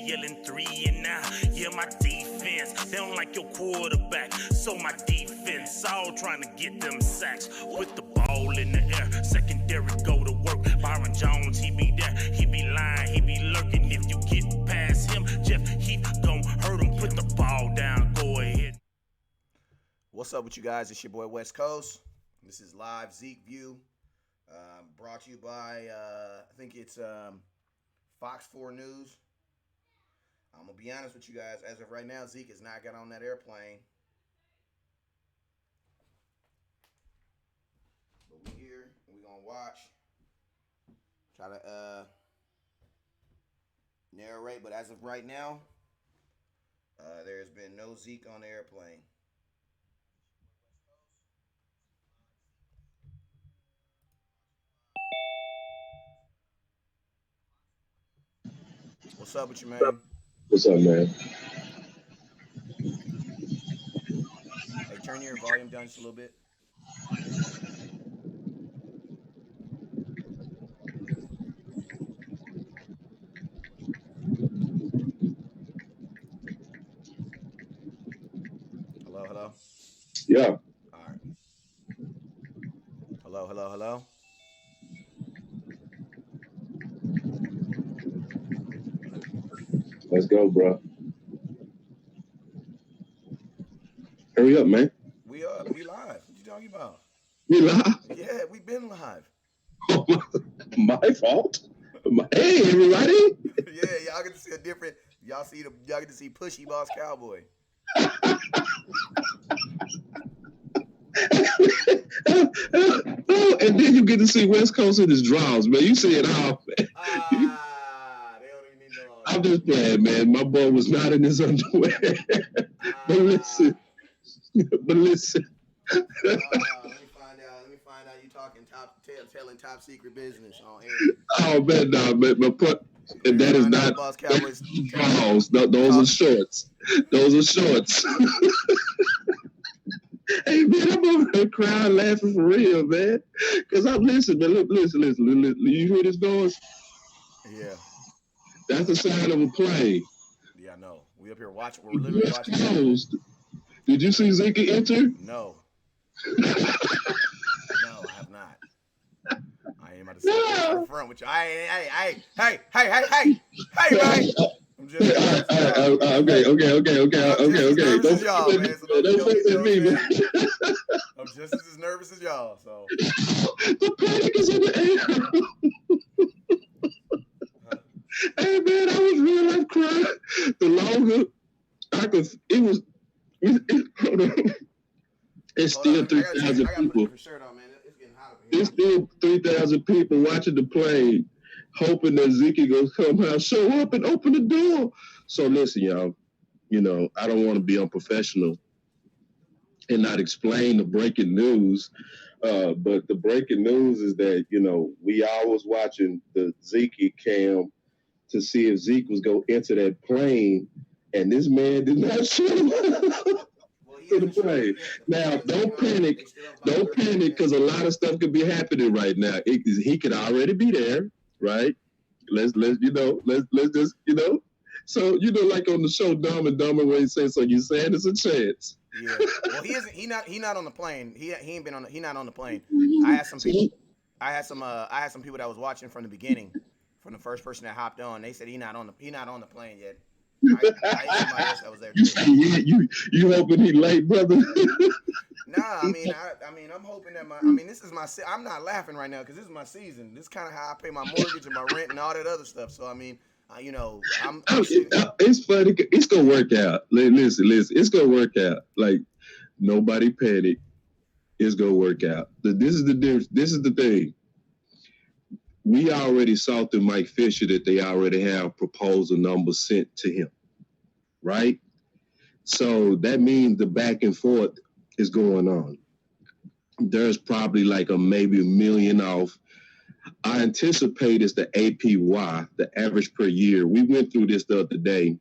yelling 3 and now. Yeah, my defense, they don't like your quarterback. So my defense, all trying to get them sacks. With the ball in the air, secondary go to work. Byron Jones, he be there, he be lying, he be lurking. If you get past him, Jeff Heath gon' hurt him. Put the ball down, go ahead. What's up with you guys? It's your boy West Coast. This is Live Zeke View, brought to you by, I think it's Fox 4 News. I'm going to be honest with you guys. As of right now, Zeke has not got on that airplane. But we're here, and we're going to watch. Try to narrate, but as of right now, there's been no Zeke on the airplane. What's up with you, man? What's up, man? Hey, turn your volume down just a little bit. Hello? Yeah. All right. Hello? Let's go, bro. Hurry up, man. We live. What you talking about? We live? Yeah, we been live. My fault? Hey, everybody. Yeah, y'all get to see a different. Y'all get to see Pushy Boss Cowboy. And then you get to see West Coast in his draws, man. You see it all, man. They don't even need no. I'm just playing, man. My boy was not in his underwear. But listen. Let me find out you telling top secret business on air. Oh man, nah, man, but that is not Boss Cowboys. draws. Those are shorts. Those are shorts. Hey man, I'm over there crying, laughing for real, man. Cause I'm listening, man. Listen. You hear this noise? Yeah. That's the sound of a plane. Yeah, I know. We up here watching. We're literally watching. Closed. Did you see Zeke enter? No. No, I have not. I ain't about to sit in front with you. Hey, man. I'm just okay. Don't y'all, man. So don't fuss at me, man. I'm just as nervous as y'all. So the panic is in the air. Hey man, I was real life crying. The longer I could, it was. It's still 3,000 people. It's still 3,000 people watching the play, hoping that Zeke goes somehow show up and open the door. So listen, y'all, I don't want to be unprofessional and not explain the breaking news. But the breaking news is that, we all was watching the Zeke cam to see if Zeke was going to enter that plane, and this man did not show up. To the plane. Now, don't panic, because a lot of stuff could be happening right now. He could already be there, right? Let's just, So, like on the show Dumb and Dumber, where he says, "So you saying it's a chance?" Yeah. Well, he isn't. He not on the plane. He ain't been on. He not on the plane. I had some people. I had some people that was watching from the beginning, from the first person that hopped on. They said he not on the plane yet. I somebody else that was there too. You hoping he late, brother? Nah, I mean, I'm hoping that this is my. I'm not laughing right now because this is my season. This is kind of how I pay my mortgage and my rent and all that other stuff. So I'm it's funny. It's gonna work out. Listen. It's gonna work out. Like nobody panic. It's gonna work out. This is the difference. This is the thing. We already saw through Mike Fisher that they already have proposal numbers sent to him, right? So that means the back and forth is going on. There's probably like maybe $1 million off. I anticipate it's the APY, the average per year. We went through this the other day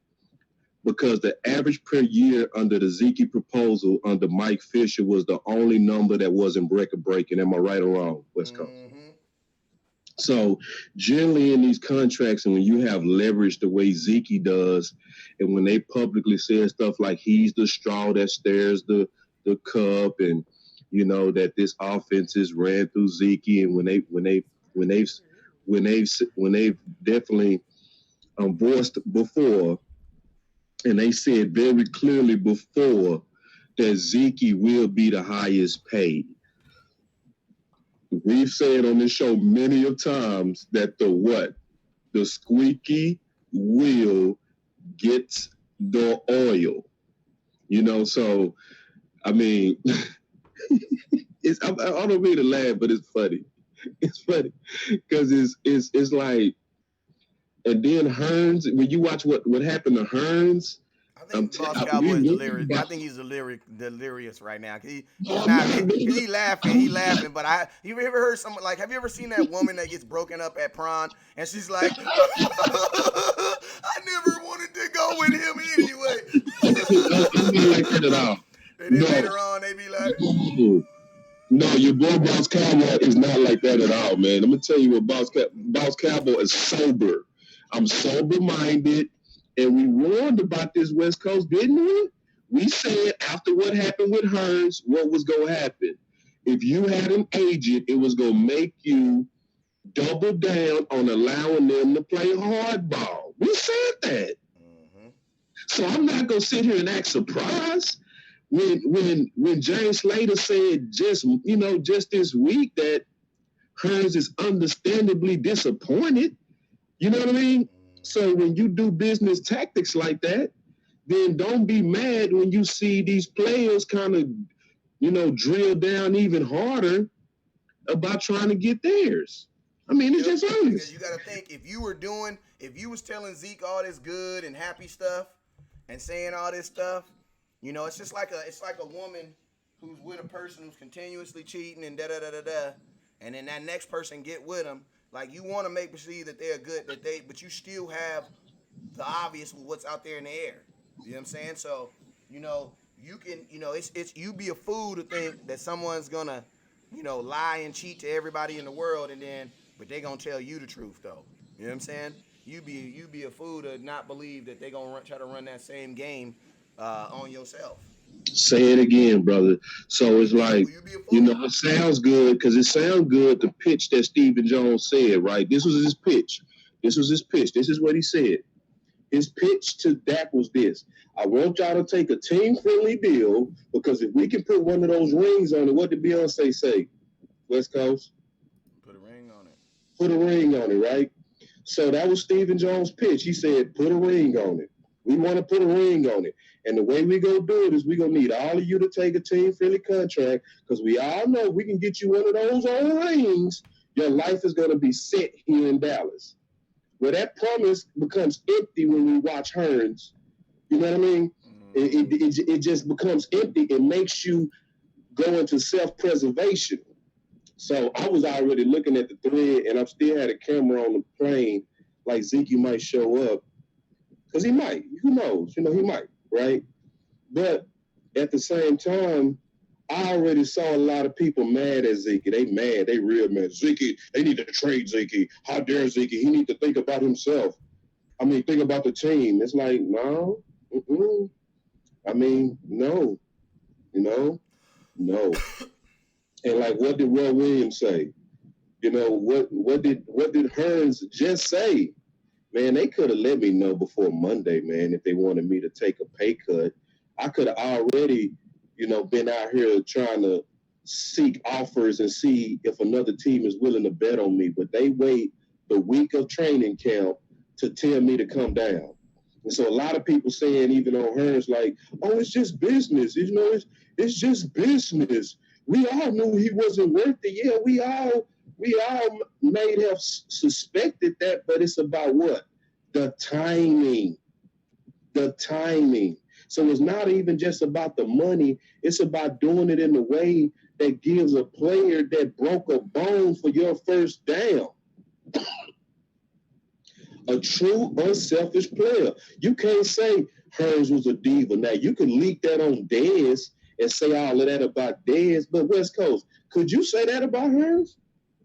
because the average per year under the Zeke proposal under Mike Fisher was the only number that wasn't record-breaking. Am I right or wrong, West Coast? Mm-hmm. So generally in these contracts, and when you have leverage the way Zeke does, and when they publicly say stuff like he's the straw that stirs the cup, and that this offense is ran through Zeke, and when they've definitely voiced before, and they said very clearly before that Zeke will be the highest paid. We've said on this show many of times that the squeaky wheel gets the oil. So I mean, I don't mean to laugh, but it's funny. It's funny because it's like, and then Hearns. When you watch what happened to Hearns, I think Boss Cowboy is delirious. I think he's delirious right now. He's not. He laughing. He laughing. But you ever heard someone like? Have you ever seen that woman that gets broken up at prom and she's like, I never wanted to go with him anyway. I'm not like that at all. And then later on they be like, no, your boy Boss Cowboy is not like that at all, man. I'm gonna tell you what Boss Cowboy is sober. I'm sober minded. And we warned about this West Coast, didn't we? We said after what happened with Hearns, what was going to happen. If you had an agent, it was going to make you double down on allowing them to play hardball. We said that. Mm-hmm. So I'm not going to sit here and act surprised when James Slater said just this week that Hearns is understandably disappointed. You know what I mean? So when you do business tactics like that, then don't be mad when you see these players kind of, drill down even harder about trying to get theirs. I mean, it's just honest. Because you got to think, if you was telling Zeke all this good and happy stuff and saying all this stuff, it's just like a woman who's with a person who's continuously cheating and da-da-da-da-da, and then that next person get with them. Like, you want to make perceive that they're good, but you still have the obvious with what's out there in the air. You know what I'm saying? So, you can, it's you be a fool to think that someone's gonna, lie and cheat to everybody in the world, but they gonna tell you the truth though. You know what I'm saying? You be a fool to not believe that they gonna try to run that same game on yourself. Say it again, brother. So it's like, it sounds good because it sounds good, the pitch that Stephen Jones said, right? This was his pitch. This is what he said. His pitch to Dak was this. I want y'all to take a team-friendly deal because if we can put one of those rings on it, what did Beyonce say? West Coast? Put a ring on it. Put a ring on it, right? So that was Stephen Jones' pitch. He said, put a ring on it. We want to put a ring on it. And the way we go do it is we're going to need all of you to take a team-friendly contract because we all know we can get you one of those old rings. Your life is going to be set here in Dallas. Well, that promise becomes empty when we watch Hearns. You know what I mean? It just becomes empty. It makes you go into self-preservation. So I was already looking at the thread, and I still had a camera on the plane, like Zeke might show up. Because he might. Who knows? He might, right? But at the same time, I already saw a lot of people mad at Zeke. They mad. They real mad. Zeke, they need to trade Zeke. How dare Zeke? He need to think about himself. I mean, think about the team. It's like, no. I mean, no. No. And like, what did Roy Williams say? What did Hearns just say? Man, they could have let me know before Monday, man, if they wanted me to take a pay cut. I could have already, been out here trying to seek offers and see if another team is willing to bet on me. But they wait the week of training camp to tell me to come down. And so a lot of people saying, even on Hearns, like, oh, it's just business. It's just business. We all knew he wasn't worth it. Yeah, we all may have suspected that, but it's about what? The timing. So it's not even just about the money. It's about doing it in a way that gives a player that broke a bone for your first down. A true, unselfish player. You can't say Hearns was a diva. Now, you can leak that on Dez and say all of that about Dez, but West Coast, could you say that about Hearns?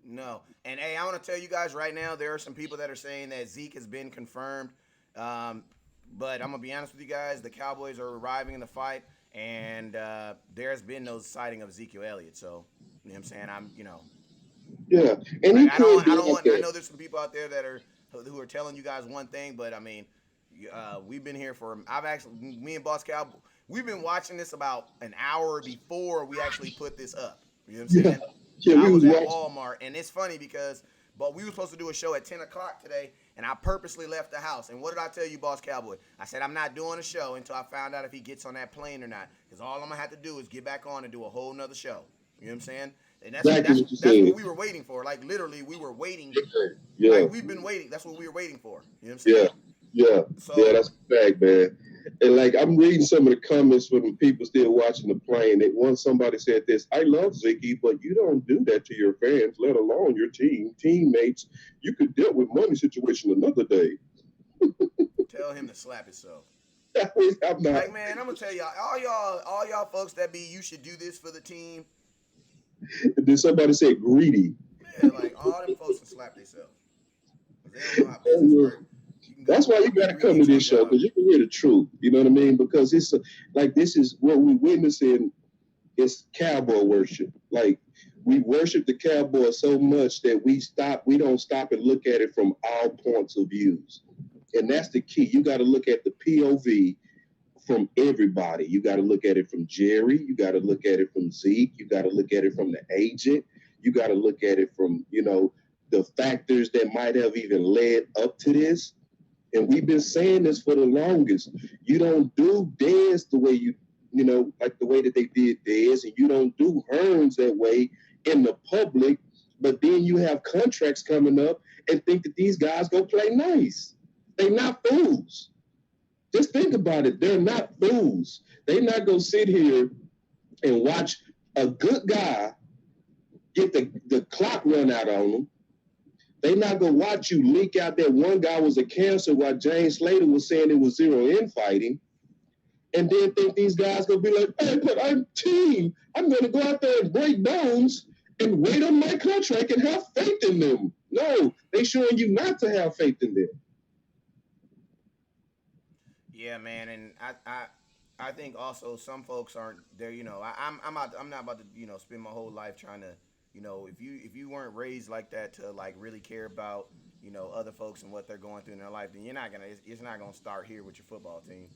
No. And hey, I want to tell you guys right now, there are some people that are saying that Zeke has been confirmed. Um, but I'm gonna be honest with you guys, the Cowboys are arriving in the fight, and there's been no sighting of Ezekiel Elliott. So, you know what I'm saying? Yeah, and Like he could be I don't like want. I that. know there's some people out there that are who are telling you guys one thing, but I mean, we've been here for. I've actually, me and Boss Cow, we've been watching this about an hour before we actually put this up. You know what I'm Yeah, saying? yeah, I we was was at watching. Walmart, and it's funny because, but we were supposed to do a show at 10 o'clock today, and I purposely left the house. And what did I tell you, Boss Cowboy? I said I'm not doing a show until I found out if he gets on that plane or not, because all I'm gonna have to do is get back on and do a whole nother show. You know what I'm saying? And Exactly what you that's what said. we were waiting for. Like literally, we were waiting. Yeah, Like we've been waiting. That's what we were waiting for. You know what I'm yeah, saying? yeah, yeah. So That's a fact, man. And like I'm reading some of the comments from people still watching the plane. That once somebody said this, I love Ziggy, but you don't do that to your fans, let alone your teammates. You could deal with money situation another day. tell him to slap himself. I'm not. Like man, I'm gonna tell y'all, all y'all folks that be, you should do this for the team. Then somebody said greedy. Yeah, like all them folks can slap themselves because they don't know how business work. You can That's why you go be got to greedy come to at your this show job. because you can hear the truth. You know what I mean? Because it's like this is what we witnessing. It's cowboy worship. Like we worship the cowboy so much that we don't stop and look at it from all points of views. And that's the key. You got to look at the POV from everybody. You got to look at it from Jerry. You got to look at it from Zeke. You got to look at it from the agent. You got to look at it from, the factors that might have even led up to this. And we've been saying this for the longest. You don't do Dez the way like the way that they did Dez, and you don't do Hearns that way in the public. But then you have contracts coming up and think that these guys go play nice. They're not fools. Just think about it. They're not fools. They're not going to sit here and watch a good guy get the clock run out on them. They're not going to watch you leak out that one guy was a cancer while James Slater was saying it was zero infighting, and then think these guys going to be like, hey, but I'm team. I'm going to go out there and break bones and wait on my contract and have faith in them. No, they showing you not to have faith in them. Yeah, man, and I think also some folks aren't there. I'm not about to spend my whole life trying to if you weren't raised like that to like really care about other folks and what they're going through in their life, then it's not gonna start here with your football team.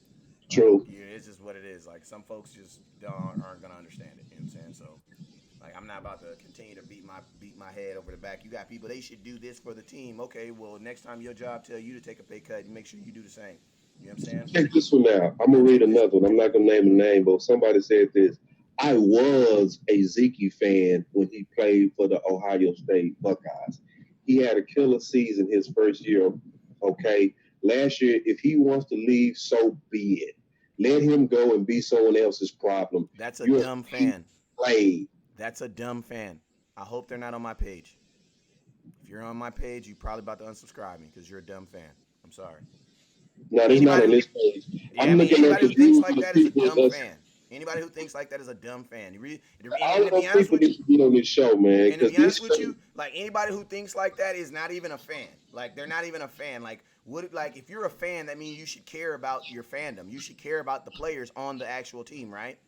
Like True. yeah, it's just what it is. Like some folks just aren't gonna understand it. You know what I'm saying? So like I'm not about to continue to beat my head over the back. You got people, they should do this for the team. Okay, well next time your job tell you to take a pay cut, you make sure you do the same. You know what I'm saying? Check this one out. I'm gonna Now read check this. another one. I'm not gonna name a name, but somebody said this. I was a Zeke fan when he played for the Ohio State Buckeyes. He had a killer season his first year. Okay. Last year, if he wants to leave, so be it. Let him go and be someone else's problem. That's a You're dumb fan. played. That's a dumb fan. I hope they're not on my page. If you're on my page, you're probably about to unsubscribe me because you're a dumb fan. I'm sorry. No, that's not Anybody on who, this page. yeah, I I'm mean, looking at anybody the who thinks views of like the that is a people dumb that's fan. Anybody who thinks like that is a dumb fan. all And of to be those honest people with need you, to be on this show, man, and to because be this honest with show, you, like anybody who thinks like that is not even a fan. Like they're not even a fan. Like if you're a fan, that means you should care about your fandom. You should care about the players on the actual team, right?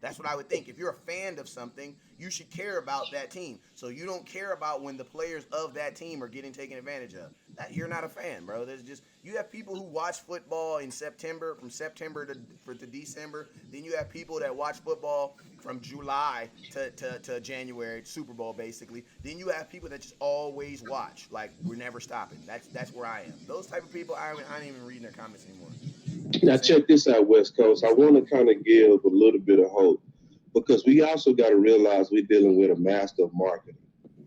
That's what I would think. If you're a fan of something, you should care about that team. So you don't care about when the players of that team are getting taken advantage of. That you're not a fan, bro. There's just you have people who watch football in September, from September to December. Then you have people that watch football from July to January, Super Bowl basically. Then you have people that just always watch. Like we're never stopping. That's where I am. Those type of people, I ain't even reading their comments anymore. You know what now I'm saying? check this out, West Coast. I want to kind of give a little bit of hope because we also got to realize we're dealing with a master of marketing,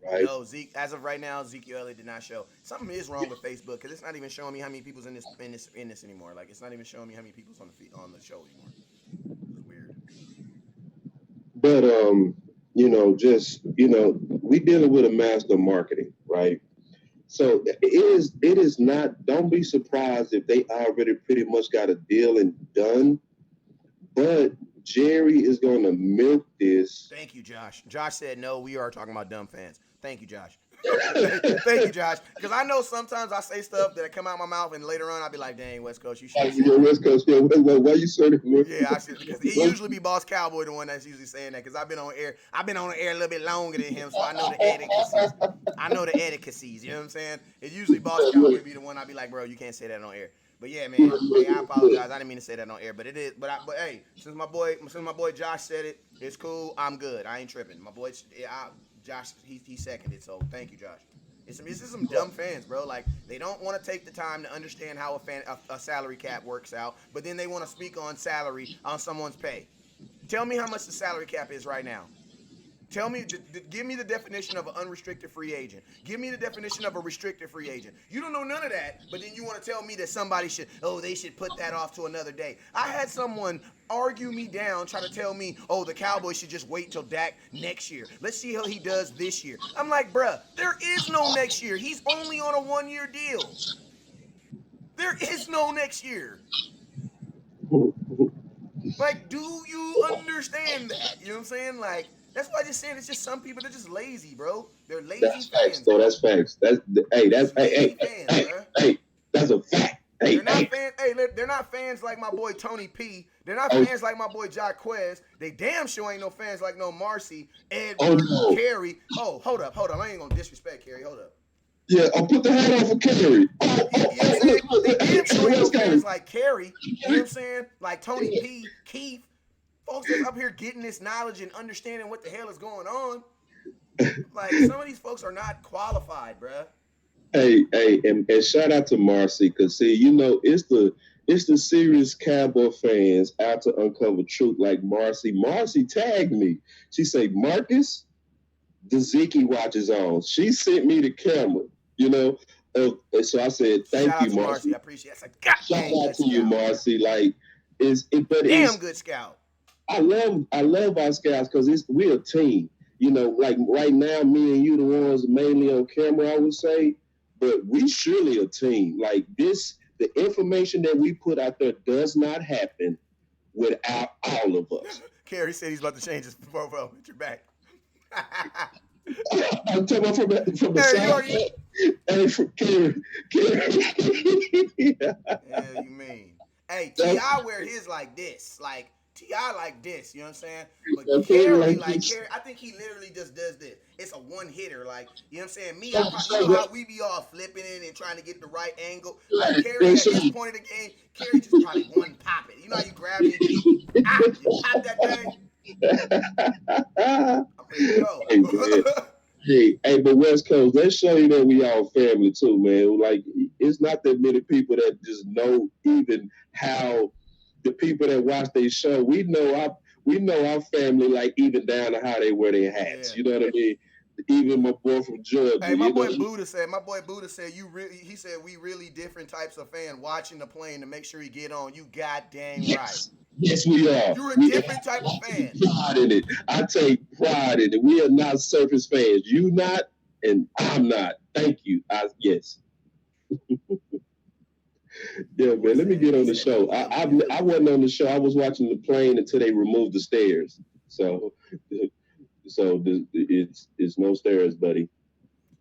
right? No, Zeke. As of right now, Ezekiel Elliott did not show. Something is wrong with Facebook because it's not even showing me how many people's in this anymore. Like it's not even showing me how many people's on the show anymore. It's weird. But we dealing with a master of marketing, right? So it is not. Don't be surprised if they already pretty much got a deal and done. But Jerry is going to milk this. Thank you, Josh. Josh said no. We are talking about dumb fans. Thank you, Josh. Thank you, Josh. Because I know sometimes I say stuff that come out my mouth, and later on I'll be like, "Dang, West Coast, you should have said Yeah, that." West Coast. Yeah, why you saying it? Yeah, I should, because it usually be Boss Cowboy the one that's usually saying that. Because I've been on air. I've been on the air a little bit longer than him, so I know the etiquettes. I know the etiquettes. You know what I'm saying? It usually Boss Cowboy be the one I be like, bro, you can't say that on air. But yeah, man. Hey, I apologize. I didn't mean to say that on air, but it is. But hey, since my boy Josh said it, it's cool. I'm good. I ain't tripping. My boy Josh, he seconded. So thank you, Josh. It's just some dumb fans, bro. Like they don't want to take the time to understand how a salary cap works out, but then they want to speak on salary on someone's pay. Tell me how much the salary cap is right now. Tell me, give me the definition of an unrestricted free agent. Give me the definition of a restricted free agent. You don't know none of that, but then you want to tell me that somebody should, they should put that off to another day. I had someone argue me down, try to tell me, the Cowboys should just wait till Dak next year. Let's see how he does this year. I'm like, bruh, there is no next year. He's only on a 1-year deal. There is no next year. Like, do you understand that? You know what I'm saying? Like, that's why I just saying it's just some people, they're just lazy, bro. They're lazy That's fans. Facts, though. That's facts. That's hey, that's a fact. Hey, they're not fans. Hey, they're not fans like my boy Tony P. They're not fans like my boy Jaquez. They damn sure ain't no fans like no Marcy, Edward, Carey. Oh, hold up. I ain't gonna disrespect Carey. Hold up. Yeah, I'll put the hat on for Carey. You know what I'm saying? They damn sure ain't no fans like Carey. You know what I'm saying? Like Tony P, Keith. Folks that's up here getting this knowledge and understanding what the hell is going on. Like, some of these folks are not qualified, bruh. Hey, and shout out to Marcy, because see, it's the serious Cowboy fans out to uncover truth like Marcy. Marcy tagged me. She said, Marcus, the Ziki watch is on. She sent me the camera, and so I said, thank you, Marcy. I appreciate it. Like, shout out to you, Marcy. Like, damn good scout. I love our scouts because we're a team. Like right now, me and you the ones mainly on camera, I would say, but we surely a team. Like this, the information that we put out there does not happen without all of us. Carey said he's about to change his profile picture back. I'm talking about from the side. Hey, from Carey. Yeah, you mean? Hey, T.I. wear his like this, like. T.I. like this, you know what I'm saying? But Carey, Carey, I think he literally just does this. It's a one hitter, like, you know what I'm saying? Me, you know how we be all flipping it and trying to get the right angle. Like Carey at this point of the game, Carey just probably one pop it. You know how you grab it and you pop that thing? I'm ready to go. Hey, but West Coast, let's show you that we all family too, man. Like, it's not that many people that just know even how the people that watch their show, we know our family, like even down to how they wear their hats. Yeah. You know what I mean? Even my boy from Georgia. Hey, my boy Buddha said he said we really different types of fan watching the plane to make sure he get on. You goddamn right. Yes, we are. You're a different type of fan. Pride in it. I take pride in it. We are not surface fans. You not, and I'm not. Thank you. Yes. Yeah, man. Let me get on the show. I wasn't on the show. I was watching the plane until they removed the stairs. So it's no stairs, buddy.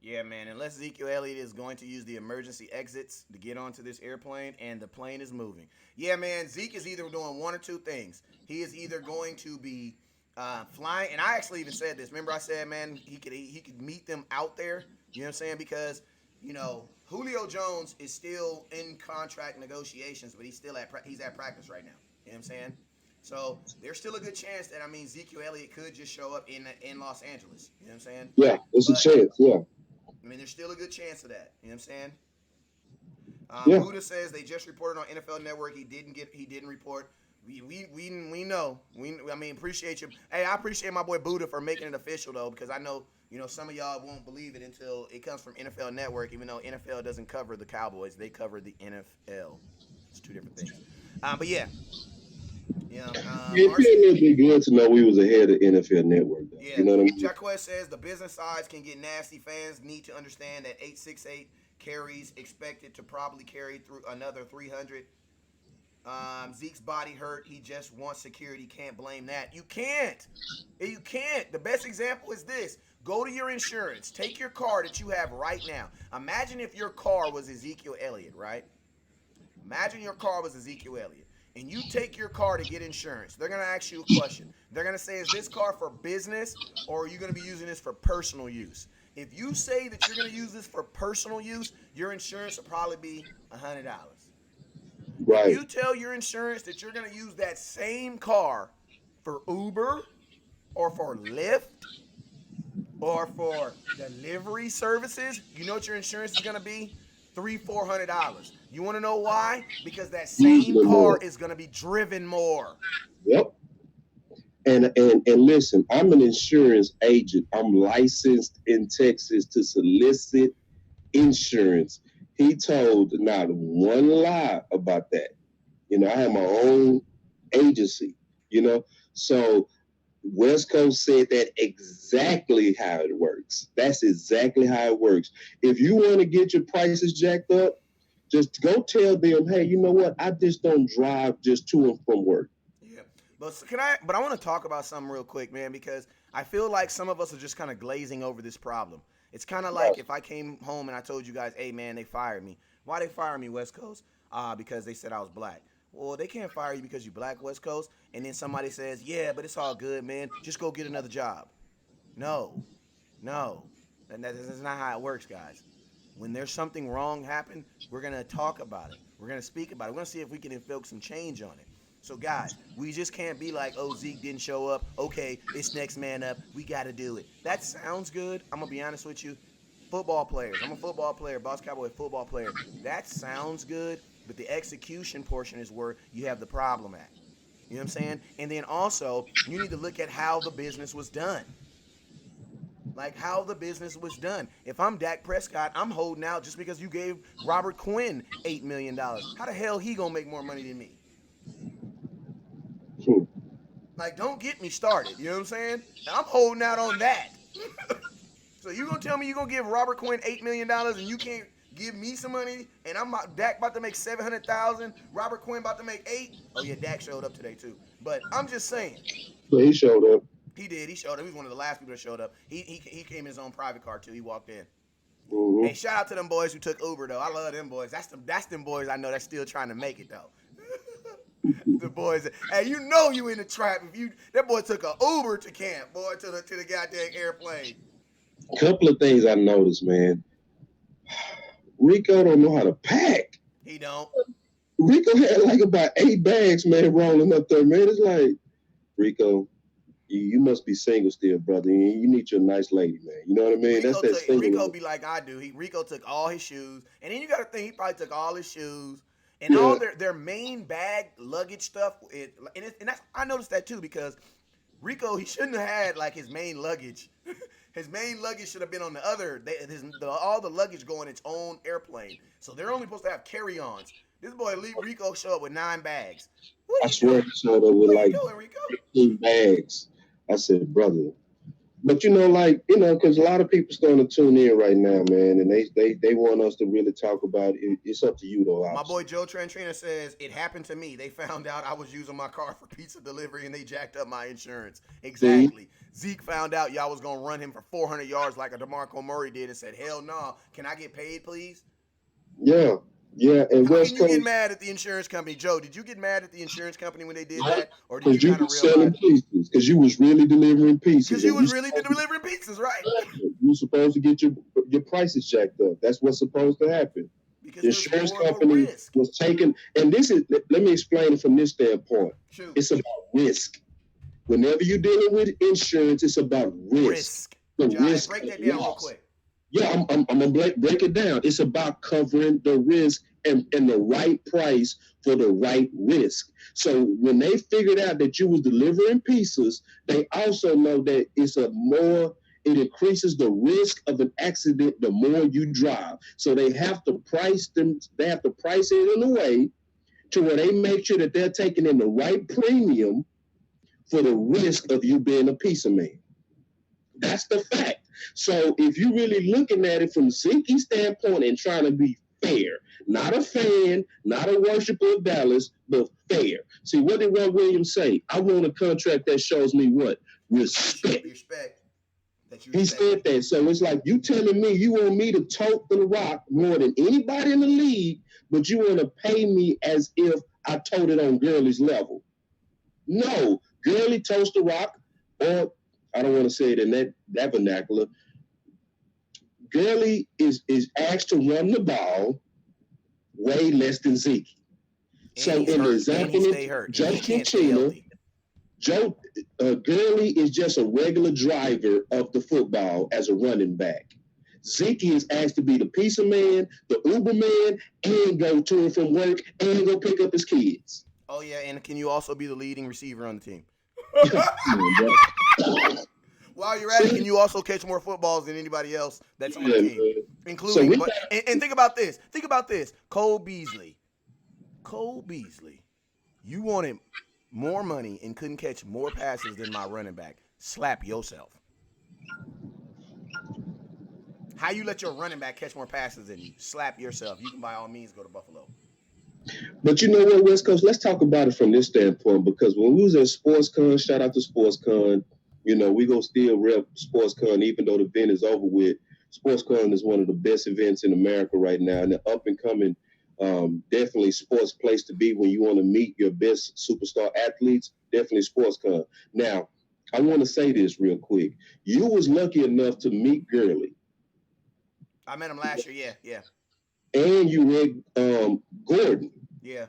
Yeah, man. Unless Ezekiel Elliott is going to use the emergency exits to get onto this airplane, and the plane is moving. Yeah, man. Zeke is either doing one or two things. He is either going to be flying, and I actually even said this. Remember, I said, man, he could meet them out there. You know what I'm saying? Because Julio Jones is still in contract negotiations, but he's at practice right now. You know what I'm saying? So there's still a good chance that Ezekiel Elliott could just show up in Los Angeles. You know what I'm saying? Yeah, there's a chance. Yeah. There's still a good chance of that. You know what I'm saying? Yeah. Buddha says they just reported on NFL Network. He didn't report. We know. Appreciate you. Hey, I appreciate my boy Buddha for making it official though, because I know some of y'all won't believe it until it comes from NFL Network. Even though NFL doesn't cover the Cowboys, they cover the NFL. It's two different things. But yeah. It'd be good to know we was ahead of NFL Network. Though. Yeah. You know what I mean? Jaquez says the business sides can get nasty. Fans need to understand that 868 carries expected to probably carry through another 300. Zeke's body hurt. He just wants security. Can't blame that. You can't. The best example is this. Go to your insurance. Take your car that you have right now. Imagine if your car was Ezekiel Elliott, right? Imagine your car was Ezekiel Elliott, and you take your car to get insurance. They're going to ask you a question. They're going to say, is this car for business, or are you going to be using this for personal use? If you say that you're going to use this for personal use, your insurance will probably be $100. If Right. you tell your insurance that you're going to use that same car for Uber or for Lyft or for delivery services, you know what your insurance is going to be? $300-$400. You want to know why? Because that same Usually car more. is going to be driven more. Yep. And listen, I'm an insurance agent. I'm licensed in Texas to solicit insurance. He told not one lie about that. I have my own agency, So West Coast said that exactly how it works. That's exactly how it works. If you want to get your prices jacked up, just go tell them, hey, you know what? I just don't drive just to and from work. Yeah. But I want to talk about something real quick, man, because I feel like some of us are just kind of glazing over this problem. It's kind of like if I came home and I told you guys, hey, man, they fired me. Why they fire me, West Coast? Because they said I was black. Well, they can't fire you because you black, West Coast. And then somebody says, yeah, but it's all good, man. Just go get another job. No, no. And that's not how it works, guys. When there's something wrong happen, we're going to talk about it. We're going to speak about it. We're going to see if we can invoke some change on it. So, guys, we just can't be like, oh, Zeke didn't show up. Okay, it's next man up. We got to do it. That sounds good. I'm going to be honest with you. Football players. I'm a football player, Boss Cowboy football player. That sounds good, but the execution portion is where you have the problem at. You know what I'm saying? And then also, you need to look at how the business was done. Like how the business was done. If I'm Dak Prescott, I'm holding out just because you gave Robert Quinn $8 million. How the hell he gonna make more money than me? Like, don't get me started. You know what I'm saying? I'm holding out on that. So you gonna tell me you gonna give Robert Quinn $8 million and you can't give me some money? And Dak about to make $700,000. Robert Quinn about to make $8 million. Oh yeah, Dak showed up today too. But I'm just saying. So he showed up. He did. He showed up. He was one of the last people that showed up. He came in his own private car too. He walked in. Mm-hmm. Hey, shout out to them boys who took Uber though. I love them boys. That's them boys I know that's still trying to make it though. The boys. Hey, you know you in the trap if that boy took a Uber to camp, boy, to the goddamn airplane. A couple of things I noticed, man. Rico don't know how to pack. He don't. Rico had like about 8 bags, man, rolling up there, man. It's like, Rico, you must be single still, brother. You need your nice lady, man. You know what I mean? Rico be like I do. Rico took all his shoes, and then you got to think he probably took all his shoes and all their main bag luggage stuff. And that's I noticed that too because Rico he shouldn't have had like his main luggage. His main luggage should have been on the other. All the luggage go on its own airplane, so they're only supposed to have carry-ons. This boy Rico showed up with 9 bags. I swear he showed up with like 15 bags. I said, brother. But because a lot of people's going to tune in right now, man, and they want us to really talk about it. It's up to you, though. Obviously. My boy Joe Trantrina says, it happened to me. They found out I was using my car for pizza delivery, and they jacked up my insurance. Exactly. Zeke found out y'all was going to run him for 400 yards like a DeMarco Murray did and said, hell no. Can I get paid, please? Yeah. Yeah, and how can you get mad at the insurance company, Joe? Did you get mad at the insurance company when they did that, or did you kind of realize? Selling pizzas, because you was really delivering pizzas. Because you was really delivering pizzas, right? You were supposed to get your prices jacked up. That's what's supposed to happen. Because the insurance company was taking, and this is. Let me explain it from this standpoint. Shoot. It's about risk. Whenever you're dealing with insurance, it's about risk. The risk. Break that down real quick. Yeah, I'm gonna break it down. It's about covering the risk and the right price for the right risk. So when they figured out that you was delivering pizzas, they also know that it increases the risk of an accident the more you drive. So they have to price it in a way to where they make sure that they're taking in the right premium for the risk of you being a pizza man. That's the fact. So if you're really looking at it from Zeke's standpoint and trying to be fair, not a fan, not a worshiper of Dallas, but fair. See, what did Ron Williams say? I want a contract that shows me what? Respect. He said that. So it's like you telling me you want me to tote the rock more than anybody in the league, but you want to pay me as if I toted on Gurley's level. No, Gurley totes the rock, or I don't want to say it in that vernacular. Gurley is asked to run the ball way less than Zeke. So in the example of Joe Quinchina, Gurley is just a regular driver of the football as a running back. Zeke is asked to be the pizza man, the Uber man, and go to and from work and go pick up his kids. Oh, yeah, and can you also be the leading receiver on the team? While you're at it, can you also catch more footballs than anybody else that's on the team? Including, and think about this. Think about this. Cole Beasley. You wanted more money and couldn't catch more passes than my running back. Slap yourself. How you let your running back catch more passes than you? Slap yourself. You can by all means go to Buffalo. But you know what, West Coast? Let's talk about it from this standpoint, because when we was at SportsCon, shout out to SportsCon, we gonna still rep SportsCon even though the event is over with. SportsCon is one of the best events in America right now, and the up and coming, definitely sports place to be when you want to meet your best superstar athletes. Definitely SportsCon. Now, I want to say this real quick. You was lucky enough to meet Gurley. I met him last year. Yeah. And you read Gordon. Yeah.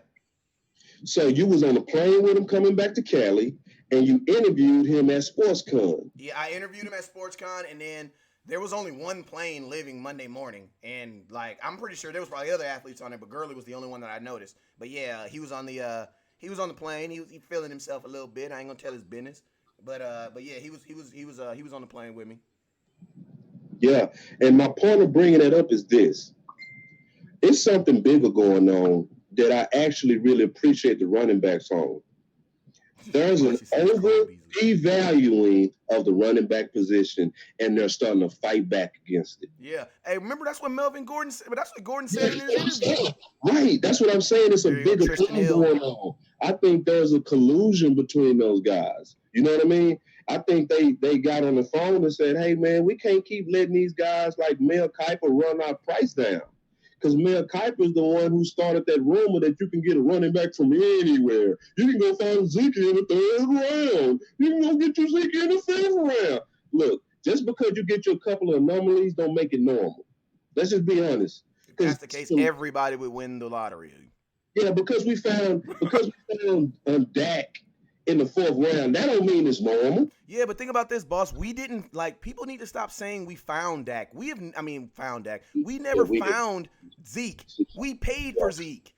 So you was on a plane with him coming back to Cali, and you interviewed him at SportsCon. Yeah, I interviewed him at SportsCon, and then there was only one plane leaving Monday morning, and I'm pretty sure there was probably other athletes on it, but Gurley was the only one that I noticed. But yeah, he was on the plane. He was feeling himself a little bit. I ain't gonna tell his business, but yeah, he was on the plane with me. Yeah, and my point of bringing that up is this. It's something bigger going on that I actually really appreciate the running backs on. There's an over-devaluing of the running back position, and they're starting to fight back against it. Yeah. Hey, remember that's what Melvin Gordon said? But that's what Gordon said in his interview. Right. That's what I'm saying. It's a bigger thing going on. I think there's a collusion between those guys. You know what I mean? I think they got on the phone and said, hey, man, we can't keep letting these guys like Mel Kiper run our price down. Because Mel Kiper is the one who started that rumor that you can get a running back from anywhere. You can go find Zeke in the third round. You can go get your Zeke in the fifth round. Look, just because you get you a couple of anomalies don't make it normal. Let's just be honest. If that's the case, everybody would win the lottery. Yeah, because we found Dak in the fourth round. That don't mean it's normal. Yeah, but think about this, boss. We didn't people need to stop saying we found Dak. Found Dak. We never found Zeke. We paid for Zeke.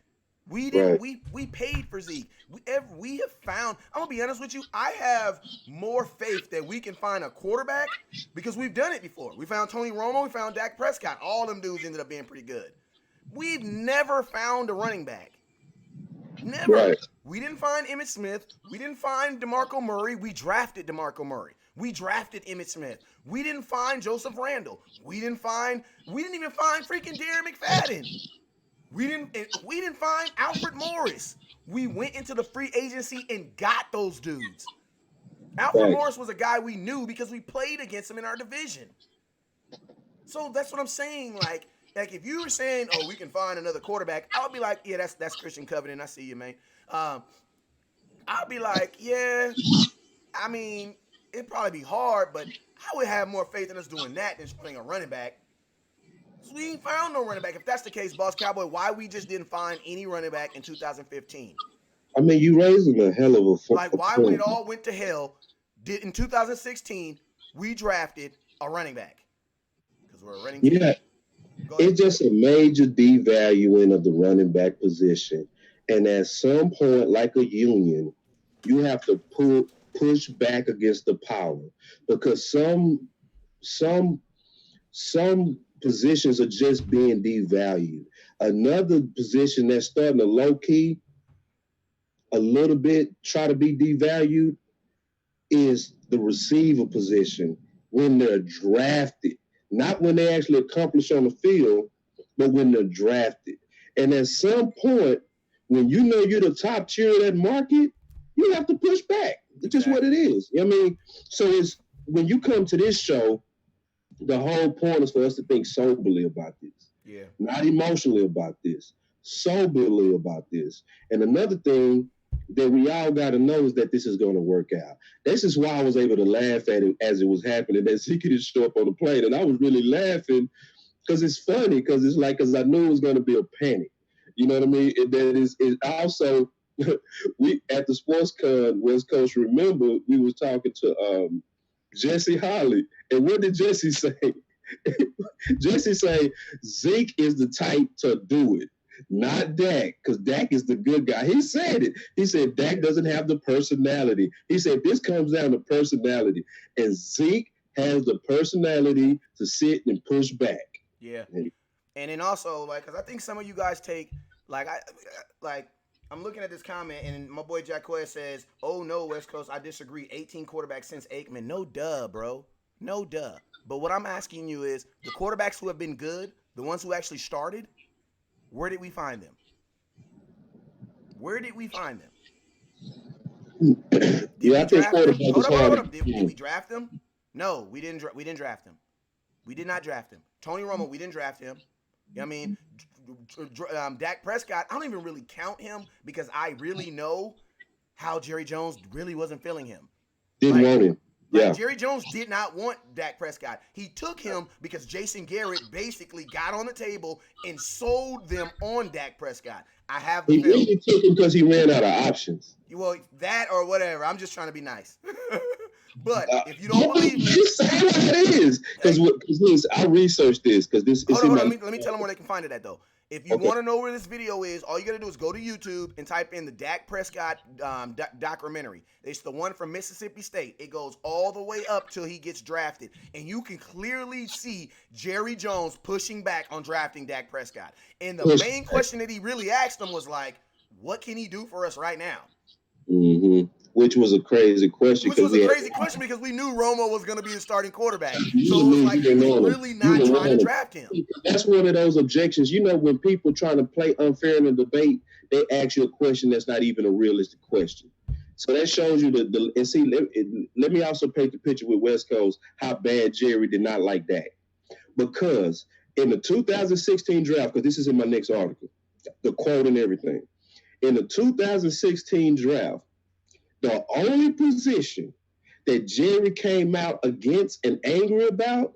We didn't. Right. We paid for Zeke. We have found. I'm gonna be honest with you. I have more faith that we can find a quarterback because we've done it before. We found Tony Romo. We found Dak Prescott. All them dudes ended up being pretty good. We've never found a running back. Never. Right. We didn't find Emmitt Smith. We didn't find DeMarco Murray. We drafted DeMarco Murray. We drafted Emmitt Smith. We didn't find Joseph Randle. We didn't even find freaking Darren McFadden. We didn't find Alfred Morris. We went into the free agency and got those dudes. Alfred Morris was a guy we knew because we played against him in our division. So that's what I'm saying. Like if you were saying, oh, we can find another quarterback, I would be like, yeah, that's Christian Covenant. I see you, man. I'd be like, yeah, I mean, it'd probably be hard, but I would have more faith in us doing that than playing a running back. So we ain't found no running back. If that's the case, Boss Cowboy, why we just didn't find any running back in 2015? I mean, you raising a hell of a why when it all went to hell, in 2016, we drafted a running back. Because we're a running team. Yeah. It's just a major devaluing of the running back position. And at some point, like a union, you have to push back against the power, because some positions are just being devalued. Another position that's starting to low-key a little bit try to be devalued is the receiver position when they're drafted. Not when they actually accomplish on the field, but when they're drafted. And at some point, when you know you're the top tier of that market, you have to push back. It's just what it is. I mean, so it's when you come to this show The whole point is for us to think soberly about this. Yeah. Not emotionally about this. Soberly about this. And another thing that we all got to know is that this is going to work out. This is why I was able to laugh at it as it was happening, that Zeke didn't show up on the plane. And I was really laughing because it's funny, because it's like, because I knew it was going to be a panic. You know what I mean? And that is also, we at the sports con West Coast, remember, we was talking to Jesse Holly. And what did Jesse say? Jesse say Zeke is the type to do it, not Dak, because Dak is the good guy. He said it. He said Dak doesn't have the personality. He said this comes down to personality, and Zeke has the personality to sit and push back. Yeah. And then also, like, because I think some of you guys take, I'm looking at this comment, and my boy Jack Coy says, "Oh no, West Coast, I disagree. 18 quarterbacks since Aikman. No duh, bro. No duh." But what I'm asking you is, the quarterbacks who have been good, the ones who actually started, where did we find them? Where did we find them? Did we draft them? Hold up. Did we draft them? No, we didn't. We didn't draft him. We did not draft him. Tony Romo, we didn't draft him. You know what I mean? Dak Prescott, I don't even really count him because I really know how Jerry Jones really wasn't feeling him. Didn't want him. Yeah. Jerry Jones did not want Dak Prescott. He took him because Jason Garrett basically got on the table and sold them on Dak Prescott. I have the film. He took him because he ran out of options. Well, that or whatever. I'm just trying to be nice. But if you don't believe me, just say what it is. Because listen, I researched this because this. Hold on, let me tell them where they can find it at though. If you want to know where this video is, all you got to do is go to YouTube and type in the Dak Prescott documentary. It's the one from Mississippi State. It goes all the way up till he gets drafted. And you can clearly see Jerry Jones pushing back on drafting Dak Prescott. And the main question that he really asked him was like, what can he do for us right now? Mm-hmm. Which was a crazy question. Which was a crazy question because we knew Romo was going to be the starting quarterback. So it was like he was really not trying to draft him. That's one of those objections. You know, when people trying to play unfair in a debate, they ask you a question that's not even a realistic question. So that shows you and see, let me also paint the picture with West Coast, how bad Jerry did not like that. Because in the 2016 draft, because this is in my next article, the quote and everything. In the 2016 draft, the only position that Jerry came out against and angry about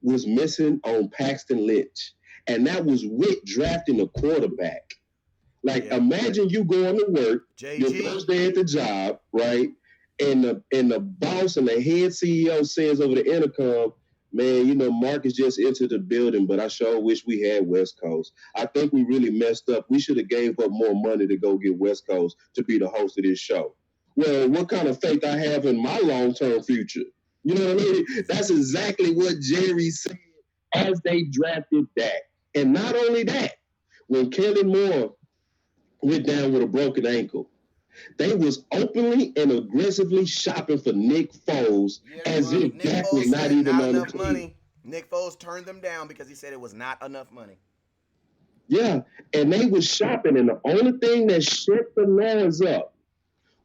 was missing on Paxton Lynch. And that was with drafting a quarterback. Like, imagine you going to work, your first day at the job, right? And the boss and the head CEO says over the intercom, man, you know, Marcus just entered the building, but I sure wish we had West Coast. I think we really messed up. We should have gave up more money to go get West Coast to be the host of this show. Well, what kind of faith I have in my long-term future? You know what I mean? That's exactly what Jerry said as they drafted Dak. And not only that, when Kellen Moore went down with a broken ankle, they was openly and aggressively shopping for Nick Foles as if Dak was not even on the team. Money. Nick Foles turned them down because he said it was not enough money. Yeah, and they was shopping, and the only thing that shut the lines up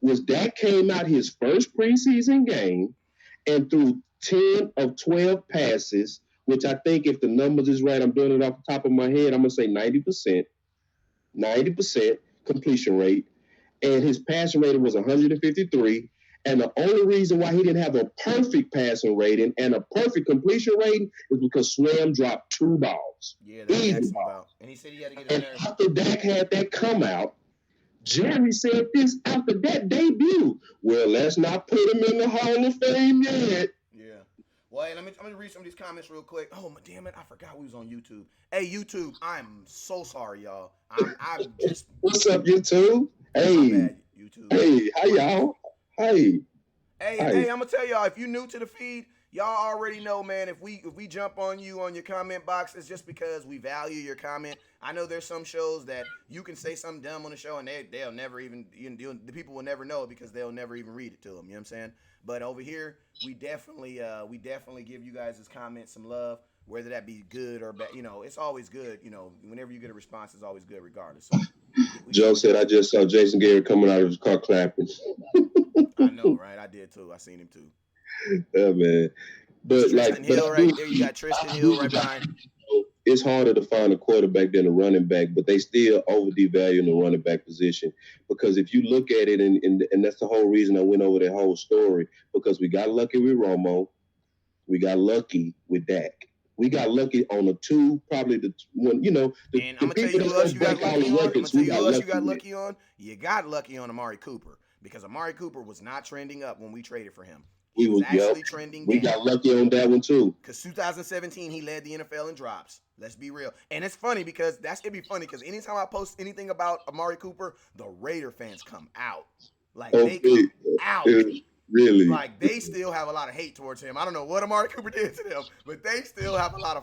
was Dak came out his first preseason game and threw 10 of 12 passes, which I think if the numbers is right, I'm doing it off the top of my head, I'm going to say 90% completion rate. And his passing rating was 153. And the only reason why he didn't have a perfect passing rating and a perfect completion rating is because Swam dropped 2 balls. Yeah, that's about. And he said he had to get in there. And after Dak had that come out, Jerry said this after that debut. Well, let's not put him in the Hall of Fame yet. Yeah. Well, hey, let me read some of these comments real quick. Oh, damn it. I forgot we was on YouTube. Hey, YouTube, I'm so sorry, y'all. I'm just... What's up, YouTube? Hey. Bad, YouTube. Hey, how y'all? Hey. Hey, I'm going to tell y'all, if you're new to the feed, y'all already know, man, if we jump on you on your comment box, it's just because we value your comment. I know there's some shows that you can say something dumb on the show and they'll never even, the people will never know it because they'll never even read it to them, you know what I'm saying? But over here, we definitely give you guys' comments some love, whether that be good or bad. You know, it's always good, you know, whenever you get a response, it's always good regardless. So, Joe said, I just saw Jason Garrett coming out of his car clapping. I know, right? I did too. I seen him too. Yeah, man. But Tristan like, Hill right there. You got Tristan Hill right behind. It's harder to find a quarterback than a running back, but they still over devaluing the running back position. Because if you look at it, and that's the whole reason I went over that whole story, because we got lucky with Romo, we got lucky with Dak. We got lucky on the two, probably the one, and I'm gonna tell you who else you got lucky on. I'm gonna tell you who else you got lucky on. You got lucky on Amari Cooper, because Amari Cooper was not trending up when we traded for him. He was actually trending down. We got lucky on that one too. Because 2017, he led the NFL in drops. Let's be real. And it's funny because it'd be funny because anytime I post anything about Amari Cooper, the Raider fans come out. Like, they come out. Really? Like, they still have a lot of hate towards him. I don't know what Amari Cooper did to them, but they still have a lot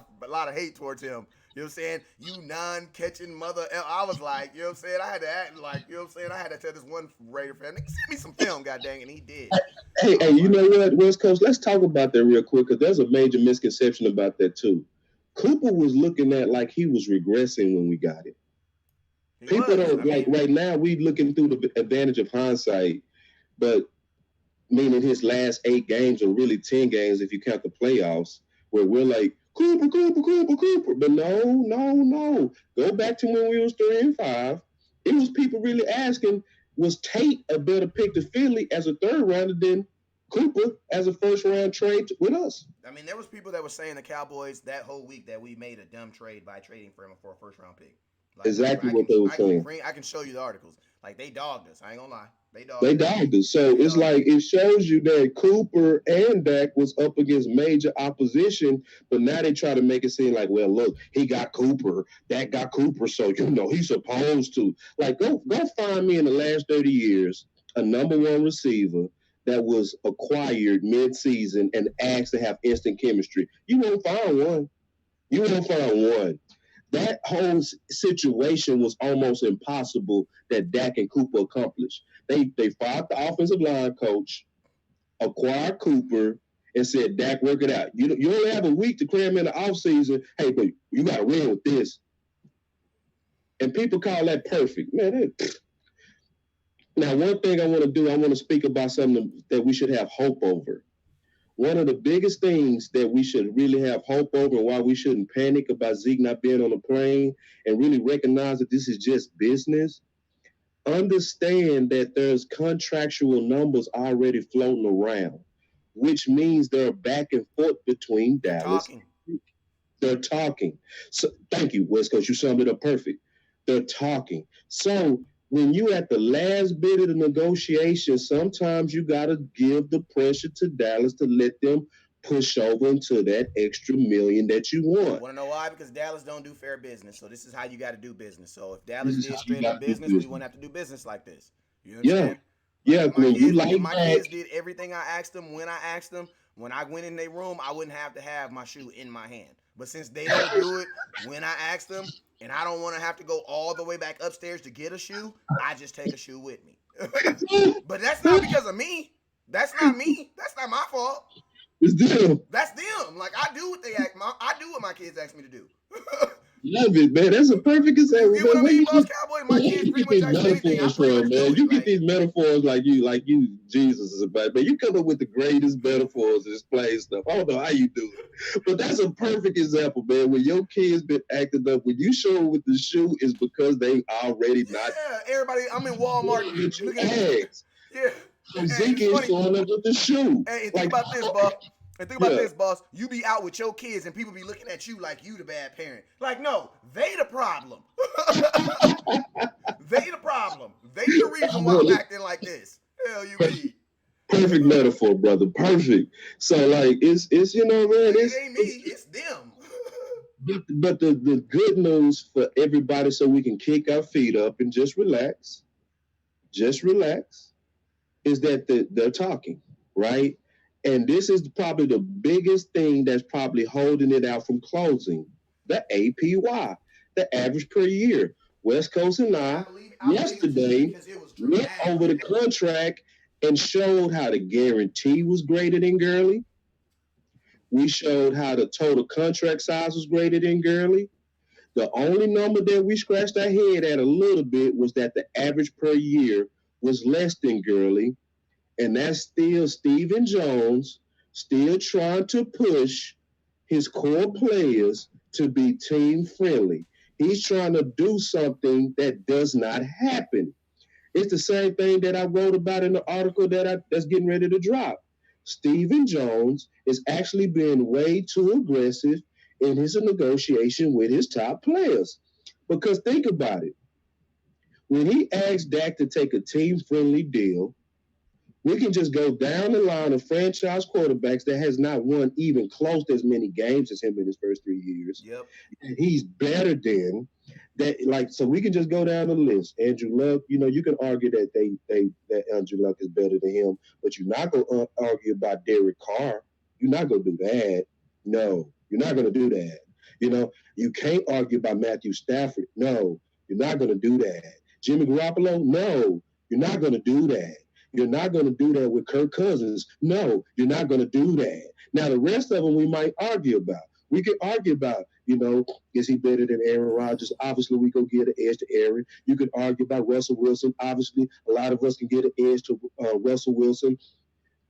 of hate towards him. You know what I'm saying? You non-catching mother. I was like, you know what I'm saying? I had to act like, you know what I'm saying? I had to tell this one Raider fan, send me some film, goddamn, and he did. Hey, you know what, West Coast? Let's talk about that real quick, because there's a major misconception about that too. Cooper was looking at like he was regressing when we got it. People don't like right now. We looking through the advantage of hindsight, but meaning his last 8 games, or really 10 games if you count the playoffs, where we're like Cooper. But no. Go back to when we was 3-5. It was people really asking, was Tate a better pick to Philly as a third rounder than Cooper as a first round trade with us? I mean, there was people that were saying the Cowboys that whole week that we made a dumb trade by trading for him for a first round pick. Like, exactly what they were saying. I can show you the articles. Like, they dogged us. I ain't gonna lie. They dogged us. So it's like, it shows you that Cooper and Dak was up against major opposition, but now they try to make it seem like, well, look, he got Cooper, Dak got Cooper, so he's supposed to. Like, go find me in the last 30 years a number one receiver that was acquired mid-season and asked to have instant chemistry. You won't find one. That whole situation was almost impossible that Dak and Cooper accomplished. They fired the offensive line coach, acquired Cooper, and said, Dak, work it out. You only have a week to cram in the offseason. Hey, but you got to win with this. And people call that perfect. Man, now, one thing I want to do, I want to speak about something that we should have hope over. One of the biggest things that we should really have hope over, and why we shouldn't panic about Zeke not being on the plane, and really recognize that this is just business. Understand that there's contractual numbers already floating around, which means they're back and forth between Dallas. They're talking. So, thank you, West Coast. You summed it up perfect. They're talking. So when you at the last bit of the negotiation, sometimes you got to give the pressure to Dallas to let them push over into that extra million that you want. Want to know why? Because Dallas don't do fair business. So this is how you got to do business. So if Dallas did straight up business, we wouldn't have to do business like this. You know what I'm saying? Yeah, my kids did everything I asked them when I asked them. When I went in their room, I wouldn't have to have my shoe in my hand. But since they don't do it when I ask them, and I don't want to have to go all the way back upstairs to get a shoe, I just take a shoe with me. But that's not because of me. That's not me. That's not my fault. It's them. That's them. Like, I do what they ask. I do what my kids ask me to do. Love it, man. That's a perfect example. You know what I mean, Boss Cowboy? My kids pretty much ask me anything. I pretty much man. You get these metaphors like you, Jesus is about, man. You come up with the greatest metaphors and display stuff. I don't know how you do it, but that's a perfect example, man. When your kids been acting up, when you show them with the shoe, is because they already not. Yeah, everybody. I'm in Walmart. Look at yeah. And Zeke is showing up with the shoe. Hey, think about this, boss. And think about this, boss. You be out with your kids and people be looking at you like you the bad parent. Like, no, they the problem. They the problem. They the reason why I'm acting like this. Hell, you be. Perfect metaphor, brother. Perfect. So, like, it's you know, man. It ain't me. It's them. But the good news for everybody, so we can kick our feet up and just relax, is that they're talking, right? And this is probably the biggest thing that's probably holding it out from closing, the APY, the average per year. West Coast and I yesterday went over the contract and showed how the guarantee was graded in Gurley. We showed how the total contract size was graded in Gurley. The only number that we scratched our head at a little bit was that the average per year was less than Gurley. And that's still Stephen Jones still trying to push his core players to be team friendly. He's trying to do something that does not happen. It's the same thing that I wrote about in the article that's getting ready to drop. Stephen Jones is actually being way too aggressive in his negotiation with his top players. Because think about it. When he asked Dak to take a team-friendly deal, we can just go down the line of franchise quarterbacks that has not won even close to as many games as him in his first 3 years. Yep. And he's better than that. Like, so we can just go down the list. Andrew Luck, you can argue that that Andrew Luck is better than him, but you're not gonna argue about Derek Carr. You're not gonna do that. No, you're not gonna do that. You can't argue about Matthew Stafford. No, you're not gonna do that. Jimmy Garoppolo. No, you're not gonna do that. You're not going to do that with Kirk Cousins. No, you're not going to do that. Now, the rest of them we might argue about. We can argue about, is he better than Aaron Rodgers? Obviously, we go get an edge to Aaron. You can argue about Russell Wilson. Obviously, a lot of us can get an edge to Russell Wilson.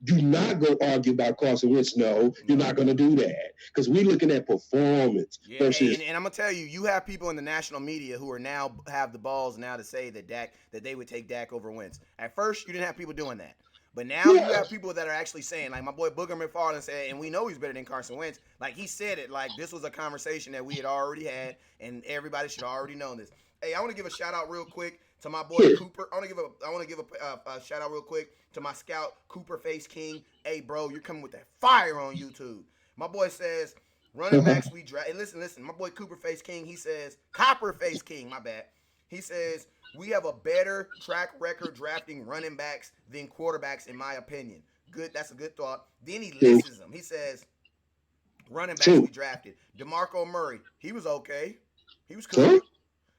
Do not go argue about Carson Wentz. No, you're not going to do that because we're looking at performance. Yeah, versus, and I'm gonna tell you, you have people in the national media who are now have the balls now to say that they would take Dak over Wentz. At first, you didn't have people doing that, but now you have people that are actually saying, like my boy Booger McFarland said, and we know he's better than Carson Wentz. Like he said it, like this was a conversation that we had already had, and everybody should already know this. Hey, I want to give a shout out real quick to my boy Cooper. I want to give a shout out real quick to my scout Cooper Face King. Hey, bro, you're coming with that fire on YouTube. My boy says running backs we draft. Hey, listen. My boy Cooper Face King. He says Copper Face King. My bad. He says we have a better track record drafting running backs than quarterbacks, in my opinion. Good. That's a good thought. Then he lists them. He says running backs we drafted. DeMarco Murray. He was okay. He was cool.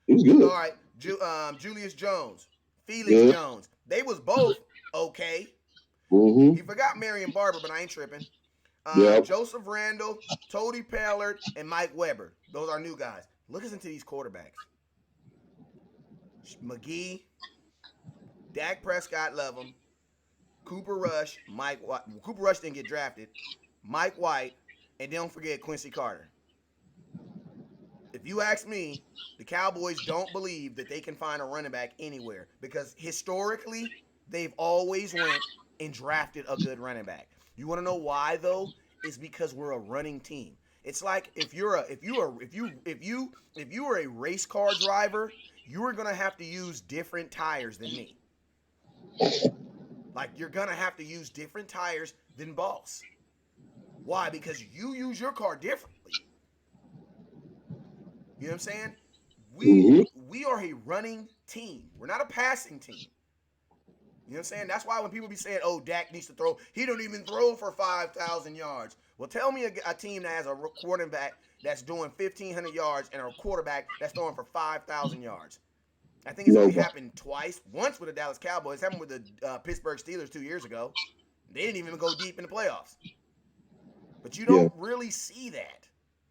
He was good. All right. Julius Jones, Felix Jones. They was both okay. Mm-hmm. He forgot Marion Barber, but I ain't tripping. Joseph Randall, Tony Pollard, and Mike Weber. Those are new guys. Listen to these quarterbacks. McGee, Dak Prescott, love him. Cooper Rush, Mike White. Cooper Rush didn't get drafted. Mike White, and don't forget Quincy Carter. If you ask me, the Cowboys don't believe that they can find a running back anywhere because historically they've always went and drafted a good running back. You want to know why though? It's because we're a running team. It's like if you were a race car driver, you are gonna have to use different tires than me. Like you're gonna have to use different tires than Boss. Why? Because you use your car differently. You know what I'm saying? We are a running team. We're not a passing team. You know what I'm saying? That's why when people be saying, "Oh, Dak needs to throw," he don't even throw for 5,000 yards. Well, tell me a team that has a quarterback that's doing 1,500 yards and a quarterback that's throwing for 5,000 yards. I think it's only happened twice. Once with the Dallas Cowboys. It happened with the Pittsburgh Steelers 2 years ago. They didn't even go deep in the playoffs. But you don't really see that.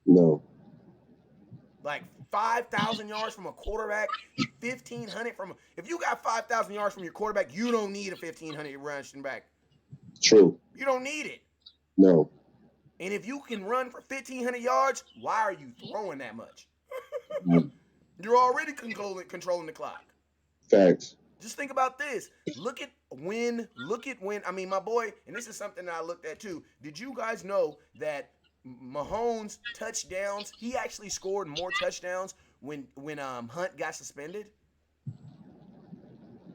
No. Like 5,000 yards from a quarterback, 1,500 from. If you got 5,000 yards from your quarterback, you don't need a 1,500 rushing back. True. You don't need it. No. And if you can run for 1,500 yards, why are you throwing that much? You're already controlling the clock. Facts. Just think about this. Look at when. I mean, my boy, and this is something that I looked at too. Did you guys know that Mahomes' touchdowns, he actually scored more touchdowns when Hunt got suspended?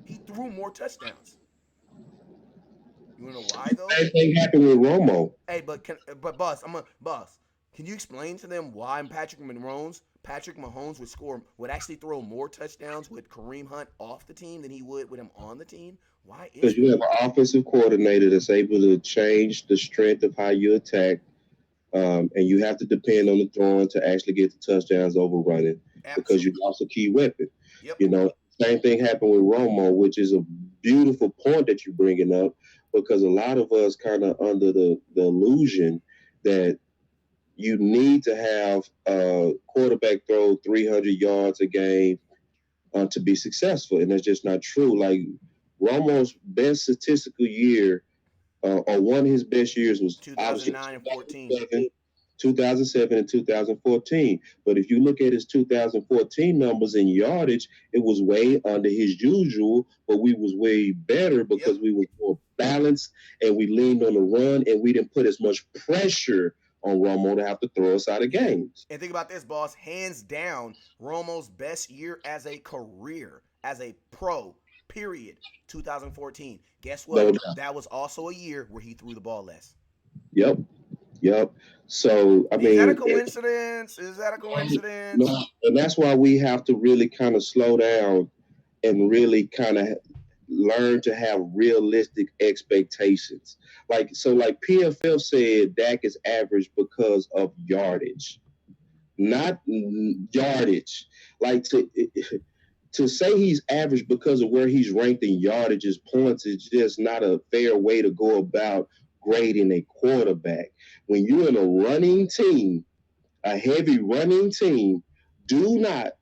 He threw more touchdowns. You wanna know why though? Same thing happened with Romo. Hey, but boss, can you explain to them why Patrick Mahomes would actually throw more touchdowns with Kareem Hunt off the team than he would with him on the team? Why is because you have an offensive coordinator that's able to change the strength of how you attack. And you have to depend on the throwing to actually get the touchdowns over running because you lost a key weapon. Yep. Same thing happened with Romo, which is a beautiful point that you're bringing up because a lot of us kind of under the illusion that you need to have a quarterback throw 300 yards a game to be successful, and that's just not true. Like Romo's best statistical year or one of his best years was obviously 2009 and 14. 2007 and 2014. But if you look at his 2014 numbers in yardage, it was way under his usual, but we was way better because we were more balanced and we leaned on the run and we didn't put as much pressure on Romo to have to throw us out of games. And think about this, boss. Hands down, Romo's best year as a career, as a pro, period, 2014. Guess what? No, that was also a year where he threw the ball less. Yep. So, I mean, is that a coincidence? No, and that's why we have to really kind of slow down and really kind of learn to have realistic expectations. Like PFF said, Dak is average because of yardage, not yardage. Like to say he's average because of where he's ranked in yardage as points is just not a fair way to go about grading a quarterback. When you're in a running team, a heavy running team, do not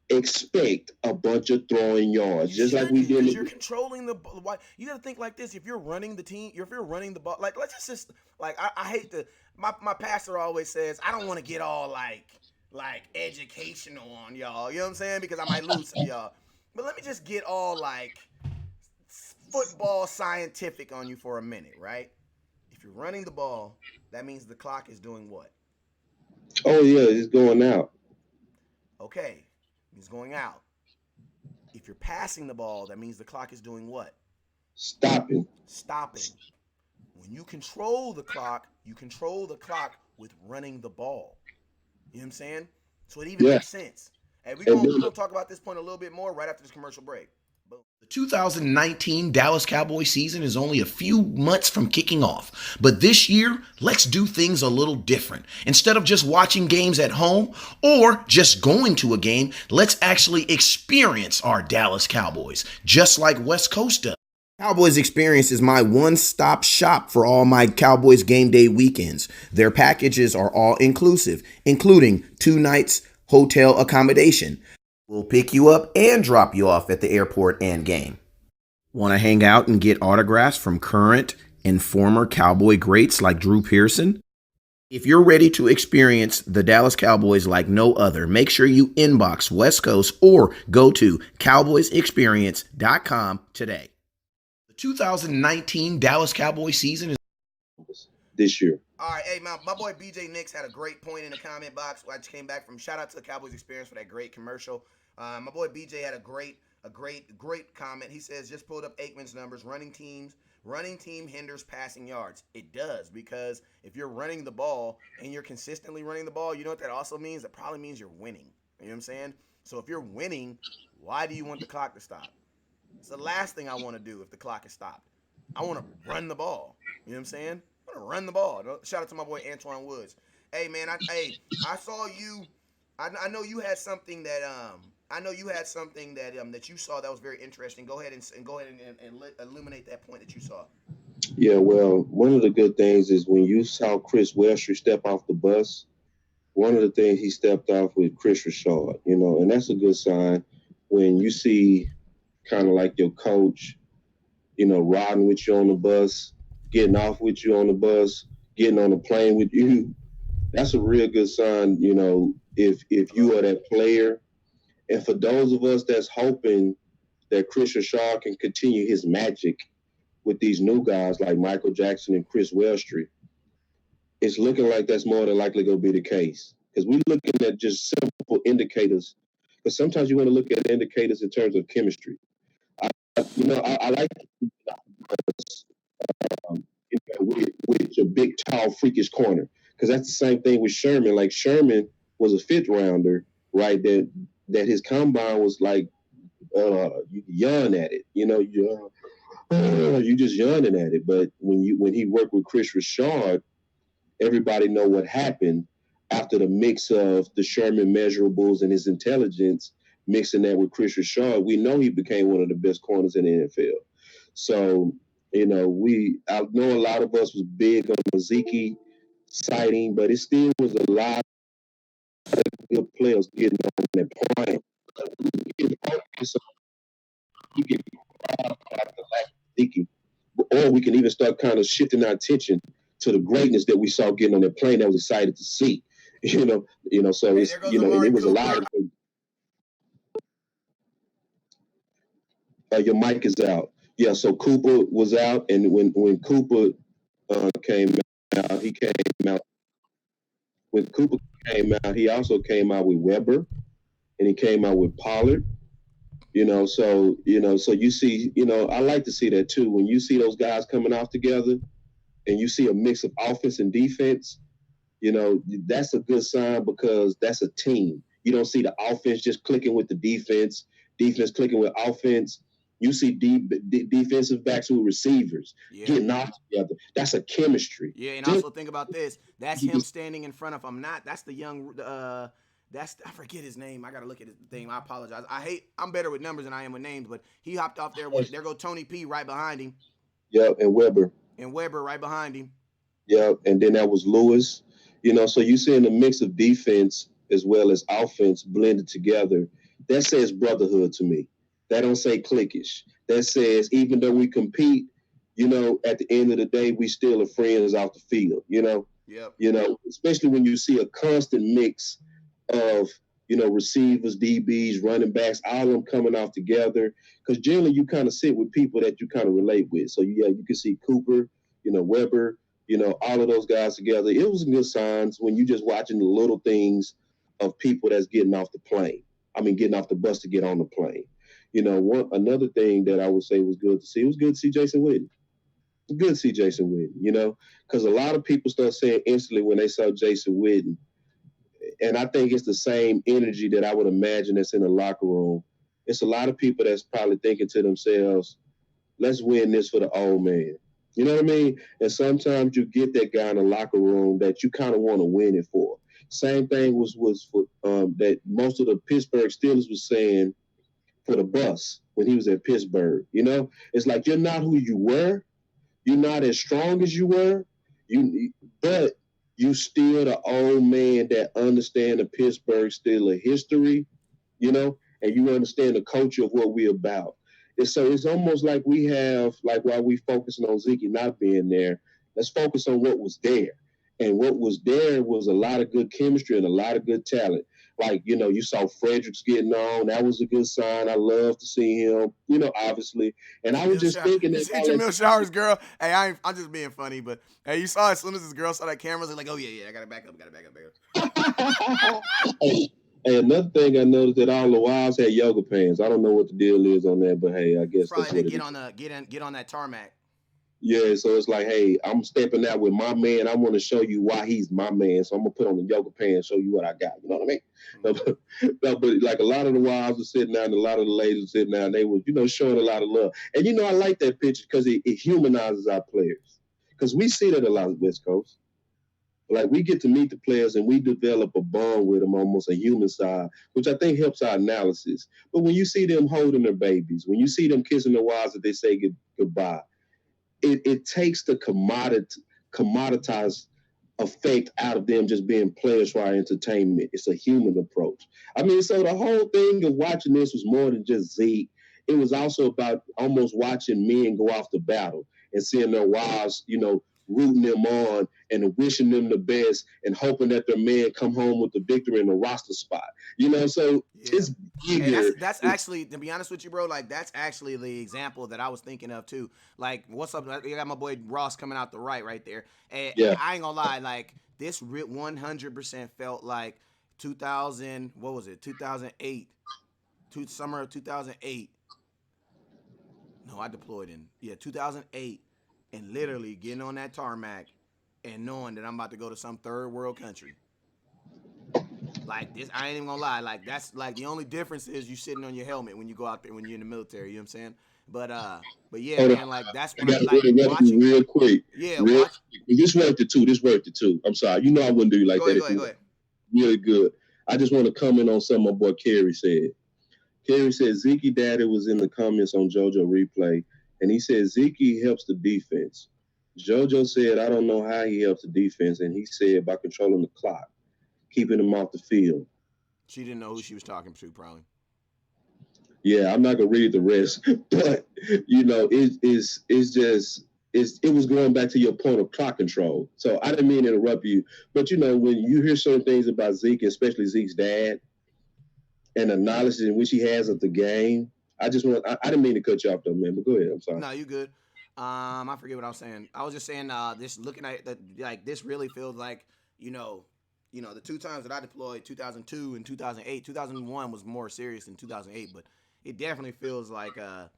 expect a bunch of throwing yards. Just like we did. Because you're controlling the ball. You got to think like this. If you're running the team, if you're running the ball, like let's just like I hate to. My pastor always says I don't want to get all like educational on y'all. You know what I'm saying? Because I might lose some of y'all. But let me just get all like football scientific on you for a minute, right? If you're running the ball, that means the clock is doing what? Oh yeah, it's going out. Okay, it's going out. If you're passing the ball, that means the clock is doing what? Stopping. When you control the clock, you control the clock with running the ball. You know what I'm saying? So it even makes sense. And we're going to talk about this point a little bit more right after this commercial break. The 2019 Dallas Cowboy season is only a few months from kicking off. But this year, let's do things a little different. Instead of just watching games at home or just going to a game, let's actually experience our Dallas Cowboys, just like West Coast does. Cowboys Experience is my one-stop shop for all my Cowboys game day weekends. Their packages are all inclusive, including 2 nights hotel accommodation. We'll pick you up and drop you off at the airport and game. Want to hang out and get autographs from current and former Cowboy greats like Drew Pearson? If you're ready to experience the Dallas Cowboys like no other, make sure you inbox West Coast or go to cowboysexperience.com today. The 2019 Dallas Cowboy season is this year. All right, hey, my boy BJ Nix had a great point in the comment box. I just came back from shout out to the Cowboys Experience for that great commercial. My boy BJ had a great comment. He says just pulled up Aikman's numbers. Running team hinders passing yards. It does, because if you're running the ball and you're consistently running the ball, you know what that also means? That probably means you're winning. You know what I'm saying? So if you're winning, why do you want the clock to stop? It's the last thing I want to do if the clock is stopped. I want to run the ball. You know what I'm saying? I want to run the ball. Shout out to my boy Antoine Woods. Hey man, I saw you. I know you had something that that you saw that was very interesting. Go ahead and illuminate that point that you saw. Yeah, well, one of the good things is when you saw Chris Westry step off the bus, one of the things he stepped off with Chris Richard, and that's a good sign when you see kind of like your coach, riding with you on the bus, getting off with you on the bus, getting on the plane with you. That's a real good sign, if you are that player. And for those of us that's hoping that Chris Richard can continue his magic with these new guys like Michael Jackson and Chris Westry, it's looking like that's more than likely going to be the case. Because we're looking at just simple indicators. Because sometimes you want to look at indicators in terms of chemistry. I like with your big, tall, freakish corner. Because that's the same thing with Sherman. Like Sherman was a fifth rounder, right? That his combine was like, you yawn at it. You just yawning at it. But when he worked with Chris Richard, everybody know what happened after the mix of the Sherman measurables and his intelligence, mixing that with Chris Richard. We know he became one of the best corners in the NFL. So, I know a lot of us was big on the Zeke sighting, but it still was a lot of good players getting on that prime. You get proud of the lack of Zeke. or we can even start kind of shifting our attention to the greatness that we saw getting on that plane that was excited to see. So Hey, it's there goes and Amari it was a Cooper. lot of your mic is out. Yeah, so Cooper was out, and when Cooper came out, he came out. When Cooper came out, he also came out with Weber, and he came out with Pollard. So you see, I like to see that too. When you see those guys coming off together, and you see a mix of offense and defense, that's a good sign because that's a team. You don't see the offense just clicking with the defense clicking with offense. You see defensive backs with receivers getting off together. That's a chemistry. Yeah, and also think about this. That's him standing in front of. That's the young. I forget his name. I gotta look at his thing. I apologize. I'm better with numbers than I am with names, but he hopped off there with. There go Tony P right behind him. Yep, and Weber. And Weber right behind him. Yep, and then that was Lewis. So you're seeing a mix of defense as well as offense blended together. That says brotherhood to me. That don't say cliquish. That says even though we compete, at the end of the day, we still are friends off the field. Yep. Especially when you see a constant mix of receivers, DBs, running backs, all of them coming off together. Because generally you kind of sit with people that you kind of relate with. So you can see Cooper, Weber, all of those guys together. It was good signs when you just watching the little things of people that's getting off the plane. I mean, getting off the bus to get on the plane. Another thing that I would say was good to see. It was good to see Jason Witten. Good to see Jason Witten, because a lot of people start saying instantly when they saw Jason Witten, and I think it's the same energy that I would imagine that's in the locker room. It's a lot of people that's probably thinking to themselves, let's win this for the old man. You know what I mean? And sometimes you get that guy in the locker room that you kind of want to win it for. Same thing was for that most of the Pittsburgh Steelers was saying for the bus when he was at Pittsburgh. It's like you're not who you were. You're not as strong as you were. But you still the old man that understand the Pittsburgh Steelers history, and you understand the culture of what we're about. And so it's almost like we have, like while we focusing on Zeke not being there, let's focus on what was there. And what was there was a lot of good chemistry and a lot of good talent. Like, you saw Fredericks getting on. That was a good sign. I love to see him, obviously. And I was just thinking that. Jamil Showers, girl. Hey, I'm just being funny, but hey, you saw as soon as this girl saw that camera, was like, oh, yeah, I got to back up. Hey, another thing I noticed that all the Wilds had yoga pants. I don't know what the deal is on that, but hey, I guess probably that's what get on that tarmac. Yeah, so it's like, hey, I'm stepping out with my man. I want to show you why he's my man. So I'm gonna put on the yoga pants, show you what I got. You know what I mean? But like a lot of the Wilds were sitting down, and a lot of the ladies were sitting down. They were, showing a lot of love. And I like that picture because it humanizes our players. Because we see that a lot of West Coast. Like we get to meet the players and we develop a bond with them, almost a human side, which I think helps our analysis. But when you see them holding their babies, when you see them kissing their wives that they say goodbye, it takes the commoditized effect out of them just being players for our entertainment. It's a human approach. I mean, so the whole thing of watching this was more than just Zeke. It was also about almost watching men go off to battle and seeing their wives, rooting them on and wishing them the best and hoping that their man come home with the victory in the roster spot. So it's bigger. Hey, that's actually, to be honest with you, bro, like that's actually the example that I was thinking of too. Like, what's up? You got my boy Ross coming out the right there. And I ain't gonna lie, like this 100% felt like 2000, what was it? 2008. Summer of 2008. No, I deployed in 2008. And literally getting on that tarmac and knowing that I'm about to go to some third world country. Like this, I ain't even gonna lie. Like that's like the only difference is you sitting on your helmet when you go out there when you're in the military. You know what I'm saying? But yeah, man. Like that's when I'm like watching real quick. Yeah, quick. This worked it too. I'm sorry. I wouldn't do you like that. Go ahead. Really good. I just want to comment on something my boy Kerry said. Kerry said Zeke Daddy was in the comments on JoJo Replay. And he said Zeke helps the defense. JoJo said, I don't know how he helps the defense. And he said by controlling the clock, keeping them off the field. She didn't know who she was talking to, probably. Yeah, I'm not going to read the rest. But, it's just, it was going back to your point of clock control. So I didn't mean to interrupt you, but when you hear certain things about Zeke, especially Zeke's dad, and the knowledge in which he has of the game, I didn't mean to cut you off though, man. But go ahead. I'm sorry. No, you good. I forget what I was saying. I was just saying, this looking at that, like this really feels like, the two times that I deployed, 2002 and 2008. 2001 was more serious than 2008, but it definitely feels like that,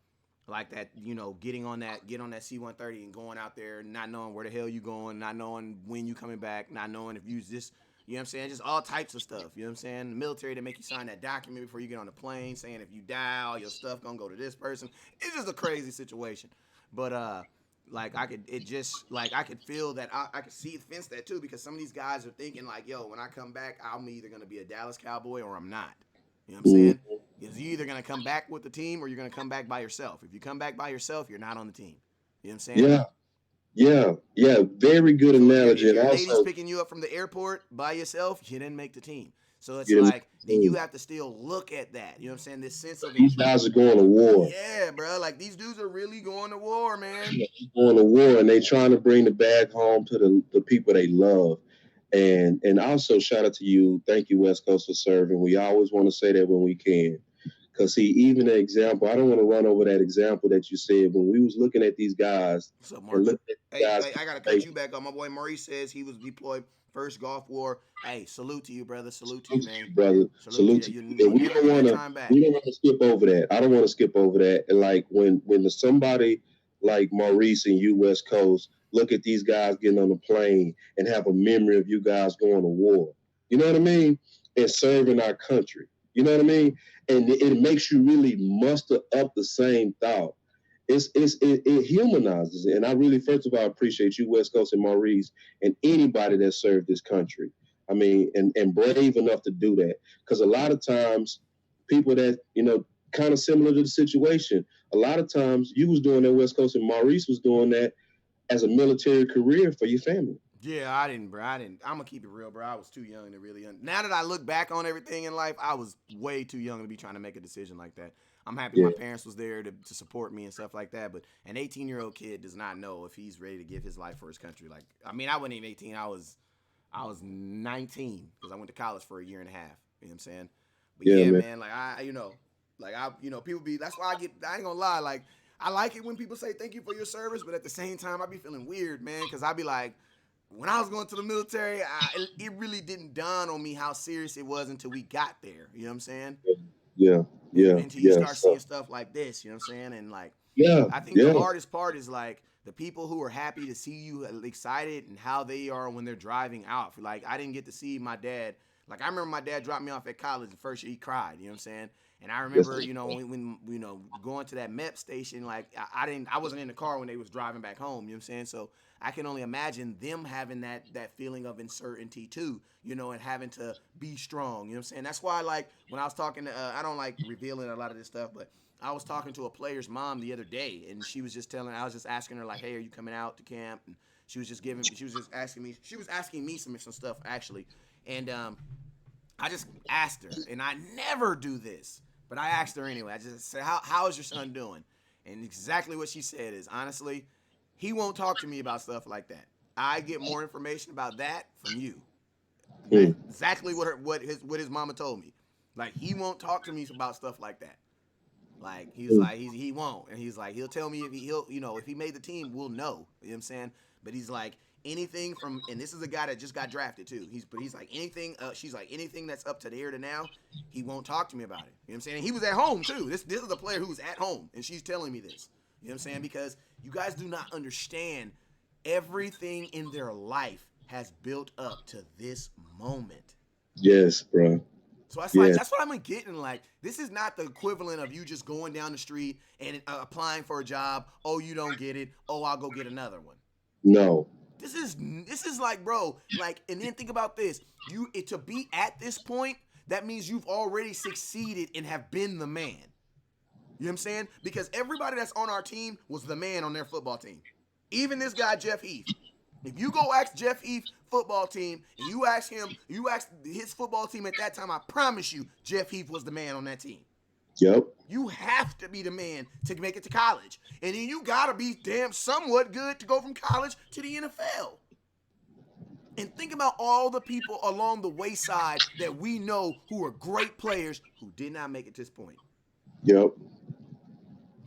getting on that C-130 and going out there, not knowing where the hell you going, not knowing when you coming back, not knowing if you just, you know what I'm saying, just all types of stuff. You know what I'm saying? The military, they make you sign that document before you get on the plane, saying if you die, all your stuff gonna go to this person. It's just a crazy situation. But I could feel that I could fence that too, because some of these guys are thinking like, yo, when I come back, I'm either gonna be a Dallas Cowboy or I'm not. You know what I'm saying? Because you're either gonna come back with the team or you're gonna come back by yourself. If you come back by yourself, you're not on the team. You know what I'm saying? Yeah. Very good analogy. If your And lady's also picking you up from the airport by yourself, you didn't make the team. So it's you didn't like, then you have to still look at that. You know what I'm saying? This sense of these guys are going to war. Yeah, bro. Like these dudes are really going to war, man. They're going to war, and they trying to bring the bag home to the people they love. And also shout out to you. Thank you, West Coast, for serving. We always want to say that when we can. Because see, even the example, I don't want to run over that example that you said when we was looking at these guys. What's up, And Mark? looking at these guys, I gotta cut you back on. My boy Maurice says he was deployed first Gulf War. Hey, salute to you, brother. Salute to you, man. Brother. Salute to you. We don't want to skip over that. I don't want to skip over that. And like when somebody like Maurice and you, West Coast, look at these guys getting on the plane and have a memory of you guys going to war. You know what I mean? And serving our country. You know what I mean? And it makes you really muster up the same thought. It humanizes it. And I really, first of all, appreciate you, West Coast and Maurice, and anybody that served this country. I mean, and brave enough to do that. Because a lot of times, people that, kind of similar to the situation, a lot of times you was doing that, West Coast, and Maurice was doing that as a military career for your family. Yeah, I didn't, bro. I'm going to keep it real, bro. I was too young to really. Now that I look back on everything in life, I was way too young to be trying to make a decision like that. I'm happy my parents was there to support me and stuff like that. But an 18-year-old kid does not know if he's ready to give his life for his country. Like, I mean, I wasn't even 18. I was 19 because I went to college for a year and a half. You know what I'm saying? But yeah, man, people be, that's why I ain't gonna lie. Like, I like it when people say thank you for your service, but at the same time, I be feeling weird, man, because I be like, when I was going to the military, it really didn't dawn on me how serious it was until we got there. You know what I'm saying? Yeah. Until you start seeing stuff like this, you know what I'm saying? And like, I think the hardest part is like the people who are happy to see you excited and how they are when they're driving out. Like, I didn't get to see my dad. Like, I remember my dad dropped me off at college the first year. He cried, you know what I'm saying? And I remember, when going to that MEP station, like I wasn't in the car when they was driving back home, you know what I'm saying? So I can only imagine them having that feeling of uncertainty too, and having to be strong, you know what I'm saying? That's why, like, when I was talking to, I don't like revealing a lot of this stuff, but I was talking to a player's mom the other day, and she was just I was just asking her, like, hey, are you coming out to camp? And she was asking me some stuff, actually. And I just asked her, and I never do this, but I asked her anyway. I just said, how is your son doing? And exactly what she said is, honestly, he won't talk to me about stuff like that. I get more information about that from you. Exactly what his mama told me. Like, he won't talk to me about stuff like that. Like, he's like, he won't. And he's like, he'll tell me if he made the team, we'll know. You know what I'm saying? But he's like, anything from, and this is a guy that just got drafted too. He's like, anything, she's like, anything that's up to there to now, he won't talk to me about it. You know what I'm saying? And he was at home too. This is a player who was at home, and she's telling me this. You know what I'm saying? Because you guys do not understand, everything in their life has built up to this moment. Yes, bro. So that's what I'm getting. Like, this is not the equivalent of you just going down the street and applying for a job. Oh, you don't get it. Oh, I'll go get another one. No. This is like, bro, like, and then think about this. To be at this point, that means you've already succeeded and have been the man. You know what I'm saying? Because everybody that's on our team was the man on their football team. Even this guy, Jeff Heath. If you go ask Jeff Heath football team, and you ask his football team at that time, I promise you, Jeff Heath was the man on that team. Yep. You have to be the man to make it to college. And then you got to be damn somewhat good to go from college to the NFL. And think about all the people along the wayside that we know who are great players who did not make it to this point. Yep.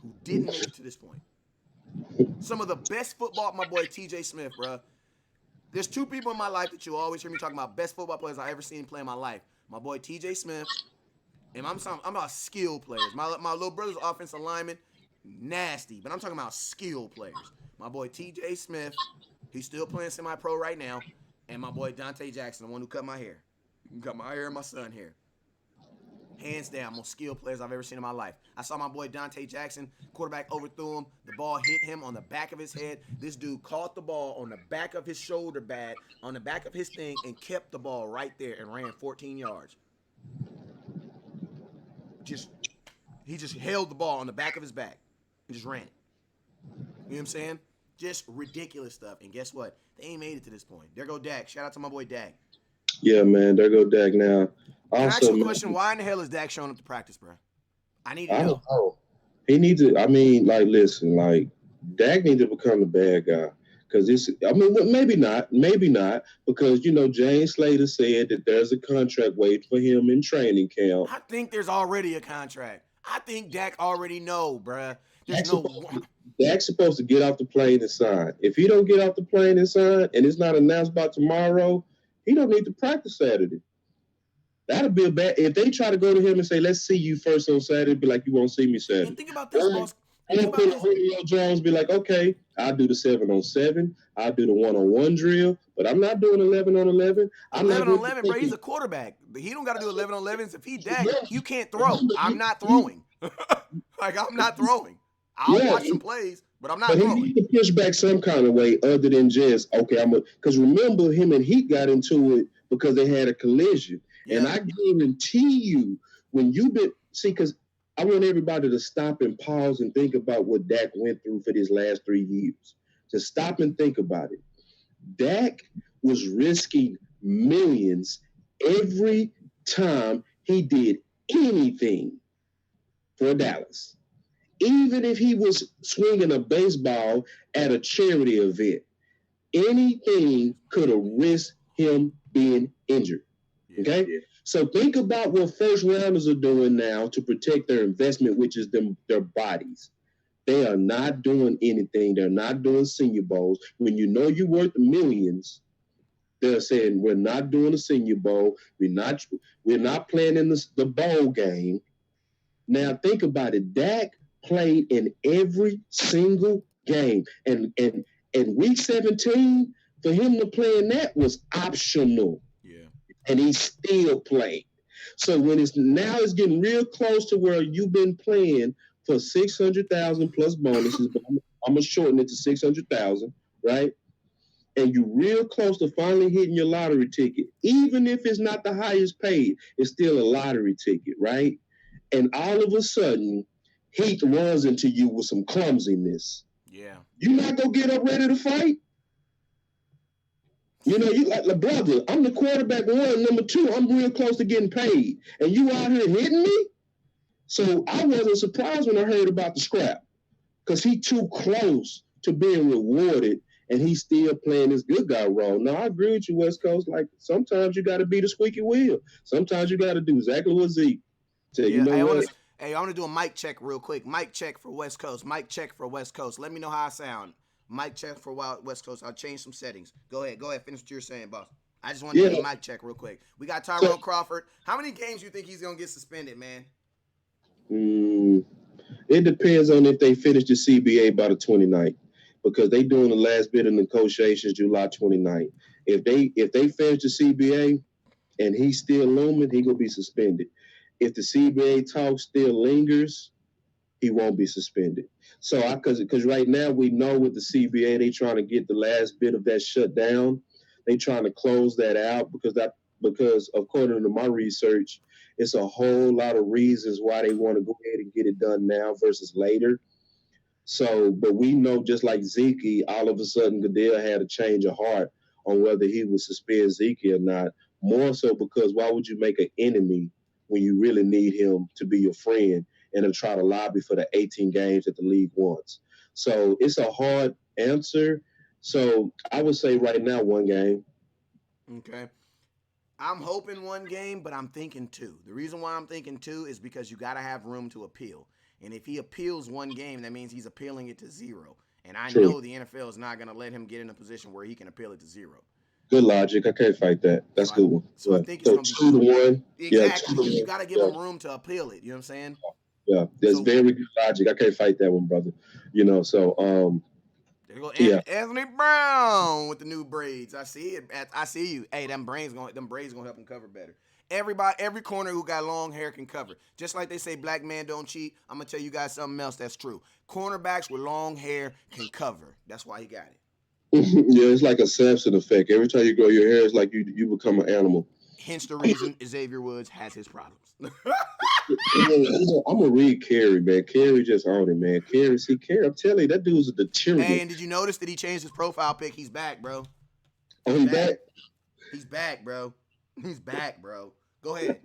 Who didn't make it to this point. Some of the best football, my boy TJ Smith, bro. There's two people in my life that you always hear me talking about best football players I ever seen play in my life. My boy TJ Smith, and I'm about skill players. My little brother's offensive lineman, nasty, but I'm talking about skill players. My boy TJ Smith, he's still playing semi-pro right now, and my boy Dante Jackson, the one who cut my hair. You cut my hair and my son hair. Hands down, most skilled players I've ever seen in my life. I saw my boy Dante Jackson, quarterback overthrew him. The ball hit him on the back of his head. This dude caught the ball on the back of his shoulder pad, on the back of his thing, and kept the ball right there and ran 14 yards. He just held the ball on the back of his back and just ran it. You know what I'm saying? Just ridiculous stuff. And guess what? They ain't made it to this point. There go Dak. Shout out to my boy Dak. Yeah, man. There go Dak now. Can I ask you a question? Why in the hell is Dak showing up to practice, bro? I need to know. I don't know. He needs to. I mean, listen, Dak needs to become the bad guy because maybe not, because James Slater said that there's a contract waiting for him in training camp. I think there's already a contract. I think Dak already know, bruh. Dak's supposed to get off the plane and sign. If he don't get off the plane and sign, and it's not announced by tomorrow, he don't need to practice Saturday. That'd be a bad. If they try to go to him and say, "Let's see you first on Saturday," be like, "You won't see me Saturday." And think about this, boss. Julio Jones be like, "Okay, I'll do the 7-on-7. I'll do the 1-on-1 drill, but I'm not doing 11-on-11. 11-on-11, bro. He's a quarterback. He don't got to do 11-on-11s. If he Dak, you can't throw. I'm not throwing. I'm not throwing. I'll watch some plays, but I'm not throwing. He needs to push back some kind of way other than just, okay, because remember him and Heat got into it because they had a collision. Yeah. And I guarantee you, when because I want everybody to stop and pause and think about what Dak went through for these last 3 years. Just stop and think about it. Dak was risking millions every time he did anything for Dallas. Even if he was swinging a baseball at a charity event, anything could have risked him being injured. Okay? Yeah. So think about what first rounders are doing now to protect their investment, which is their bodies. They are not doing anything. They're not doing Senior Bowls. When you know you're worth millions, they're saying, we're not doing a Senior Bowl. We're not playing in the bowl game. Now think about it. Dak played in every single game. And week 17, for him to play in that was optional. Yeah. And he still played. So when it's getting real close to where you've been playing for $600,000 plus bonuses, but I'm gonna shorten it to $600,000, right? And you're real close to finally hitting your lottery ticket. Even if it's not the highest paid, it's still a lottery ticket, right? And all of a sudden, Heat runs into you with some clumsiness. Yeah. You're not gonna get up ready to fight? You like, brother, I'm the quarterback 1. Number 2, I'm real close to getting paid. And you out here hitting me? So I wasn't surprised when I heard about the scrap. Because he too close to being rewarded, and he's still playing this good guy role. Now, I agree with you, West Coast. Like, sometimes you got to be the squeaky wheel. Sometimes you got to do exactly what Zeke said. Yeah, I want to do a mic check real quick. Mic check for West Coast. Mic check for West Coast. Let me know how I sound. Mic check for West Coast. I'll change some settings. Go ahead. Finish what you're saying, boss. I just want to do a mic check real quick. We got Tyrone Crawford. How many games you think he's going to get suspended, man? It depends on if they finish the CBA by the 29th, because they doing the last bit of negotiations July 29th. If they finish the CBA and he's still looming, he going to be suspended. If the CBA talk still lingers, he won't be suspended. So because right now we know with the CBA, they trying to get the last bit of that shut down. They trying to close that out because according to my research, it's a whole lot of reasons why they want to go ahead and get it done now versus later. So, but we know just like Zeke, all of a sudden Goodell had a change of heart on whether he would suspend Zeke or not. More so because why would you make an enemy when you really need him to be your friend? and then try to lobby for the 18 games that the league wants. So it's a hard answer. So I would say right now 1 game. Okay. I'm hoping 1 game, but I'm thinking 2. The reason why I'm thinking 2 is because you got to have room to appeal. And if he appeals 1 game, that means he's appealing it to 0. And I True. know the NFL is not going to let him get in a position where he can appeal it to 0. Good logic. I can't fight that. That's a good one. So I think it's going to be 2-1. Exactly. Yeah, 2-1. You got to give him room to appeal it. You know what I'm saying? Yeah, that's very good logic. I can't fight that one, brother. So there you go, yeah. Anthony Brown with the new braids. I see it. I see you. Hey, them braids gonna help him cover better. Every corner who got long hair can cover. Just like they say black men don't cheat, I'm gonna tell you guys something else that's true. Cornerbacks with long hair can cover. That's why he got it. Yeah, it's like a Samson effect. Every time you grow your hair, it's like you become an animal. Hence the reason Xavier Woods has his problems. I'm gonna read Kerry, man. Kerry just on it, man. Kerry, I'm telling you, that dude's a deterrent. Hey, and did you notice that he changed his profile pic? He's back, bro. He's back? He's back, bro. He's back, bro. Go ahead.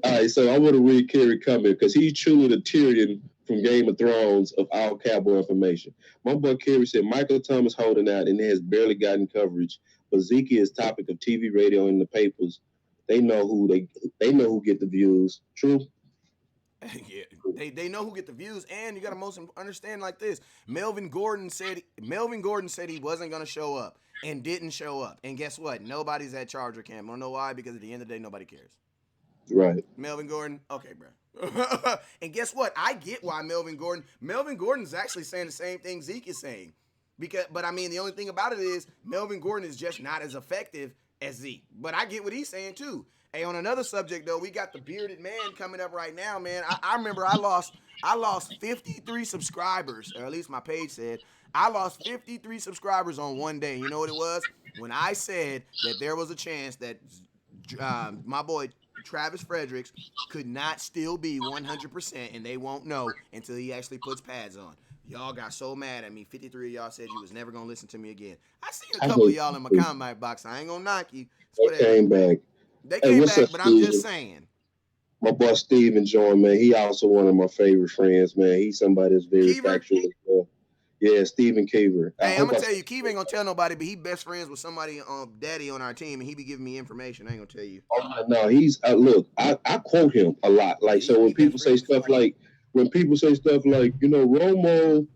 All right, so I want to read Kerry comment because he's truly the Tyrion from Game of Thrones of all Cowboy information. My boy Kerry said Michael Thomas holding out and has barely gotten coverage, but Zeke is topic of TV, radio, and the papers. They know who get the views. True. Yeah, they know who get the views, and you got to understand like this. Melvin Gordon said he wasn't gonna show up and didn't show up, and guess what? Nobody's at Charger camp. I don't know why, because at the end of the day, nobody cares. Right. Melvin Gordon, okay, bro. And guess what? I get why Melvin Gordon's actually saying the same thing Zeke is saying, but I mean the only thing about it is Melvin Gordon is just not as effective as Zeke. But I get what he's saying too. Hey, on another subject though, we got the bearded man coming up right now, man. I remember I lost 53 subscribers, or at least my page said. I lost 53 subscribers on one day. You know what it was? When I said that there was a chance that my boy Travis Fredericks could not still be 100%, and they won't know until he actually puts pads on. Y'all got so mad at me. 53 of y'all said you was never going to listen to me again. I seen a couple of y'all in my comment box. I ain't going to knock you. They came back. They came back, but I'm just saying. My boy Steven joined, man. He also one of my favorite friends, man. He's somebody that's very factual as well. Yeah, Stephen Keever. Hey, I'm going to tell you, Keever ain't going to tell nobody, but he best friends with somebody, daddy on our team, and he be giving me information. I ain't going to tell you. Oh, no, he's, look, I quote him a lot. Like, so when people say stuff like, Romo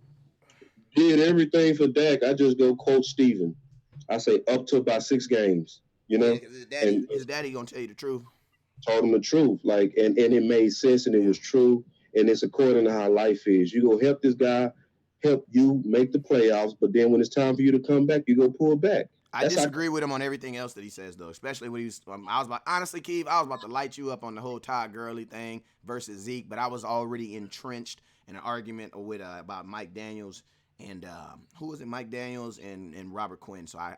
did everything for Dak, I just go quote Steven. I say up to about 6 games, Yeah, his daddy going to tell you the truth. Told him the truth, like, and it made sense, and it was true, and it's according to how life is. You go help this guy, help you make the playoffs, but then when it's time for you to come back, you go pull back. I disagree with him on everything else that he says, though, especially when honestly, Keith, I was about to light you up on the whole Todd Gurley thing versus Zeke, but I was already entrenched in an argument with about Mike Daniels and who was it? Mike Daniels and Robert Quinn. So I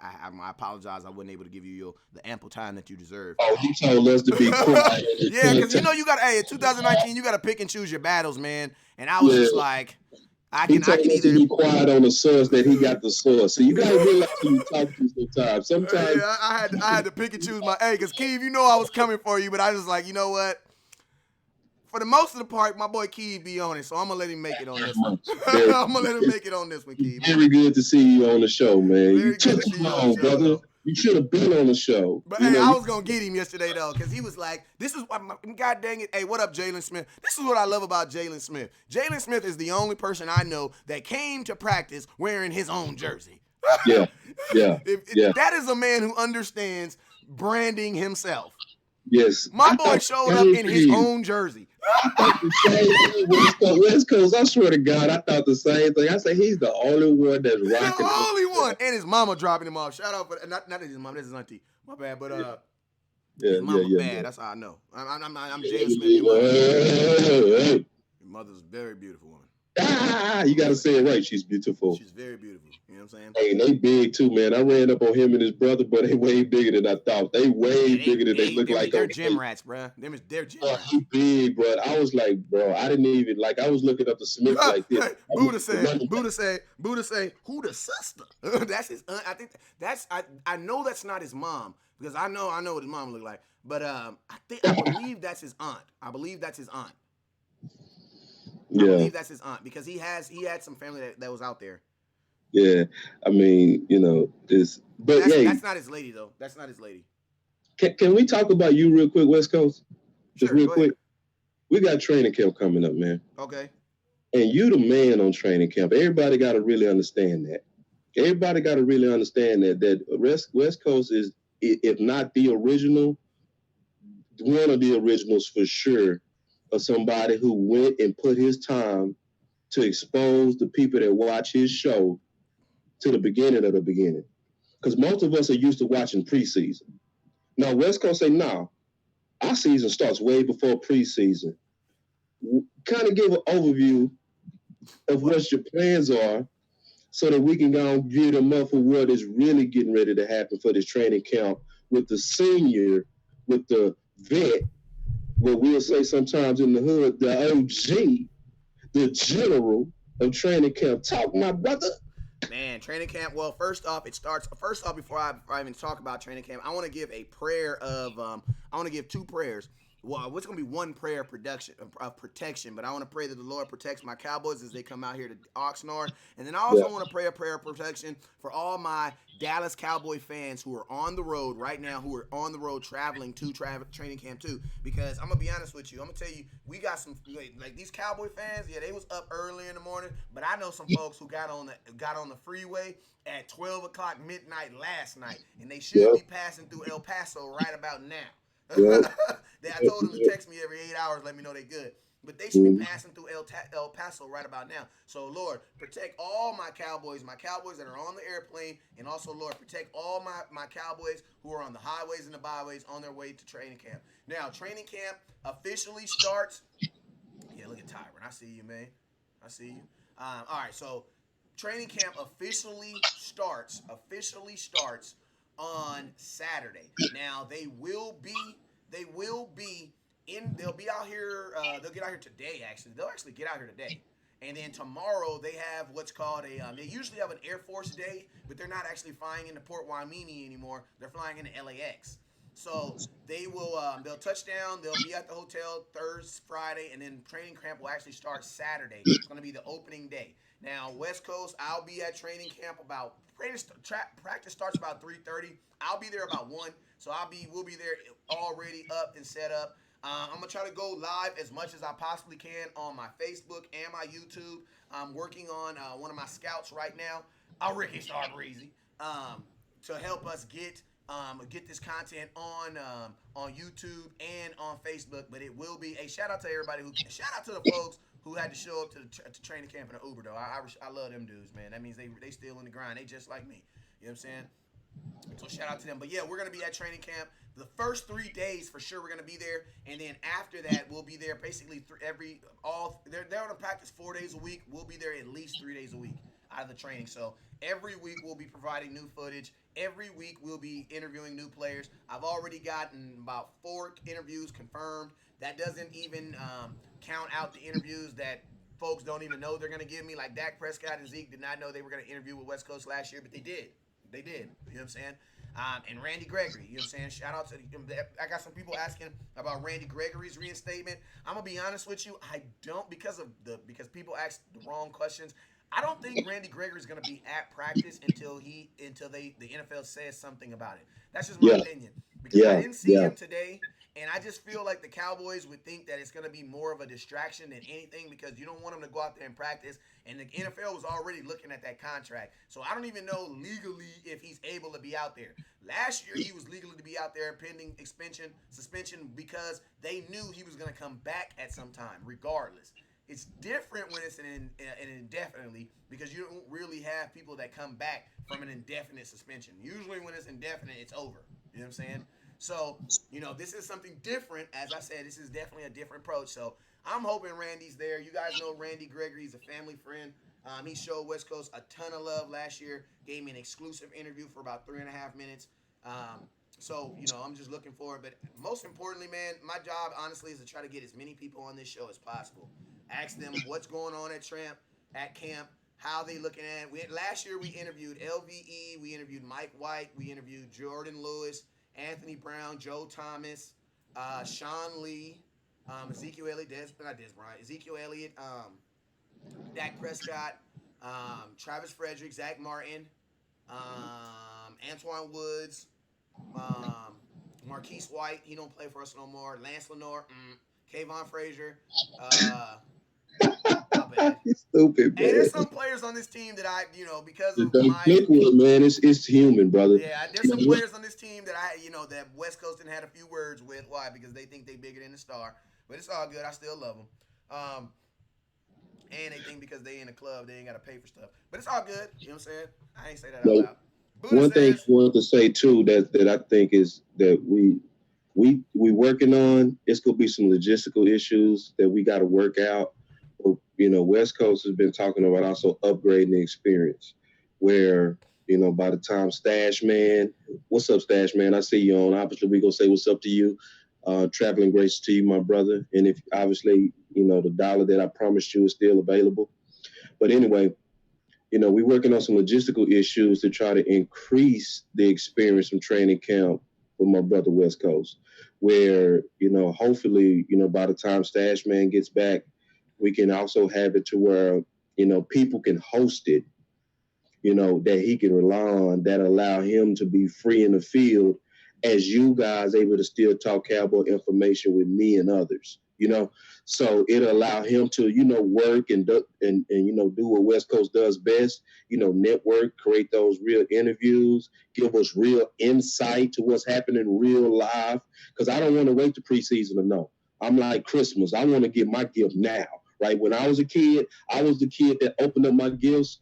apologize. I wasn't able to give you the ample time that you deserve. Oh, he told us to be quiet. Yeah, because you got in 2019, you got to pick and choose your battles, man. And I was just like, I can either be quiet on the source that he got the source. So you gotta realize who you talk to sometimes. Sometimes I had to pick and choose my because Keith, I was coming for you, but I was like, you know what? For the most of the part, my boy Keith be on it, so I'm gonna let him make it on this one. I'm gonna let him make it on this one, Keith. Very good to see you on the show, man. You took it long, brother. You should have been on the show. But hey, I was gonna get him yesterday though, because he was like, "This is what God dang it." Hey, what up, Jalen Smith? This is what I love about Jalen Smith. Jalen Smith is the only person I know that came to practice wearing his own jersey. Yeah. That is a man who understands branding himself. Yes. My boy showed up in his own jersey. I thought the same thing. West Coast, I swear to God, I thought the same thing. I said he's the only one that's rocking. The only one. And his mama dropping him off. Shout out for not his mom, that's his auntie. My bad, but his mama bad. That's how I know. I'm Jalen Smith. Your mother's a very beautiful woman. You gotta say it right. She's beautiful. She's very beautiful. You know what I'm saying? Hey, they big too, man. I ran up on him and his brother, but they way bigger than I thought. They bigger than they look like. They're gym rats, bro. They're gym rats. He big, bro. I was like, bro, I didn't even I was looking up the Smith like this. Buddha say, who the sister? That's his aunt. I think I know that's not his mom because I know what his mom looked like. But I believe that's his aunt. I Yeah, believe that's his aunt because he had some family that was out there. yeah. I mean, it's But but hey, that's not his lady though. That's not his lady. can we talk about you real quick, West Coast? Just Sure, real go ahead. quick. We got training camp coming up, man. Okay. And you the man on training camp. Everybody got to really understand that. Everybody got to really understand that West Coast is, if not the original, one of the originals for sure, of somebody who went and put his time to expose the people that watch his show to the beginning of the beginning. Because most of us are used to watching preseason. Now, West Coast say, no, our season starts way before preseason. Kind of give an overview of what your plans are so that we can go and gear them up for what is really getting ready to happen for this training camp with the senior, with the vet, what we'll say sometimes in the hood, the OG, the general of training camp. Talk, my brother. Man, training camp. Well, first off, it starts. First off, before I even talk about training camp, I want to give a prayer of. I want to give two prayers. Well, what's going to be one prayer of protection, but I want to pray that the Lord protects my Cowboys as they come out here to Oxnard, and then I Yeah. also want to pray a prayer of protection for all my Dallas Cowboy fans who are on the road right now, who are on the road traveling to training camp too. Because I'm gonna be honest with you, I'm gonna tell you, we got some like these Cowboy fans. Yeah, they was up early in the morning, but I know some folks who got on the freeway at 12 o'clock midnight last night, and they should Yep. be passing through El Paso right about now. Yep. I told them to text me every 8 hours, let me know they good. But they should be Mhm. passing through El Paso right about now. So, Lord, protect all my Cowboys that are on the airplane, and also, Lord, protect all my Cowboys who are on the highways and the byways on their way to training camp. Now, training camp officially starts. Yeah, look at Tyron. I see you, man. I see you. All right, so training camp officially starts on Saturday. Now they'll be out here. They'll get out here today. Actually, they'll actually get out here today. And then tomorrow they have what's called a. They usually have an Air Force Day, but they're not actually flying into Port Hueneme anymore. They're flying into LAX. So they'll touch down. They'll be at the hotel Thursday, Friday, and then training camp will actually start Saturday. It's going to be the opening day. Now West Coast, I'll be at training camp about practice starts about 3:30. I'll be there about 1, so we'll be there already up and set up. I'm gonna try to go live as much as I possibly can on my Facebook and my YouTube. I'm working on one of my scouts right now, Ricky Starbreezy, to help us get this content on YouTube and on Facebook. But it will be a shout out to everybody shout out to the folks who had to show up to training camp in an Uber though. I love them dudes, man. That means they still in the grind. They just like me. You know what I'm saying? So shout out to them. But yeah, we're gonna be at training camp the first 3 days for sure. We're gonna be there, and then after that, we'll be there basically they're gonna practice 4 days a week. We'll be there at least 3 days a week out of the training. So every week we'll be providing new footage. Every week we'll be interviewing new players. I've already gotten about 4 interviews confirmed. That doesn't even count out the interviews that folks don't even know they're gonna give me. Like Dak Prescott and Zeke did not know they were gonna interview with West Coast last year, but they did. They did. You know what I'm saying? And Randy Gregory. You know what I'm saying? Shout out to I got some people asking about Randy Gregory's reinstatement. I'm gonna be honest with you. I don't because people ask the wrong questions. I don't think Randy Gregory's gonna be at practice until the NFL says something about it. That's just my Yeah. opinion because I Yeah. didn't see Yeah. him today. And I just feel like the Cowboys would think that it's going to be more of a distraction than anything because you don't want him to go out there and practice. And the NFL was already looking at that contract. So I don't even know legally if he's able to be out there. Last year, he was legally to be out there pending suspension because they knew he was going to come back at some time, regardless. It's different when it's an indefinitely because you don't really have people that come back from an indefinite suspension. Usually when it's indefinite, it's over. You know what I'm saying? So, this is something different. As I said, this is definitely a different approach. So, I'm hoping Randy's there. You guys know Randy Gregory. He's a family friend. He showed West Coast a ton of love last year. Gave me an exclusive interview for about 3.5 minutes. I'm just looking forward. But most importantly, man, my job, honestly, is to try to get as many people on this show as possible. Ask them what's going on at camp, how they looking at it. Last year, we interviewed LVE. We interviewed Mike White. We interviewed Jordan Lewis. Anthony Brown, Joe Thomas, Sean Lee, Ezekiel Elliott, not Des Bryant, Ezekiel Elliott, Dak Prescott, Travis Frederick, Zach Martin, Antoine Woods, Marquise White. He don't play for us no more. Lance Lenore, Kayvon Frazier. My bad. He's stupid, Hey, man. there's some players on this team that I, because of Don't my, look with it, man. It's human, brother. yeah, there's some players on this team that that West Coast didn't had a few words with. Why? Because they think they bigger than the star. But it's all good. I still love them. And they think because they in the club, they ain't got to pay for stuff. But it's all good. You know what I'm saying? I ain't say that out No, loud. Buddha one thing says, I want to say too that I think is that we working on. It's gonna be some logistical issues that we got to work out. West Coast has been talking about also upgrading the experience, where by the time Stash Man, what's up, Stash Man? I see you on. Obviously, we gonna say what's up to you. Traveling grace to you, my brother. And if obviously the dollar that I promised you is still available. But anyway, we're working on some logistical issues to try to increase the experience from training camp with my brother West Coast, where, hopefully, by the time Stash Man gets back, we can also have it to where, people can host it, that he can rely on, that allow him to be free in the field as you guys able to still talk Cowboy information with me and others. So it'll allow him to, work and do what West Coast does best, network, create those real interviews, give us real insight to what's happening real live. Because I don't want to wait the preseason to know. I'm like Christmas. I want to get my gift now, right? When I was a kid, I was the kid that opened up my gifts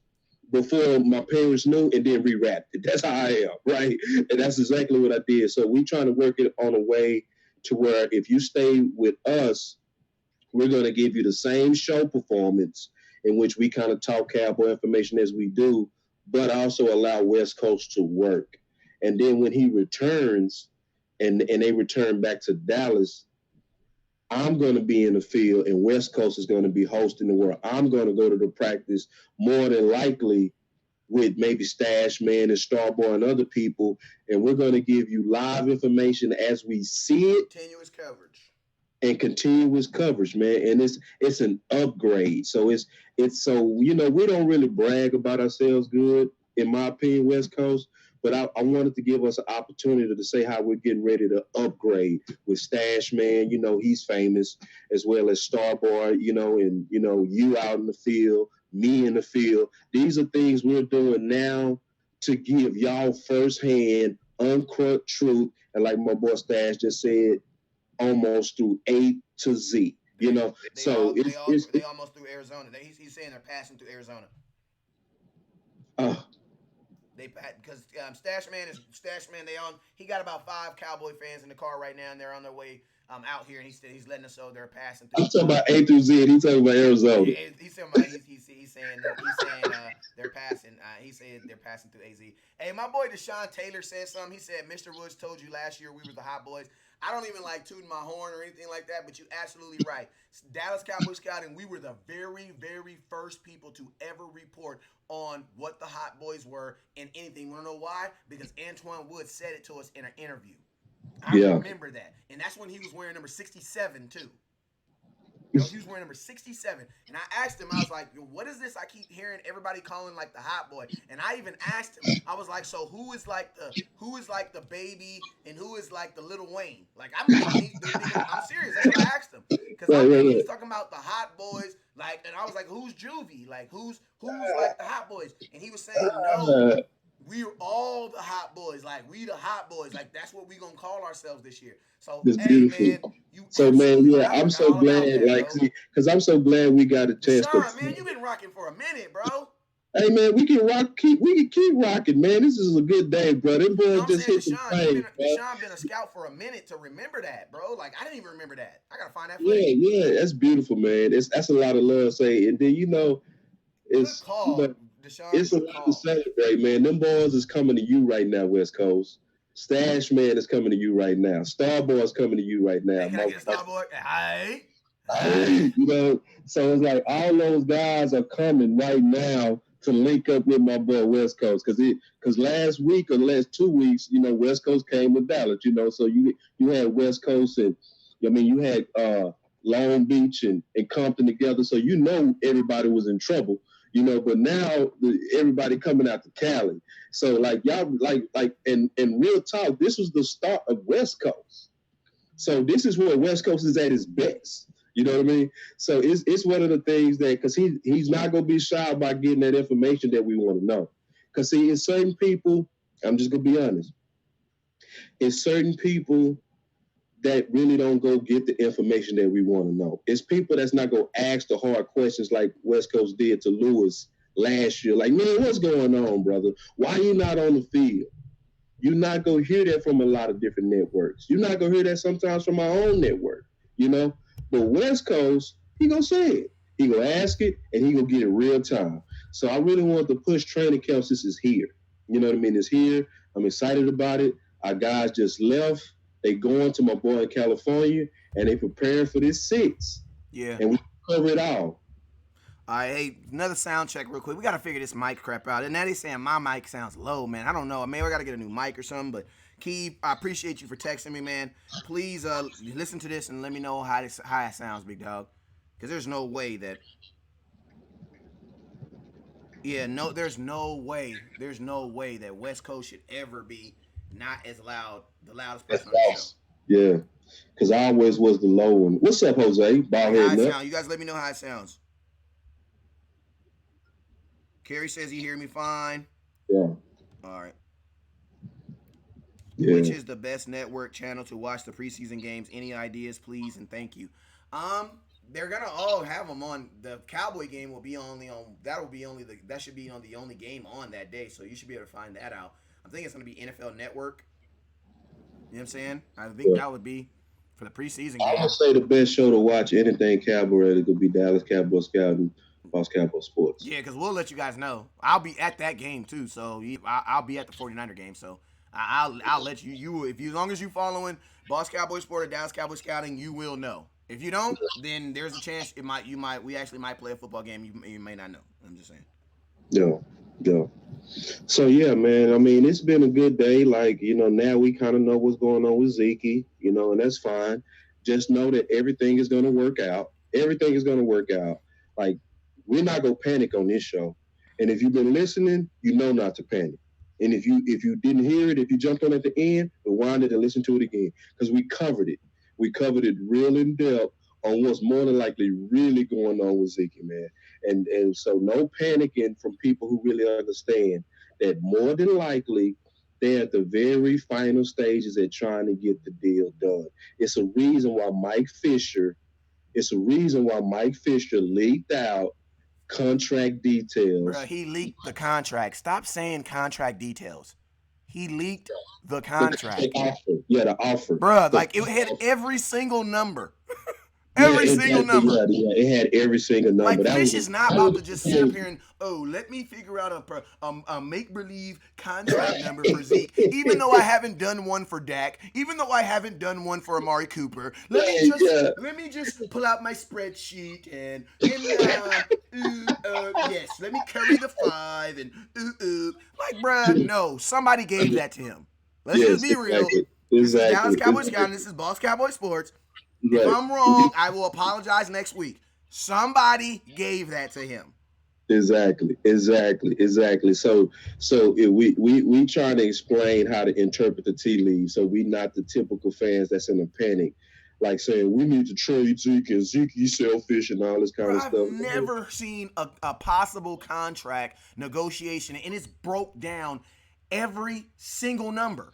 before my parents knew and then rewrapped it. That's how I am, right? And that's exactly what I did. So we trying to work it on a way to where if you stay with us, we're going to give you the same show performance in which we kind of talk Cowboy information as we do, but also allow West Coast to work. And then when he returns and they return back to Dallas, I'm going to be in the field and West Coast is going to be hosting the world. I'm going to go to the practice more than likely with maybe Stash Man and Starboy and other people, and we're going to give you live information as we see it. Continuous coverage. And continuous coverage, man. And it's an upgrade. So it's so, we don't really brag about ourselves good, in my opinion, West Coast. But I wanted to give us an opportunity to say how we're getting ready to upgrade with Stash Man. He's famous, as well as Starboy, and, you out in the field, me in the field. These are things we're doing now to give y'all firsthand, uncut truth. And like my boy Stash just said, almost through A to Z. They almost through Arizona. He's saying they're passing through Arizona. Because Stash Man. He got about 5 Cowboy fans in the car right now, and they're on their way out here, and he's letting us know they're passing through. I'm talking about A through Z. He's talking about Arizona. He's saying they're passing. He said they're passing through AZ. Hey, my boy Deshaun Taylor said something. He said Mr. Woods told you last year we were the hot boys. I don't even like tooting my horn or anything like that, but you're absolutely right. Dallas Cowboys Scouting, we were the very, very first people to ever report on what the hot boys were in anything. Want to know why? Because Antoine Woods said it to us in an interview. I remember that. And that's when he was wearing number 67, too. He was wearing number 67. And I asked him, I was like, what is this? I keep hearing everybody calling like the hot boy. And I even asked him, I was like, so who is like the baby and who is like the Little Wayne? Like, I'm serious. That's what I asked him. Because he was talking about the hot boys, like, and I was like, who's Juvie? Like, who's like the hot boys? And he was saying, no. We're all the hot boys. Like, we the hot boys. Like, that's what we gonna call ourselves this year. So, hey, man. I'm so glad, because I'm so glad we got a chance. Deshaun, man, you've been rocking for a minute, bro. Hey, man, we can keep rocking, man. This is a good day, bro. Them boys just hit the play. Deshaun been a scout for a minute to remember that, bro. Like, I didn't even remember that. I gotta find that. Yeah, that's beautiful, man. That's a lot of love, say. And then it's good call. Deshaun, it's a lot to celebrate, man. Them boys is coming to you right now, West Coast. Stash Man is coming to you right now. Starboy is coming to you right now. Hey, can I get Starboy? Hey. So it's like all those guys are coming right now to link up with my boy West Coast, because last week or the last 2 weeks, West Coast came with Dallas, so you had West Coast and you had Long Beach and Compton together. So everybody was in trouble, but now everybody coming out to Cali. So like y'all and real talk, this was the start of West Coast. So this is where West Coast is at its best. You know what I mean? So it's one of the things that, because he's not going to be shy about getting that information that we want to know. Because see, in certain people, I'm just going to be honest, it's certain people that really don't go get the information that we want to know. It's people that's not going to ask the hard questions like West Coast did to Lewis last year. Like, man, what's going on, brother? Why you not on the field? You're not going to hear that from a lot of different networks. You're not going to hear that sometimes from our own network, But West Coast, he going to say it. He going to ask it, and he going to get it real time. So I really want to push training camps. This is here. You know what I mean? It's here. I'm excited about it. Our guys just left. They going to my boy in California, and they preparing for this 6. Yeah. And we cover it all. All right, hey, another sound check real quick. We got to figure this mic crap out. And now they saying my mic sounds low, man. I don't know. Maybe I got to get a new mic or something. But, Keith, I appreciate you for texting me, man. Please listen to this and let me know how it sounds, big dog. Because there's no way that... Yeah, no, there's no way that West Coast should ever be not as loud, the loudest person on the show. Yeah, because I always was the low one. What's up, Jose? Bald head nut. You guys let me know how it sounds. Kerry says he hear me fine. Yeah. All right. Yeah. Which is the best network channel to watch the preseason games? Any ideas, please, and thank you. They're gonna all have them on. The Cowboy game will be only on. That should be on the only game on that day. So you should be able to find that out. I think it's gonna be NFL Network. You know what I'm saying? I think that would be for the preseason game. I would say the best show to watch anything Cowboy related could be Dallas Cowboy Scouting. Boss Cowboy Sports. Yeah, because we'll let you guys know. I'll be at that game too, so I'll be at the 49er game. So I'll let you as long as you following Boss Cowboy Sport or Dallas Cowboy Scouting, you will know. If you don't, then there's a chance we actually might play a football game. You may not know. I'm just saying. Yeah. So yeah, man. I mean, it's been a good day. Like, now we kind of know what's going on with Zeke, and that's fine. Just know that everything is going to work out. Everything is going to work out. Like, we're not going to panic on this show. And if you've been listening, you know not to panic. And if you didn't hear it, if you jumped on at the end, rewind it and listen to it again. Because we covered it. We covered it real in depth on what's more than likely really going on with Zeke, man. And so no panicking from people who really understand that more than likely they're at the very final stages at trying to get the deal done. It's a reason why Mike Fisher leaked out contract details. Bro, he leaked the contract. Stop saying contract details. He leaked the contract. The offer. Yeah, the offer. Bro, like it had every single number. Every single number. Yeah, it had every single number. Like, Fish is not about to just sit up here and, let me figure out a make-believe contract number for Zeke. Even though I haven't done one for Dak, even though I haven't done one for Amari Cooper, let me just pull out my spreadsheet and yes, let me carry the 5 and Like, bruh, no, somebody gave that to him. Let's just be real. Exactly. This is Dallas Cowboys Scouting. This is Boss Cowboy Sports. Right. If I'm wrong, I will apologize next week. Somebody gave that to him. Exactly. So we trying to explain how to interpret the tea leaves. So we not the typical fans that's in a panic, like saying we need to trade Zeke and Zeke, he's selfish and all this kind of stuff. I've never seen a possible contract negotiation, and it's broke down every single number.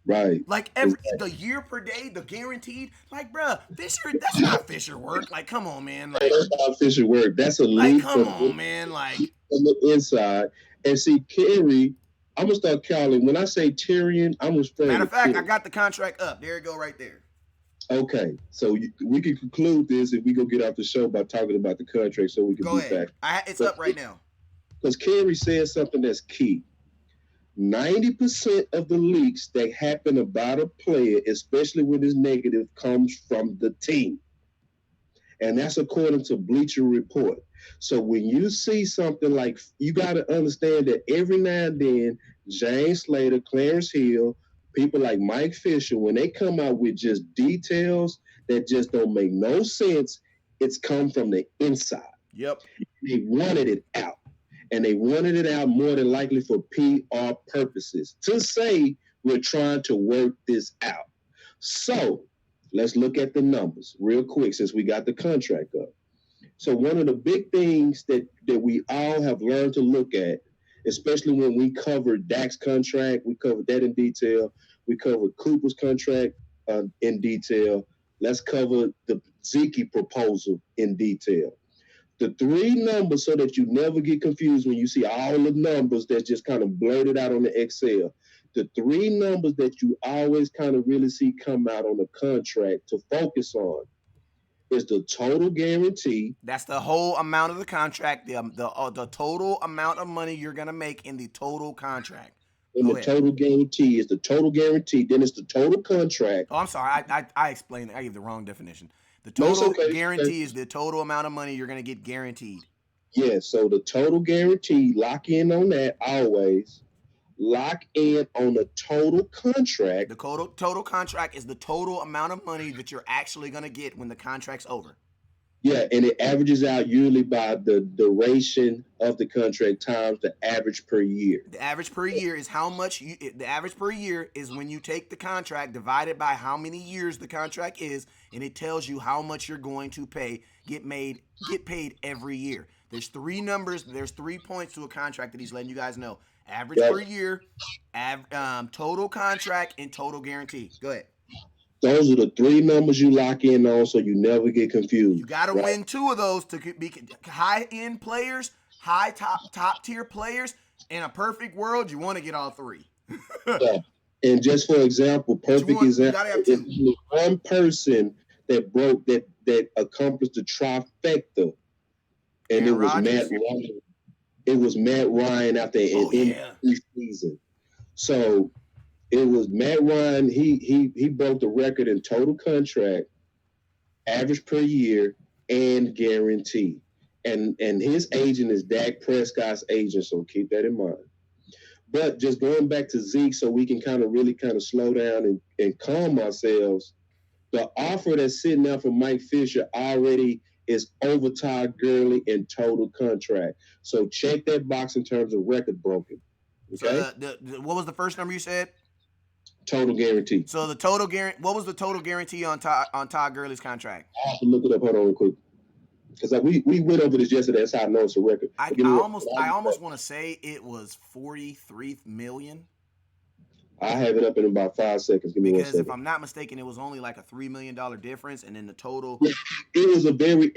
Right. Like the year per day, the guaranteed. Like, bruh, Fisher, that's not Fisher work. Like, come on, man. Like, that's not Fisher work. That's a leak. Like, come on, man. Like, from the inside. And see, Kerry, I'm gonna start calling. When I say Tyrion, I'm gonna spray. Matter of fact, I got the contract up. There you go, right there. Okay, so we can conclude this if we go get off the show by talking about the contract, so we can go be ahead. back. It's up right now. Because Kerry said something that's key. 90% of the leaks that happen about a player, especially when it's negative, comes from the team. And that's according to Bleacher Report. So when you see something like, you got to understand that every now and then, James Slater, Clarence Hill, people like Mike Fisher, when they come out with just details, that just don't make no sense. It's come from the inside. Yep. They wanted it out. And they wanted it out more than likely for PR purposes to say we're trying to work this out. So let's look at the numbers real quick since we got the contract up. So one of the big things that we all have learned to look at, especially when we covered Dak's contract, we covered that in detail. We covered Cooper's contract in detail. Let's cover the Zeke proposal in detail. The three numbers, so that you never get confused when you see all the numbers that's just kind of blurted out on the Excel. The three numbers that you always kind of really see come out on the contract to focus on is the total guarantee. That's the whole amount of the contract, the total amount of money you're gonna make in the total contract. And the total guarantee is the total guarantee. Then it's the total contract. Oh, I'm sorry. I explained it. I gave the wrong definition. The total guarantee is the total amount of money you're going to get guaranteed. Yeah, so the total guarantee, lock in on that always. Lock in on the total contract. The total contract is the total amount of money that you're actually going to get when the contract's over. Yeah, and it averages out yearly by the duration of the contract times the average per year. The average per year is how much the average per year is when you take the contract divided by how many years the contract is, and it tells you how much you're going to get paid every year. There's three numbers, there's 3 points to a contract that he's letting you guys know. Average per year, total contract, and total guarantee. Go ahead. Those are the three numbers you lock in on so you never get confused. You got to win two of those to be high-end players, top-tier players. In a perfect world, you want to get all three. Yeah. And just for example, perfect example, is one person that accomplished the trifecta, and it was Matt Ryan. It was Matt Ryan after an MVP season. So it was Matt Ryan. He broke the record in total contract, average per year, and guarantee. And his agent is Dak Prescott's agent, so keep that in mind. But just going back to Zeke, so we can kind of slow down and calm ourselves. The offer that's sitting there for Mike Fisher already is over Todd Gurley in total contract. So check that box in terms of record broken. Okay. So what was the first number you said? Total guarantee. So the total guarantee. What was the total guarantee on Todd Gurley's contract? I have to look it up. Hold on real quick. Because we went over this yesterday. That's how I know it's a record. I almost want to say it was $43 million. I have it up in about 5 seconds. Give me 1 second. Because if I'm not mistaken, it was only like a $3 million difference, and then the total. It was a very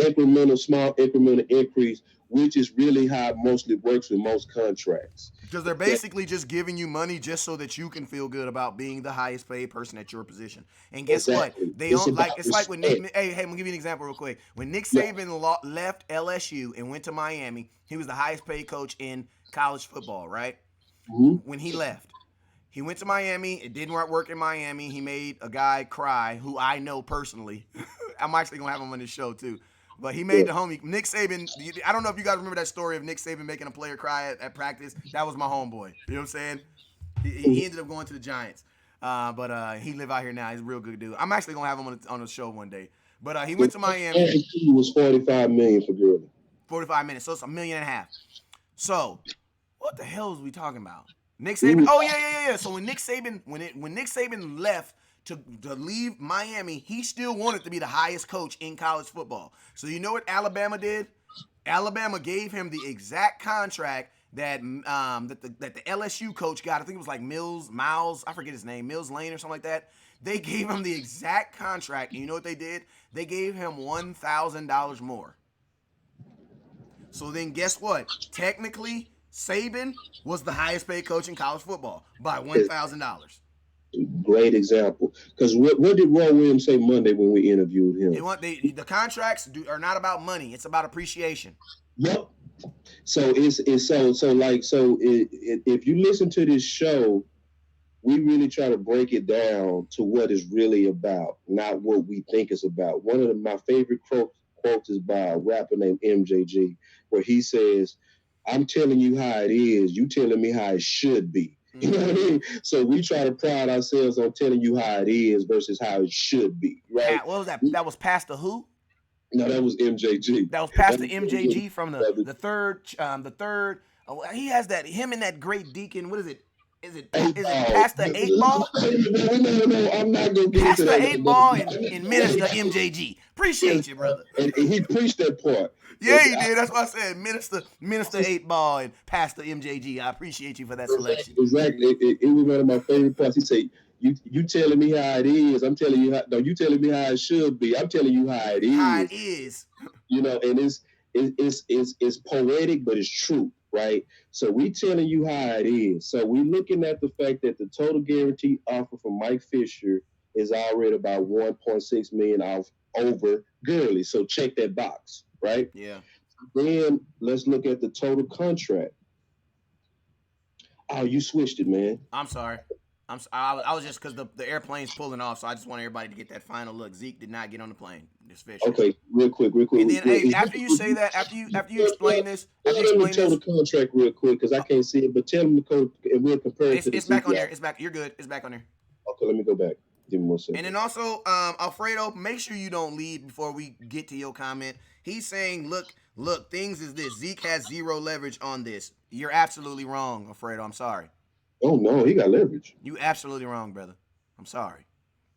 small incremental increase, which is really how it mostly works with most contracts. Because they're basically just giving you money just so that you can feel good about being the highest paid person at your position. And guess what? It's like when Nick. Hey, I'm gonna give you an example real quick. When Nick Saban left LSU and went to Miami, he was the highest paid coach in college football, right? Mm-hmm. When he left. He went to Miami. It didn't work in Miami. He made a guy cry who I know personally. I'm actually going to have him on this show, too. But he made the homie. Nick Saban, I don't know if you guys remember that story of Nick Saban making a player cry at practice. That was my homeboy. You know what I'm saying? He ended up going to the Giants. But he live out here now. He's a real good dude. I'm actually going to have him on the show one day. But he went to Miami. He was $45 million for Gurley. 45 minutes. So it's $1.5 million. So what the hell is we talking about? Nick Saban. Oh yeah. So when Nick Saban left to leave Miami, he still wanted to be the highest coach in college football. So you know what Alabama did? Alabama gave him the exact contract that the LSU coach got. I think it was like Miles, I forget his name, Mills Lane or something like that. They gave him the exact contract, and you know what they did? They gave him $1,000 more. So then guess what? Technically, Saban was the highest paid coach in college football by $1,000. Great example. Because what did Roy Williams say Monday when we interviewed him? The contracts are not about money; it's about appreciation. Yep. So if you listen to this show, we really try to break it down to what it's really about, not what we think it's about. One of my favorite quotes is by a rapper named MJG, where he says, "I'm telling you how it is. You telling me how it should be." You know what I mean? So we try to pride ourselves on telling you how it is versus how it should be, right? What was that? That was Pastor who? No, that was MJG. That was Pastor MJG from the third. Oh, he has that. Him and that great deacon. What is it? Is it Pastor 8 Ball? No, I'm not gonna get Pastor into that. 8 Ball and Minister MJG. Appreciate you, brother. And he preached that part. Yeah, he did. That's what I said. Minister 8 Ball and Pastor MJG. I appreciate you for that selection. Exactly. It was one of my favorite parts. He said, "You telling me how it is? I'm telling you how. No, you telling me how it should be. I'm telling you how it is. How it is. You know, and it's poetic, but it's true, right? So we telling you how it is. So we looking at the fact that the total guarantee offer from Mike Fisher is already about 1.6 million off over Gurley. So check that box, right? Yeah. Then let's look at the total contract. Oh, you switched it, man. I'm sorry. I was just because the airplane's pulling off, so I just want everybody to get that final look. Zeke did not get on the plane. This Fisher. Okay, real quick. And then, hey, after you say that, after you explain this, tell him the total contract real quick because I can't see it. But tell him the code, and we'll compare it. It's back on there. It's back. You're good. It's back on there. Okay, let me go back. Give me 1 second. And then also, Alfredo, make sure you don't leave before we get to your comment. He's saying, look, things is this. Zeke has zero leverage on this. You're absolutely wrong, Alfredo. I'm sorry. Oh no, he got leverage. You absolutely wrong, brother. I'm sorry.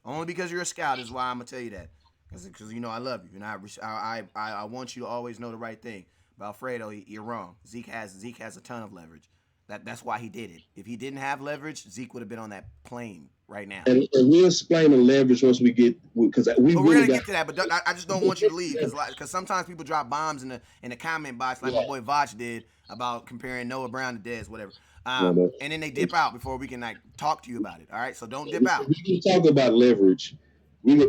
Only because you're a scout is why I'm gonna tell you that. Because you know I love you and I want you to always know the right thing. But Alfredo, you're wrong. Zeke has a ton of leverage. That's why he did it. If he didn't have leverage, Zeke would have been on that plane right now. And we'll explain the leverage once we get because we're gonna get to that. But I just don't want you to leave because sometimes people drop bombs in the comment box like my boy Vach did about comparing Noah Brown to Dez, whatever. And then they dip out before we can talk to you about it. All right, so don't dip out. We can talk about leverage.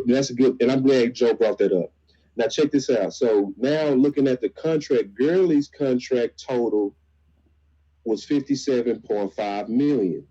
That's a good, and I'm glad Joe brought that up. Now check this out. So now looking at the contract, Gurley's contract total was $57.5 million.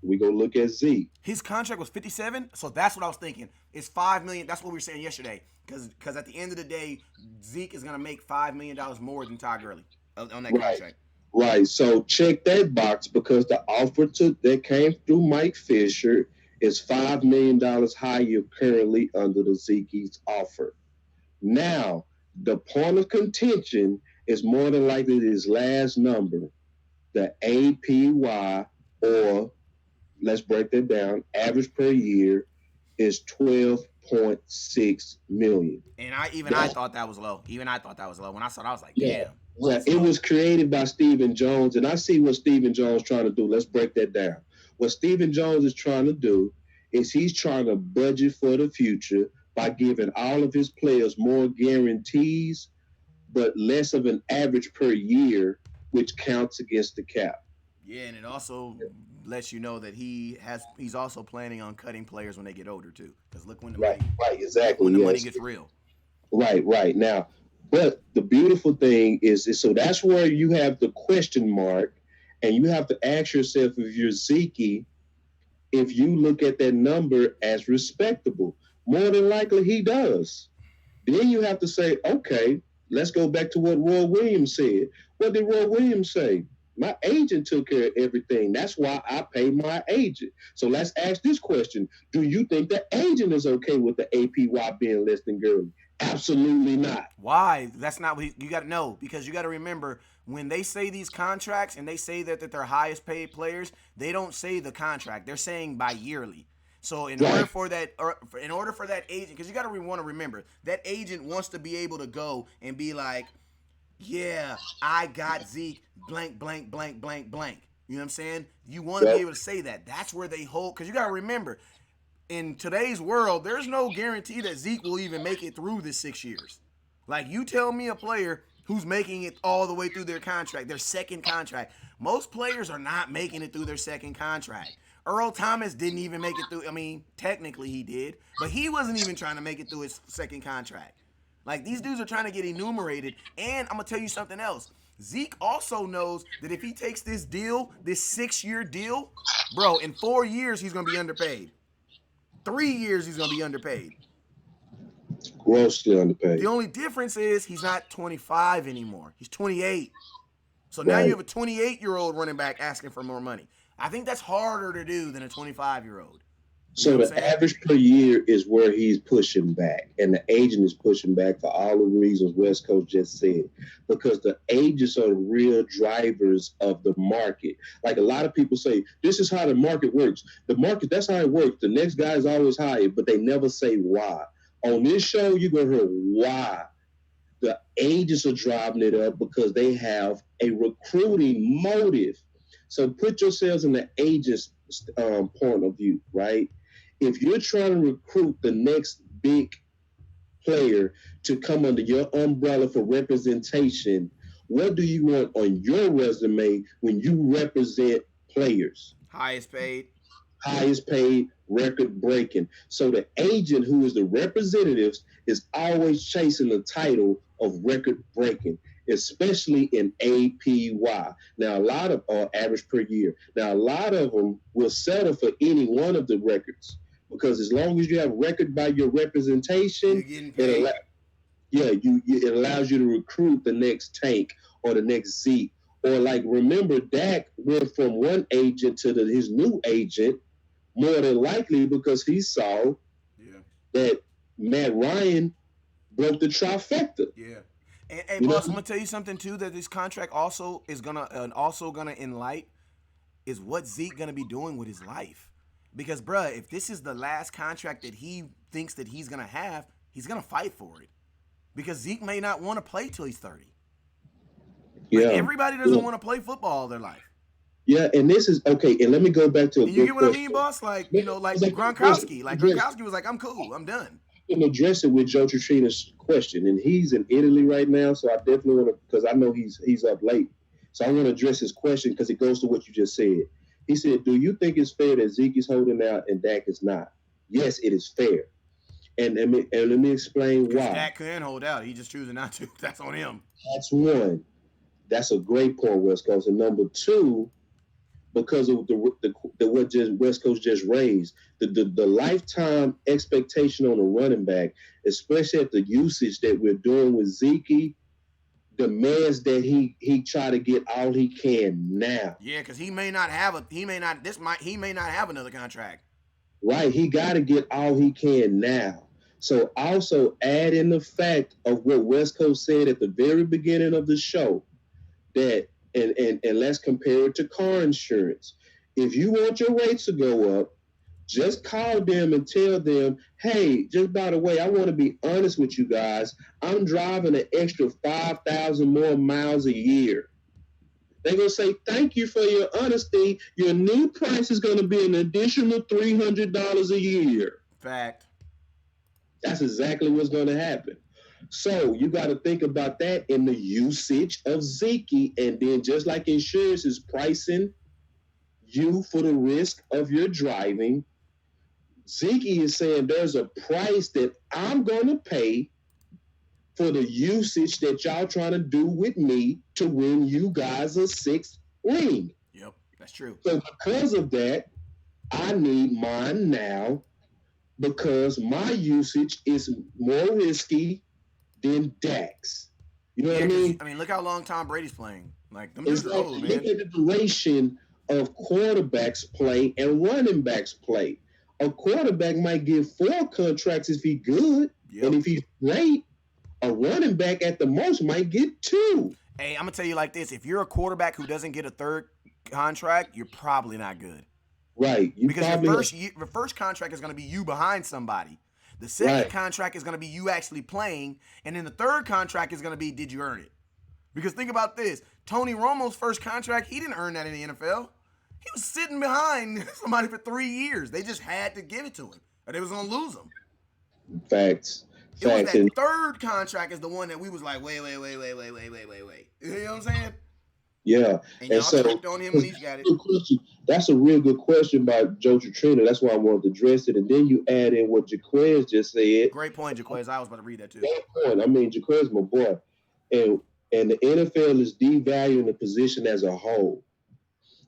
We go look at Zeke. His contract was 57, so that's what I was thinking. It's $5 million. That's what we were saying yesterday. Because at the end of the day, Zeke is gonna make $5 million more than Todd Gurley on that contract. Right. So check that box because the offer that came through Mike Fisher is $5 million higher currently under the Zeke's offer. Now, the point of contention is more than likely his last number, the APY, or let's break that down, average per year is $12.6 million. And I thought that was low. Even I thought that was low. When I saw it, I was like, damn. Yeah, it was created by Stephen Jones, and I see what Stephen Jones is trying to do. Let's break that down. What Stephen Jones is trying to do is he's trying to budget for the future by giving all of his players more guarantees, but less of an average per year, which counts against the cap. Yeah, and it also lets you know that he's also planning on cutting players when they get older too. Because look when the money gets real. Right. Now, but the beautiful thing is so that's where you have the question mark, and you have to ask yourself if you're Zeke, if you look at that number as respectable. More than likely he does. Then you have to say, okay, let's go back to what Roy Williams said. What did Roy Williams say? My agent took care of everything. That's why I paid my agent. So let's ask this question. Do you think the agent is okay with the APY being less than Gurley? Absolutely not. Why? That's not what you got to know, because you got to remember when they say these contracts and they say that they're highest paid players, they don't say the contract. They're saying by yearly. So in order for that agent, because you got to want to remember that agent wants to be able to go and be like, yeah, I got Zeke blank, blank, blank, blank, blank. You know what I'm saying? You want to be able to say that. That's where they hold, because you got to remember, in today's world, there's no guarantee that Zeke will even make it through this 6 years. Like, you tell me a player who's making it all the way through their contract, their second contract. Most players are not making it through their second contract. Earl Thomas didn't even make it through. I mean, technically he did, but he wasn't even trying to make it through his second contract. Like, these dudes are trying to get enumerated. And I'm going to tell you something else. Zeke also knows that if he takes this deal, this 6-year deal, bro, in 4 years, he's going to be underpaid. 3 years, he's going to be underpaid. Grossly underpaid. The only difference is he's not 25 anymore. He's 28. So now you have a 28-year-old running back asking for more money. I think that's harder to do than a 25-year-old. So the average per year is where he's pushing back, and the agent is pushing back for all the reasons West Coast just said, because the agents are the real drivers of the market. Like a lot of people say, this is how the market works. The market, that's how it works. The next guy is always higher, but they never say why. On this show, you're going to hear why. The agents are driving it up because they have a recruiting motive. So put yourselves in the agent's point of view, right? If you're trying to recruit the next big player to come under your umbrella for representation, what do you want on your resume when you represent players? Highest paid, record breaking. So the agent, who is the representatives, is always chasing the title of record breaking, especially in APY. Now, a lot of average per year. Now, a lot of them will settle for any one of the records, because as long as you have record by your representation, it allows you to recruit the next Tank or the next Zeke. Or like, remember, Dak went from one agent to his new agent, more than likely because he saw that Matt Ryan broke the trifecta. Yeah. And boss, I'm gonna tell you something too, that this contract also is gonna enlight is what Zeke gonna be doing with his life. Because bruh, if this is the last contract that he thinks that he's gonna have, he's gonna fight for it. Because Zeke may not want to play till he's 30. Like, everybody doesn't want to play football all their life. Yeah, and this is okay. And let me go back to a you get what I mean, boss? Like, you know, like Gronkowski. Like Gronkowski was like, I'm cool, I'm done. I can address it with Joe Trina's question, and he's in Italy right now, so I definitely want to, because I know he's up late. So I want to address his question because it goes to what you just said. He said, do you think it's fair that Zeke is holding out and Dak is not? Yes, it is fair. And let me explain why. Dak can hold out. He just choosing not to. That's on him. That's one. That's a great point, West Coast. And number two, because of what West Coast just raised, the lifetime expectation on a running back, especially at the usage that we're doing with Zeke, demands that he try to get all he can now. Yeah, because he may not have another contract. Right, he got to get all he can now. So also add in the fact of what West Coast said at the very beginning of the show, that and let's compare it to car insurance. If you want your rates to go up, just call them and tell them, hey, just by the way, I want to be honest with you guys. I'm driving an extra 5,000 more miles a year. They're going to say, thank you for your honesty. Your new price is going to be an additional $300 a year. Fact. That's exactly what's going to happen. So you got to think about that in the usage of Zeke. And then just like insurance is pricing you for the risk of your driving, Zeke is saying there's a price that I'm going to pay for the usage that y'all trying to do with me to win you guys a sixth ring. Yep, that's true. So because of that, I need mine now because my usage is more risky than Dak's. You know what I mean? I mean, look how long Tom Brady's playing. Like, them dudes are old, man. Look at the duration of quarterbacks play and running backs play. A quarterback might get 4 contracts if he's good, and if he's great, a running back at the most might get 2. Hey, I'm gonna tell you like this: if you're a quarterback who doesn't get a third contract, you're probably not good. Right. Because your first contract is gonna be you behind somebody. The second contract is gonna be you actually playing, and then the third contract is gonna be, did you earn it? Because think about this: Tony Romo's first contract, he didn't earn that in the NFL. He was sitting behind somebody for 3 years. They just had to give it to him, or they was gonna lose him. Facts. It was that third contract is the one that we was like, wait. You know what I'm saying? Yeah. And y'all tripped on him when he's got it. That's a real good question by Joe Trina. That's why I wanted to address it. And then you add in what Jaquez just said. Great point, Jaquez. I was about to read that too. Great point. I mean, Jaquez, my boy. And the NFL is devaluing the position as a whole.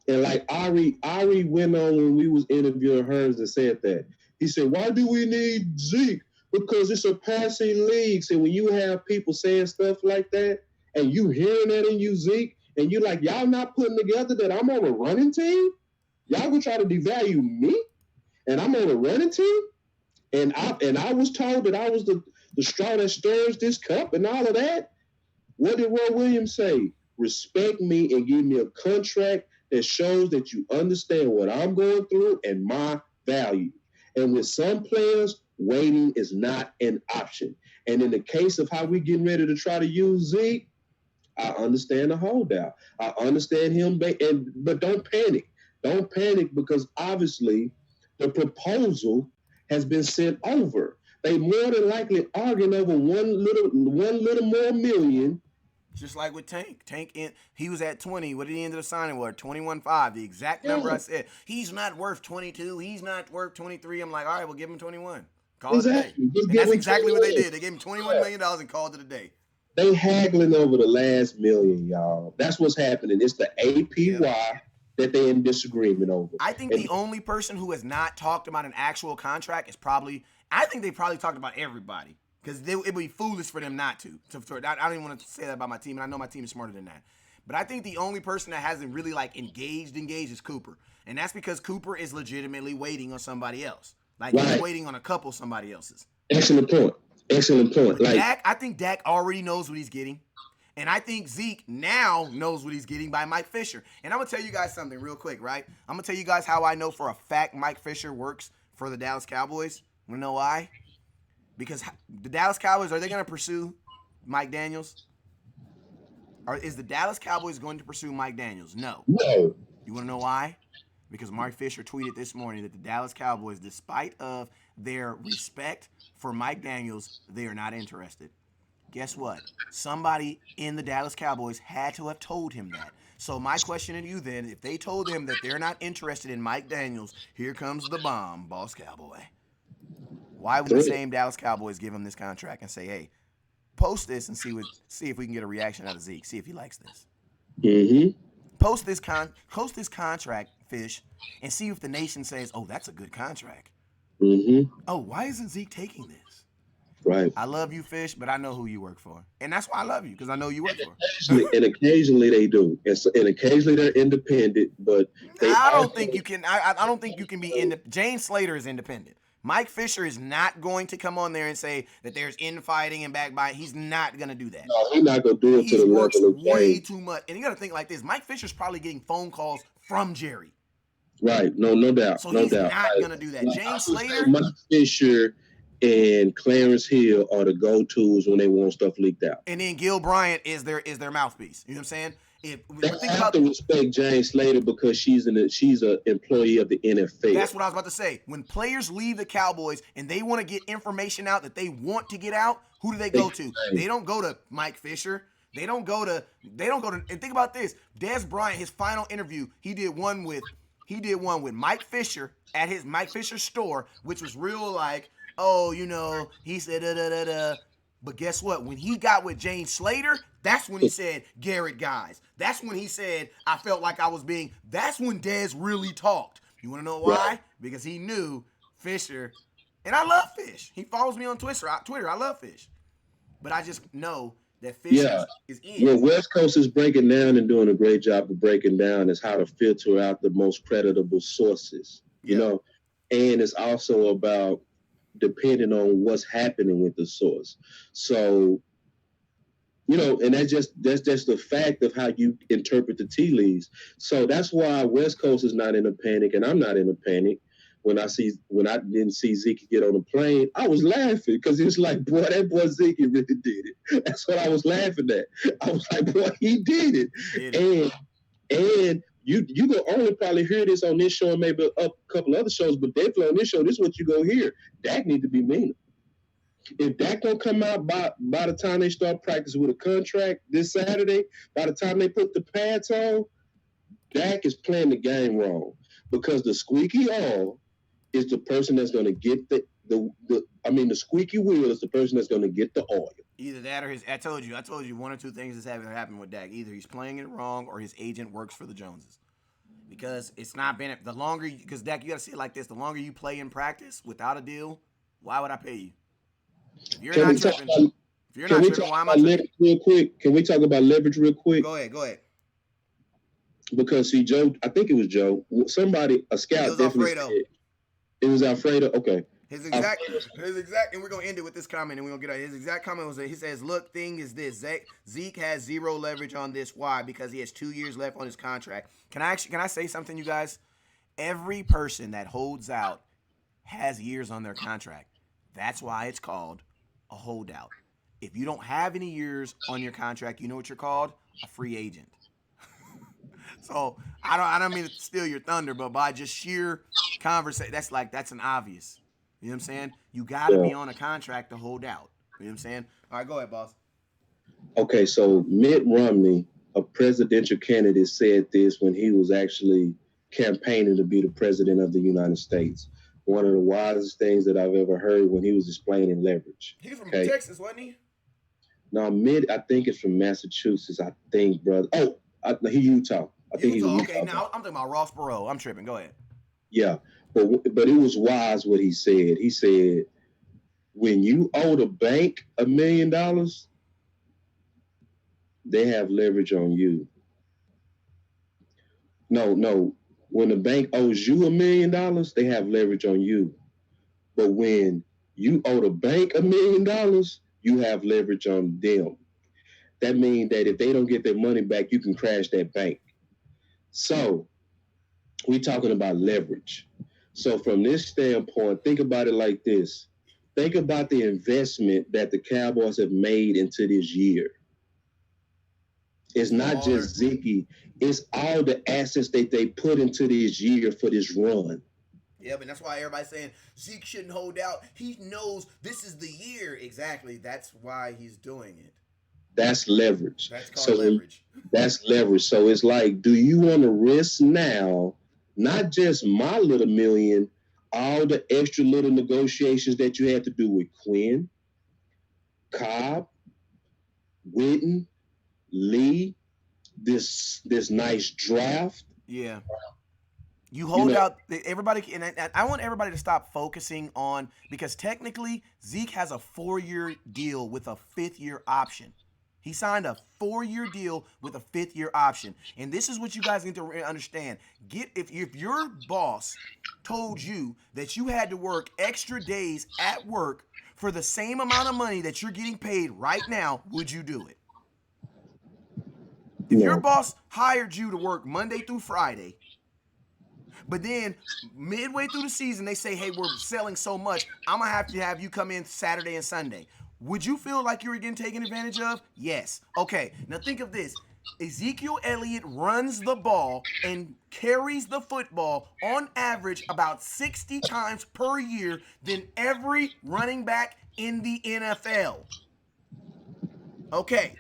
And like Ari went on when we was interviewing Hearns and said that. He said, why do we need Zeke? Because it's a passing league. So when you have people saying stuff like that, and you hearing that in you, Zeke, and you like, y'all not putting together that I'm on a running team? Y'all gonna try to devalue me, and I'm on a running team, and I was told that I was the straw that stirs this cup and all of that. What did Roy Williams say? Respect me and give me a contract that shows that you understand what I'm going through and my value. And with some players, waiting is not an option. And in the case of how we getting ready to try to use Zeke, I understand the holdout. I understand him, but don't panic. Don't panic because obviously the proposal has been sent over. They more than likely arguing over one little more million. Just like with Tank. He was at 20. What did he end up signing with? 21.5. The exact number I said. He's not worth 22. He's not worth 23. I'm like, all right, we'll give him 21. Call it a day. And that's exactly what they did. They gave him $21 million and called it a day. They haggling over the last million, y'all. That's what's happening. It's the APY that they're in disagreement over. I think the only person who has not talked about an actual contract is I think they probably talked about everybody. Because it would be foolish for them not to. I don't even want to say that about my team, and I know my team is smarter than that. But I think the only person that hasn't really engaged is Cooper. And that's because Cooper is legitimately waiting on somebody else. He's waiting on a couple somebody else's. Excellent point. Dak, I think Dak already knows what he's getting. And I think Zeke now knows what he's getting by Mike Fisher. And I'm going to tell you guys something real quick, right? I'm going to tell you guys how I know for a fact Mike Fisher works for the Dallas Cowboys. You know why? Because the Dallas Cowboys, are they going to pursue Mike Daniels? Or is the Dallas Cowboys going to pursue Mike Daniels? No. No. You want to know why? Because Mark Fisher tweeted this morning that the Dallas Cowboys, despite of their respect for Mike Daniels, they are not interested. Guess what? Somebody in the Dallas Cowboys had to have told him that. So my question to you then, if they told him that they're not interested in Mike Daniels, here comes the bomb, boss Cowboy. Why would the same Dallas Cowboys give him this contract and say, hey, post this and see if we can get a reaction out of Zeke, see if he likes this. Mm-hmm. Post this contract, Fish, and see if the nation says, oh, that's a good contract. Mm-hmm. Oh, why isn't Zeke taking this? Right. I love you, Fish, but I know who you work for. And that's why I love you, because I know you work for. And occasionally they do. And occasionally they're independent, but I don't think you can be independent. Jane Slater is independent. Mike Fisher is not going to come on there and say that there's infighting and backbiting. He's not going to do that. No, he's not going to do it to the works level of way too much. And you got to think like this. Mike Fisher's probably getting phone calls from Jerry. Right. No doubt. So he's not going to do that. Jane Slater. Mike Fisher and Clarence Hill are the go-tos when they want stuff leaked out. And then Gil Bryant is their mouthpiece. You know what I'm saying? They have to respect Jane Slater because she's an employee of the NFL. That's what I was about to say. When players leave the Cowboys and they want to get information out that they want to get out, who do they go to? They don't go to Mike Fisher. They don't go to. And think about this: Dez Bryant, his final interview, he did one with Mike Fisher at his Mike Fisher store, which was real he said da da da da. But guess what? When he got with Jane Slater, that's when he said, Garrett guys. That's when he said, I felt like I was being. That's when Dez really talked. You want to know why? Right. Because he knew Fisher. And I love Fish. He follows me on Twitter. I love Fish. But I just know that Fish is in. What West Coast is breaking down and doing a great job of breaking down is how to filter out the most creditable sources. You know? And it's also about depending on what's happening with the source. So, and that's just the fact of how you interpret the tea leaves. So that's why West Coast is not in a panic, and I'm not in a panic. When I didn't see Zeke get on the plane, I was laughing because it's like, boy, that boy Zeke really did it. That's what I was laughing at. I was like, boy, he did it. And you can only probably hear this on this show and maybe a couple other shows, but definitely on this show, this is what you go hear. Dak need to be meaner. If Dak don't come out by the time they start practice with a contract this Saturday, by the time they put the pads on, Dak is playing the game wrong because the squeaky oil is the person that's going to get the squeaky wheel is the person that's going to get the oil. Either that or I told you one or two things is happening with Dak. Either he's playing it wrong or his agent works for the Joneses. Because it's not been because Dak, you got to see it like this. The longer you play in practice without a deal, why would I pay you? If you're not tripping, why am I tripping? Real quick? Can we talk about leverage real quick? Go ahead. Because see, Joe, I think it was Joe. Somebody, a It scout, was definitely Alfredo. said it was Alfredo. Okay, His exact, and we're gonna end it with this comment, and we're gonna get out. His exact comment was that he says, "Look, thing is this: Zeke has zero leverage on this. Why? Because he has 2 years left on his contract. Can I say something, you guys? Every person that holds out has years on their contract. That's why it's called a holdout. If you don't have any years on your contract, you know what you're called? A free agent. So I don't mean to steal your thunder, but by just sheer conversation, that's an obvious. You know what I'm saying? You got to yeah. be on a contract to hold out. You know what I'm saying? All right, go ahead, boss. Okay, so Mitt Romney, a presidential candidate, said this when he was actually campaigning to be the president of the United States. One of the wisest things that I've ever heard when he was explaining leverage. He's from Okay. Texas, wasn't he? Now, Mitt, I think it's from Massachusetts. I think, brother. Oh, he Utah. I think he's a Utah. Utah. Okay, now I'm talking about Ross Perot. I'm tripping. Go ahead. Yeah, but it was wise what he said. He said, when you owe the bank $1 million, they have leverage on you. No. When the bank owes you $1 million, they have leverage on you. But when you owe the bank $1 million, you have leverage on them. That means that if they don't get their money back, you can crash that bank. So we're talking about leverage. So from this standpoint, think about it like this. Think about the investment that the Cowboys have made into this year. It's not just Zeke, it's all the assets that they put into this year for this run. Yeah, but that's why everybody's saying Zeke shouldn't hold out. He knows this is the year. Exactly. That's why he's doing it. That's leverage. That's called leverage. That's leverage. So it's like, do you want to risk now, not just my little million, all the extra little negotiations that you had to do with Quinn, Cobb, Witten, Lee, this nice draft? Yeah. You hold out everybody, and I want everybody to stop focusing on, because technically Zeke has a 4-year deal with a 5th-year option. He signed a 4-year deal with a 5th-year option, and this is what you guys need to understand. If your boss told you that you had to work extra days at work for the same amount of money that you're getting paid right now, would you do it? If your boss hired you to work Monday through Friday, but then midway through the season, they say, hey, we're selling so much, I'm going to have you come in Saturday and Sunday. Would you feel like you were getting taken advantage of? Yes. Okay, now think of this. Ezekiel Elliott runs the ball and carries the football on average about 60 times per year than every running back in the NFL. Okay.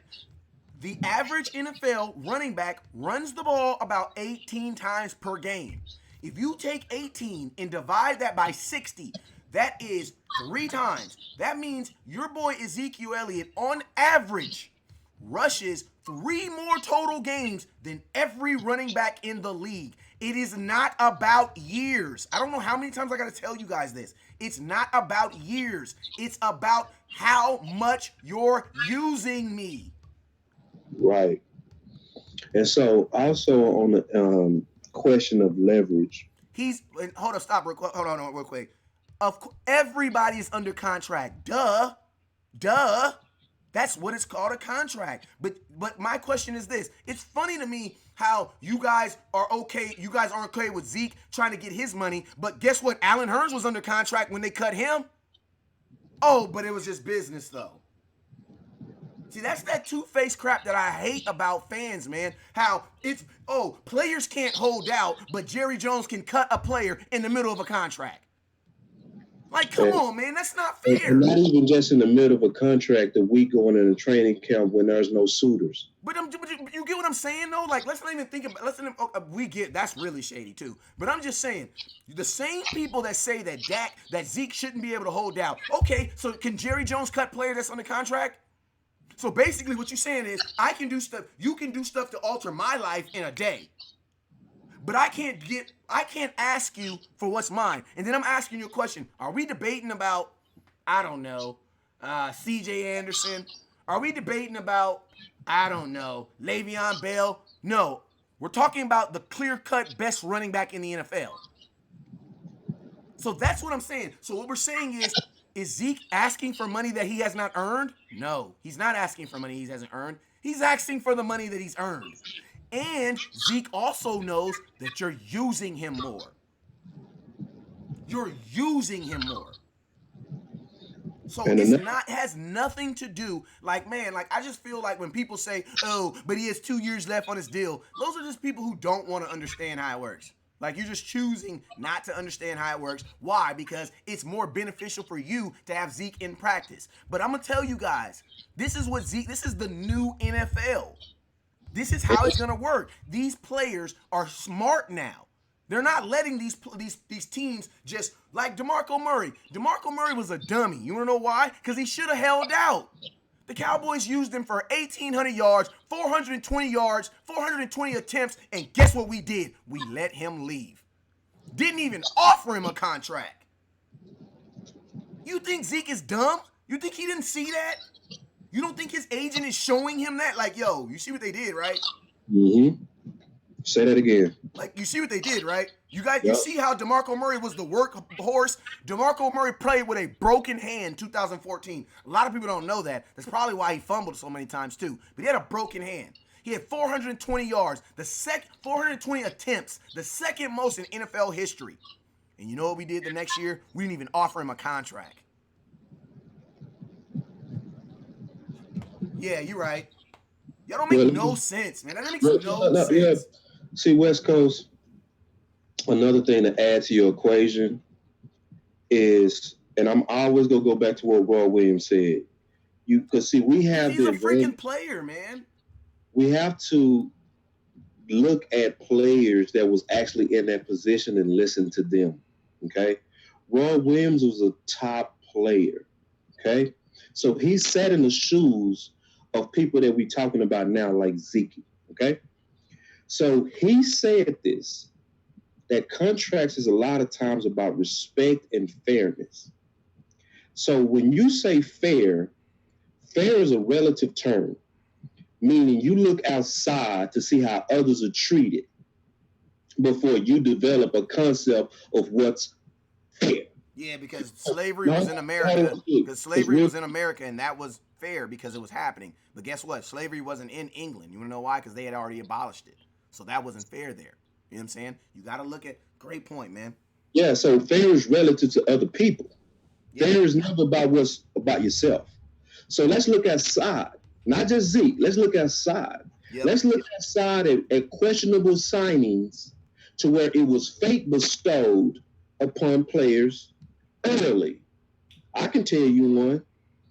The average NFL running back runs the ball about 18 times per game. If you take 18 and divide that by 60, that is 3 times. That means your boy Ezekiel Elliott, on average, rushes 3 more total games than every running back in the league. It is not about years. I don't know how many times I got to tell you guys this. It's not about years. It's about how much you're using me. Right. And so also on the question of leverage. Hold on real quick. Everybody's under contract. Duh. That's what it's called, a contract. But my question is this. It's funny to me how you guys are okay. You guys aren't okay with Zeke trying to get his money. But guess what? Allen Hurns was under contract when they cut him. Oh, but it was just business though. See, that's that two-faced crap that I hate about fans, man. How players can't hold out, but Jerry Jones can cut a player in the middle of a contract. Like, come on, man, that's not fair. And not even just in the middle of a contract, a week going in a training camp when there's no suitors. But you get what I'm saying, though? Like, let's not even think about. We get that's really shady too. But I'm just saying, the same people that say that Zeke shouldn't be able to hold out. Okay, so can Jerry Jones cut player that's under contract? So basically what you're saying is I can do stuff, you can do stuff to alter my life in a day. But I can't ask you for what's mine. And then I'm asking you a question. Are we debating about, I don't know, C.J. Anderson? Are we debating about, I don't know, Le'Veon Bell? No. We're talking about the clear-cut best running back in the NFL. So that's what I'm saying. So what we're saying is Zeke asking for money that he has not earned? No, he's not asking for money he hasn't earned. He's asking for the money that he's earned. And Zeke also knows that you're using him more. You're using him more. So has nothing to do, like, man, like, I just feel like when people say, oh, but he has 2 years left on his deal, those are just people who don't want to understand how it works. Like, you're just choosing not to understand how it works. Why? Because it's more beneficial for you to have Zeke in practice. But I'm going to tell you guys, this is the new NFL. This is how it's going to work. These players are smart now. They're not letting these teams just, like DeMarco Murray. DeMarco Murray was a dummy. You want to know why? Because he should have held out. The Cowboys used him for 1,800 yards, 420 attempts, and guess what we did? We let him leave. Didn't even offer him a contract. You think Zeke is dumb? You think he didn't see that? You don't think his agent is showing him that? Like, yo, you see what they did, right? Mm-hmm. Say that again. Like, you see what they did, right? You guys, You see how DeMarco Murray was the workhorse? DeMarco Murray played with a broken hand 2014. A lot of people don't know that. That's probably why he fumbled so many times, too. But he had a broken hand. He had 420 yards, 420 attempts, the second most in NFL history. And you know what we did the next year? We didn't even offer him a contract. Yeah, you're right. Y'all don't make no sense, man. That makes no sense. Yeah. See, West Coast, another thing to add to your equation is, and I'm always going to go back to what Roy Williams said. Because, see, we have He's a freaking player, man. We have to look at players that was actually in that position and listen to them, okay? Roy Williams was a top player, okay? So he sat in the shoes of people that we're talking about now, like Zeke, okay? So he said this, that contracts is a lot of times about respect and fairness. So when you say fair is a relative term, meaning you look outside to see how others are treated before you develop a concept of what's fair. Yeah, because slavery was in America. Because slavery was in America, and that was fair because it was happening. But guess what? Slavery wasn't in England. You want to know why? Because they had already abolished it. So that wasn't fair there. You know what I'm saying? You got to look at, great point, man. Yeah, so fair is relative to other people. Yeah. Fair is never about what's about yourself. So let's look outside, not just Zeke. Let's look outside. Yep. Let's look outside at questionable signings to where it was fate bestowed upon players early. I can tell you one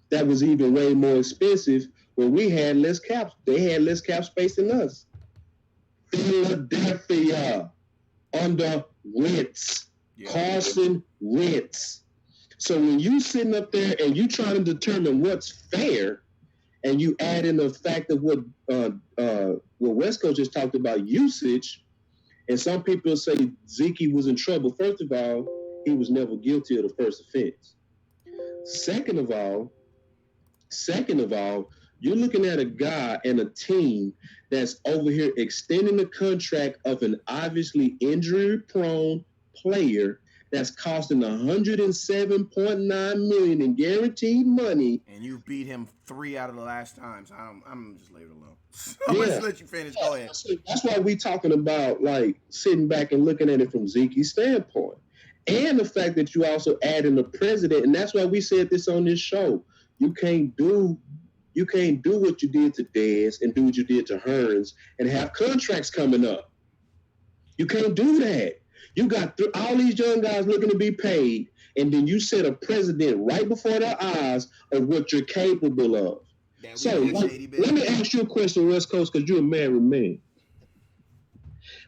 that was even way more expensive when we had less cap. They had less cap space than us. Philadelphia under Wentz, Carson Wentz. So when you sitting up there and you trying to determine what's fair, and you add in the fact of what West Coast just talked about usage, and some people say Zeke was in trouble. First of all, he was never guilty of the first offense. Second of all, you're looking at a guy and a team that's over here extending the contract of an obviously injury-prone player that's costing $107.9 million in guaranteed money. And you beat him 3 out of the last times. I'm just leave it alone. I'm gonna just let you finish. Go ahead. That's why we talking about like sitting back and looking at it from Zeke's standpoint, and the fact that you also add in the president, and that's why we said this on this show. You can't do what you did to Dez and do what you did to Hearns and have contracts coming up. You can't do that. You got all these young guys looking to be paid, and then you set a precedent right before their eyes of what you're capable of. So let me ask you a question, West Coast, because you're a married man.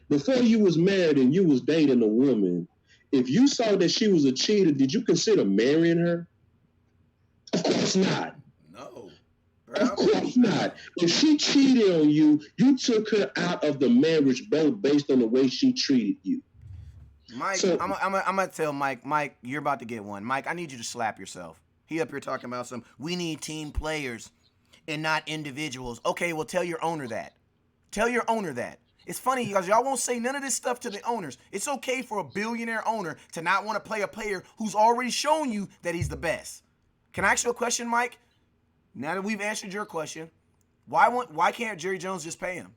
Before you was married and you was dating a woman, if you saw that she was a cheater, did you consider marrying her? Of course not. No. Of course not. If she cheated on you, you took her out of the marriage boat based on the way she treated you. Mike, so, I'm gonna tell Mike, you're about to get one. Mike, I need you to slap yourself. He up here talking about we need team players and not individuals. Okay, well, tell your owner that. Tell your owner that. It's funny because y'all won't say none of this stuff to the owners. It's okay for a billionaire owner to not want to play a player who's already shown you that he's the best. Can I ask you a question, Mike? Now that we've answered your question, why can't Jerry Jones just pay him?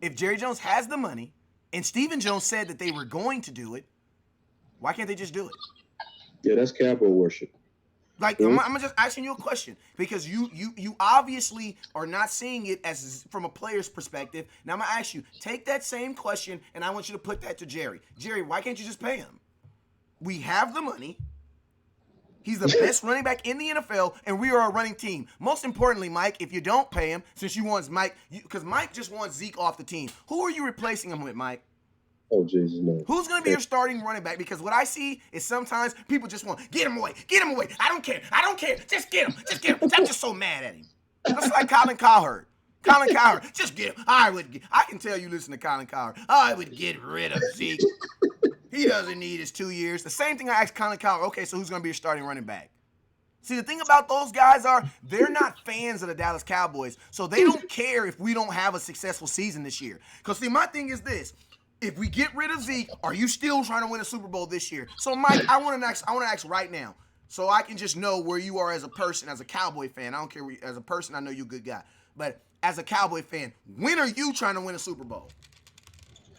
If Jerry Jones has the money, and Stephen Jones said that they were going to do it, why can't they just do it? Yeah, that's cowboy worship. Like, I'm just asking you a question because you obviously are not seeing it as from a player's perspective. Now I'm gonna ask you, take that same question and I want you to put that to Jerry. Jerry, why can't you just pay him? We have the money. He's the best running back in the NFL, and we are a running team. Most importantly, Mike, if you don't pay him, since you want Mike, because Mike just wants Zeke off the team, who are you replacing him with, Mike? Oh, Jesus, no. Who's going to be your starting running back? Because what I see is sometimes people just want, get him away. I don't care. Just get him. I'm just so mad at him. Just like Colin Cowherd. Just get him. I can tell you listen to Colin Cowherd. I would get rid of Zeke. He doesn't need his 2 years. The same thing I asked Colin Cowherd. Okay, so who's going to be your starting running back? See, the thing about those guys are they're not fans of the Dallas Cowboys, so they don't care if we don't have a successful season this year. Because, see, my thing is this. If we get rid of Zeke, are you still trying to win a Super Bowl this year? So, Mike, I want to ask right now, so I can just know where you are as a person, as a Cowboy fan. I don't care as a person. I know you're a good guy, but as a Cowboy fan, when are you trying to win a Super Bowl?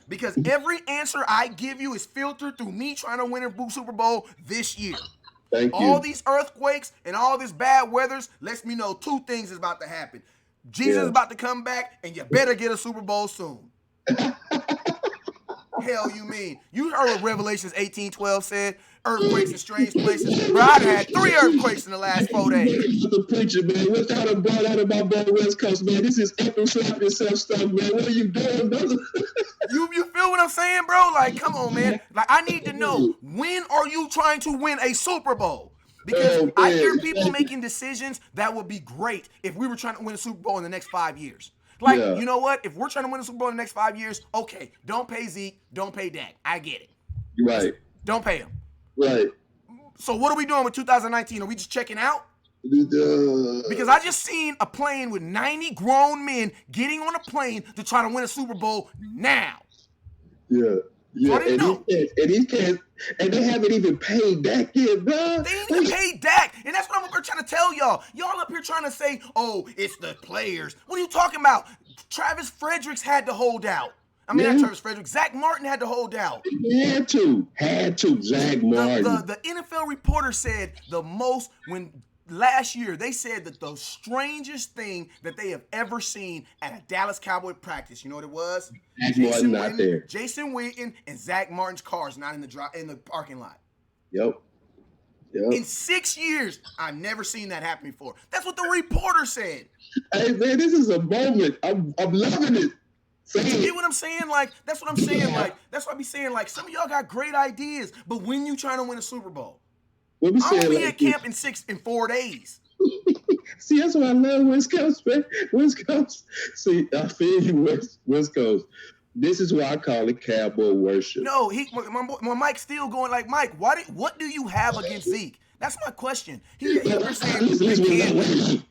Because every answer I give you is filtered through me trying to win a Super Bowl this year. Thank you. All these earthquakes and all this bad weathers lets me know two things is about to happen. Jesus is about to come back, and you better get a Super Bowl soon. Hell you mean? You heard what Revelations 18:12 said? Earthquakes in strange places. Bro, I had 3 earthquakes in the last 4 days. The preacher, man. What's kind of brought out of my boy West Coast, man? This is epic slap yourself stuff, man. What are you doing, brother? You feel what I'm saying, bro? Like, come on, man. Like, I need to know, when are you trying to win a Super Bowl? Because I hear people making decisions that would be great if we were trying to win a Super Bowl in the next 5 years. Like, you know what? If we're trying to win a Super Bowl in the next 5 years, okay, don't pay Zeke, don't pay Dak. I get it. Right. Don't pay him. Right. So what are we doing with 2019? Are we just checking out? Because I just seen a plane with 90 grown men getting on a plane to try to win a Super Bowl now. Yeah. Yeah, so and they haven't even paid Dak yet, bro. They ain't even paid Dak, and that's what I'm trying to tell y'all. Y'all up here trying to say, "Oh, it's the players." What are you talking about? Travis Fredericks had to hold out. I mean, not Travis Fredericks. Zach Martin had to hold out. Had to. Zach Martin. The NFL reporter said the most when. Last year, they said that the strangest thing that they have ever seen at a Dallas Cowboy practice, you know what it was? Jason Witten and Zach Martin's cars not in the parking lot. Yep. In 6 years, I've never seen that happen before. That's what the reporter said. Hey, man, this is a moment. I'm loving it. You get what I'm saying? Like, that's what I'm saying. Like, that's what I be saying. Like, some of y'all got great ideas, but when you trying to win a Super Bowl? I'll be at camp in 4 days. See, that's why I love West Coast, man. West Coast. See, I feel you, West Coast. This is why I call it cowboy worship. No, my Mike's still going like, Mike, what do you have against Zeke? That's my question. You're saying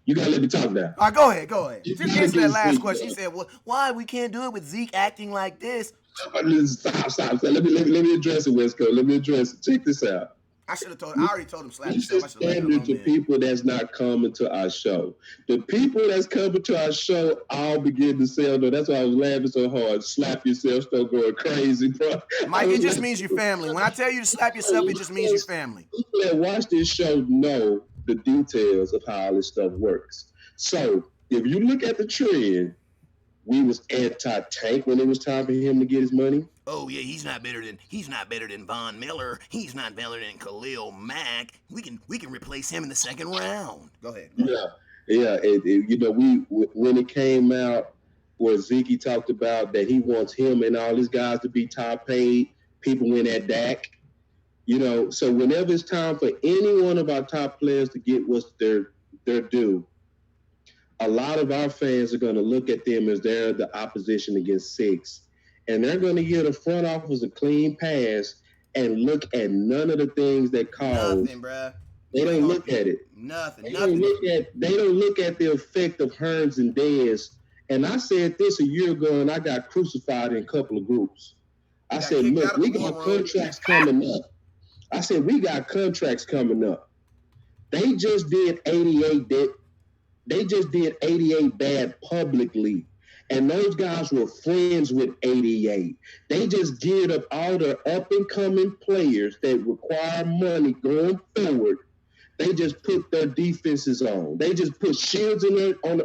you gotta let me talk now. All right, go ahead. Just answer that last question. He said, well, why we can't do it with Zeke acting like this? Stop. Let me address it, West Coast. Let me address it. Check this out. I already told him slap yourself. Standard to people that's not coming to our show. The people that's coming to our show all begin to say, "Oh, no, that's why I was laughing so hard. Slap yourself, start going crazy, bro." Mike, it just means your family. When I tell you to slap yourself, it just means your family. People that watch this show know the details of how all this stuff works. So if you look at the trend, we was anti-Tank when it was time for him to get his money. Oh yeah, he's not better than Von Miller. He's not better than Khalil Mack. We can replace him in the second round. Go ahead. Yeah. When it came out where Zeke talked about that he wants him and all these guys to be top paid, people went at Dak. So whenever it's time for any one of our top players to get what's their due, a lot of our fans are going to look at them as they're the opposition against six. And they're going to give the front office a clean pass and look at none of the things that cause. Nothing, bruh. They don't look at it. Nothing. They don't look at the effect of Hearns and Dez And I said this a year ago, and I got crucified in a couple of groups. I said, look, we got contracts coming up. I said, we got contracts coming up. They just did 88. They just did 88 bad publicly. And those guys were friends with 88. They just geared up all the up and coming players that require money going forward. They just put their defenses on. They just put shields on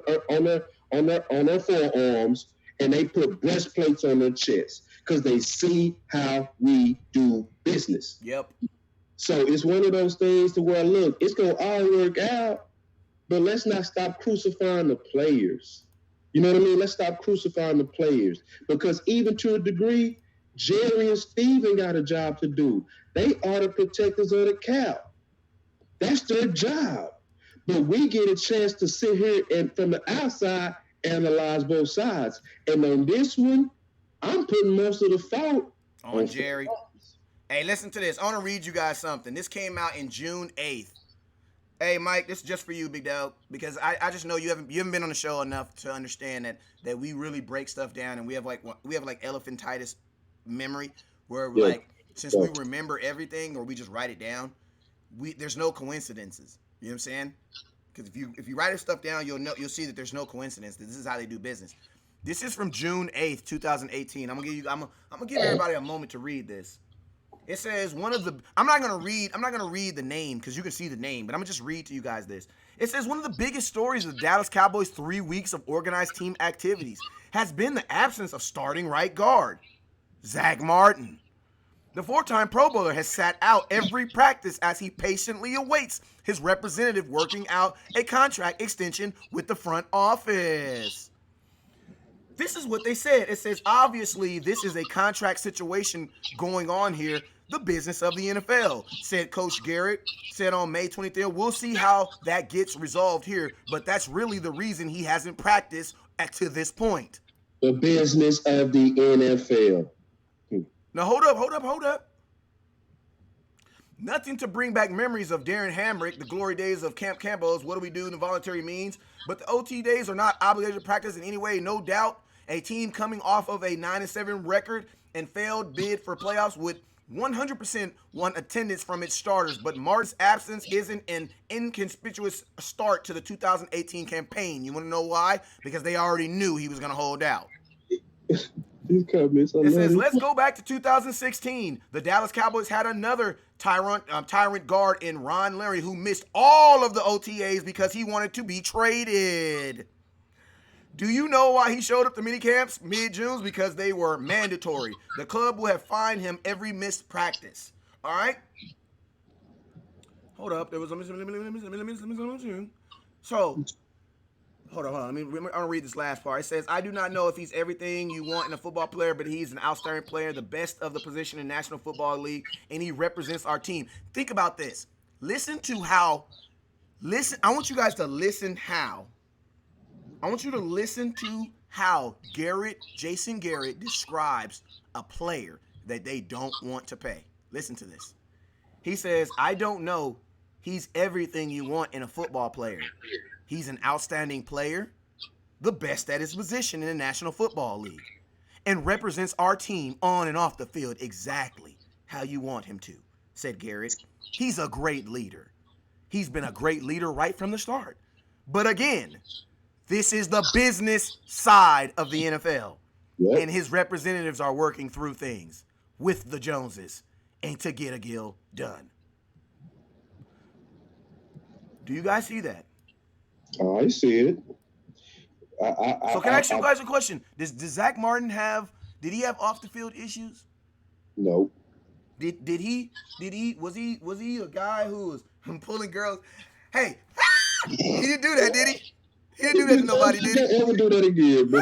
their forearms, and they put breastplates on their chests because they see how we do business. Yep. So it's one of those things to where, look, it's gonna all work out, but let's not stop crucifying the players. You know what I mean? Let's stop crucifying the players, because even to a degree, Jerry and Steven got a job to do. They are the protectors of the cap. That's their job. But we get a chance to sit here and from the outside analyze both sides. And on this one, I'm putting most of the fault on Jerry. Hey, listen to this. I want to read you guys something. This came out in June 8th. Hey, Mike, this is just for you, big dog, because I just know you haven't been on the show enough to understand that we really break stuff down, and we have like elephantitis memory, where since we remember everything or we just write it down, there's no coincidences. You know what I'm saying? Because if you write this stuff down, you'll see that there's no coincidence. This is how they do business. This is from June 8th, 2018. I'm gonna give everybody a moment to read this. It says I'm not gonna read the name because you can see the name, but I'm gonna just read to you guys this. It says one of the biggest stories of the Dallas Cowboys' 3 weeks of organized team activities has been the absence of starting right guard, Zach Martin. The 4-time Pro Bowler has sat out every practice as he patiently awaits his representative working out a contract extension with the front office. This is what they said. It says, obviously, this is a contract situation going on here, the business of the NFL, said Coach Garrett, said on May 23rd. We'll see how that gets resolved here, but that's really the reason he hasn't practiced to this point. The business of the NFL. Now, hold up. Nothing to bring back memories of Darren Hamrick, the glory days of Camp Campbell's, what do we do in the voluntary means? But the OT days are not obligated to practice in any way, no doubt. A team coming off of a 9-7 record and failed bid for playoffs with 100% won attendance from its starters, but Martin's absence isn't an inconspicuous start to the 2018 campaign. You want to know why? Because they already knew he was going to hold out. It says, let's go back to 2016. The Dallas Cowboys had another tyrant guard in Ron Larry who missed all of the OTAs because he wanted to be traded. Do you know why he showed up to minicamps mid-June? Because they were mandatory. The club will have fined him every missed practice. All right? Hold up. There was so, hold on. I'm going to read this last part. It says, I do not know if he's everything you want in a football player, but he's an outstanding player, the best of the position in National Football League, and he represents our team. Think about this. I want you guys to listen how. I want you to listen to how Jason Garrett describes a player that they don't want to pay. Listen to this. He says, I don't know. He's everything you want in a football player. He's an outstanding player, the best at his position in the National Football League, and represents our team on and off the field exactly how you want him to, said Garrett. He's a great leader. He's been a great leader right from the start. But again, this is the business side of the NFL, and his representatives are working through things with the Joneses and to get a deal done. Do you guys see that? I see it. So can I ask you guys a question? Does Zach Martin did he have off the field issues? No. Was he a guy who was pulling girls? Hey, he didn't do that, did he? He didn't do that to nobody, did he? Don't ever do that again, bro.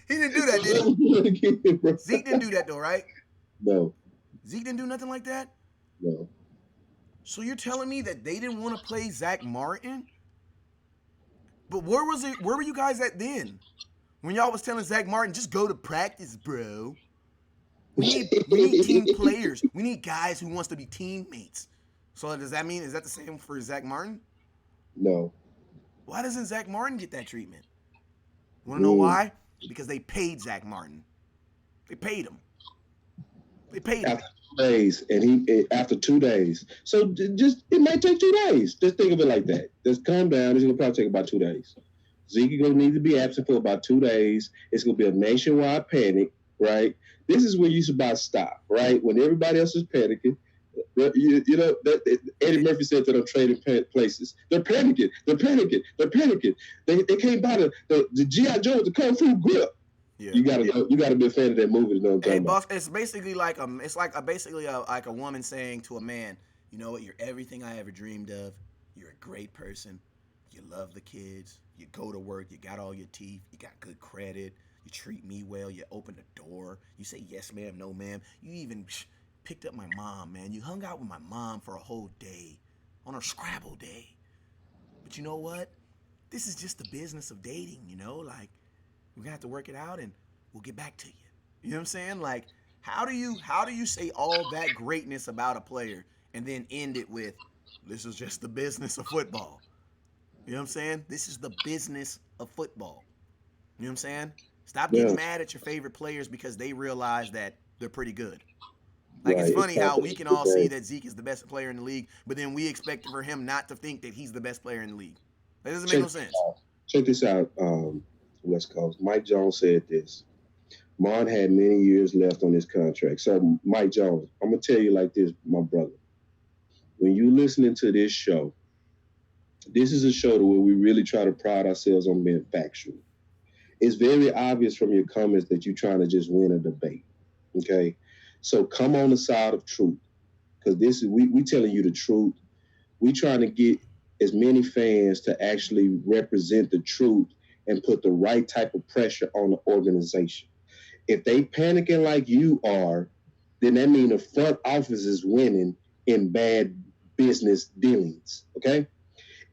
He didn't do that, did he? Zeke didn't do that though, right? No. Zeke didn't do nothing like that? No. So you're telling me that they didn't want to play Zach Martin? But where were you guys at then? When y'all was telling Zach Martin, just go to practice, bro. We need team players. We need guys who wants to be teammates. So does that mean, is that the same for Zach Martin? No. Why doesn't Zach Martin get that treatment? Want to know why? Because they paid Zach Martin. They paid him. They paid him. After 2 days, and after 2 days. So just it might take 2 days. Just think of it like that. Just calm down. It's gonna probably take about 2 days. Zeke gonna need to be absent for about 2 days. It's gonna be a nationwide panic, right? This is where you should about stop, right? When everybody else is panicking. You know that Eddie Murphy said that I'm trading places. They're panicking. They're panicking. They're panicking. They can't buy the GI Joe with the Kung Fu grip. Yeah. You gotta be a fan of that movie to know what I'm talking about. It's basically like basically like a woman saying to a man, you know what, you're everything I ever dreamed of. You're a great person. You love the kids. You go to work. You got all your teeth. You got good credit. You treat me well. You open the door. You say yes, ma'am, no, ma'am. You even picked up my mom, man. You hung out with my mom for a whole day on her Scrabble day. But you know what? This is just the business of dating, you know? Like, we're going to have to work it out and we'll get back to you. You know what I'm saying? Like, how do you say all that greatness about a player and then end it with, this is just the business of football? You know what I'm saying? This is the business of football. You know what I'm saying? Stop getting mad at your favorite players because they realize that they're pretty good. Like, it's funny how we can all see that Zeke is the best player in the league, but then we expect for him not to think that he's the best player in the league. That doesn't make no sense. Check this out, West Coast. Mike Jones said this. Mon had many years left on his contract. So, Mike Jones, I'm going to tell you like this, my brother. When you're listening to this show, this is a show where we really try to pride ourselves on being factual. It's very obvious from your comments that you're trying to just win a debate, okay? So come on the side of truth, because this is we telling you the truth. We trying to get as many fans to actually represent the truth and put the right type of pressure on the organization. If they panicking like you are, then that means the front office is winning in bad business dealings, okay?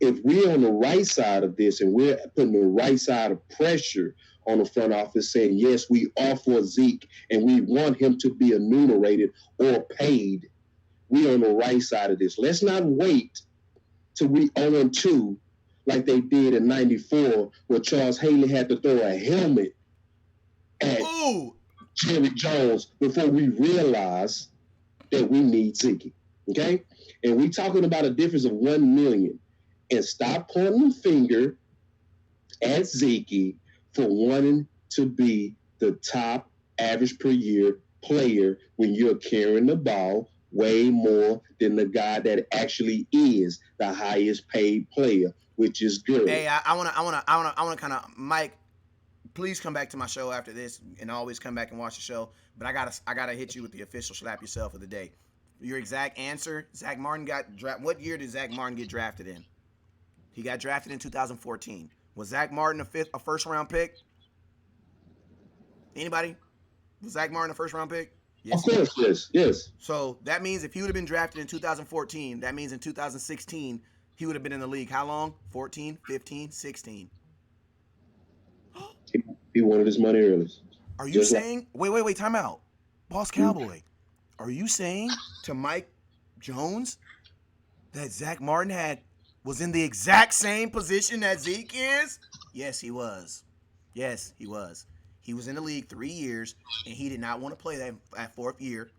If we're on the right side of this and we're putting the right side of pressure on the front office saying, yes, we are for Zeke and we want him to be enumerated or paid, we're on the right side of this. Let's not wait till we 0-2 like they did in 94 where Charles Haley had to throw a helmet at Jerry Jones before we realize that we need Zeke, okay? And we talking about a difference of 1 million. And stop pointing the finger at Zeke for wanting to be the top average per year player when you're carrying the ball way more than the guy that actually is the highest paid player, which is good. Hey, I wanna kind of, Mike, please come back to my show after this and always come back and watch the show. But I gotta hit you with the official slap yourself of the day. Your exact answer: Zach Martin got drafted. What year did Zach Martin get drafted in? He got drafted in 2014. Was Zach Martin a first round pick? Anybody? Was Zach Martin a first round pick? Yes. Of course, yes. So that means if he would have been drafted in 2014, that means in 2016 he would have been in the league. How long? 14, 15, 16. He wanted his money early. Are you saying? Wait, time out. Boss Cowboy, are you saying to Mike Jones that Zach Martin was in the exact same position that Zeke is? Yes, he was. He was in the league 3 years, and he did not want to play that fourth year.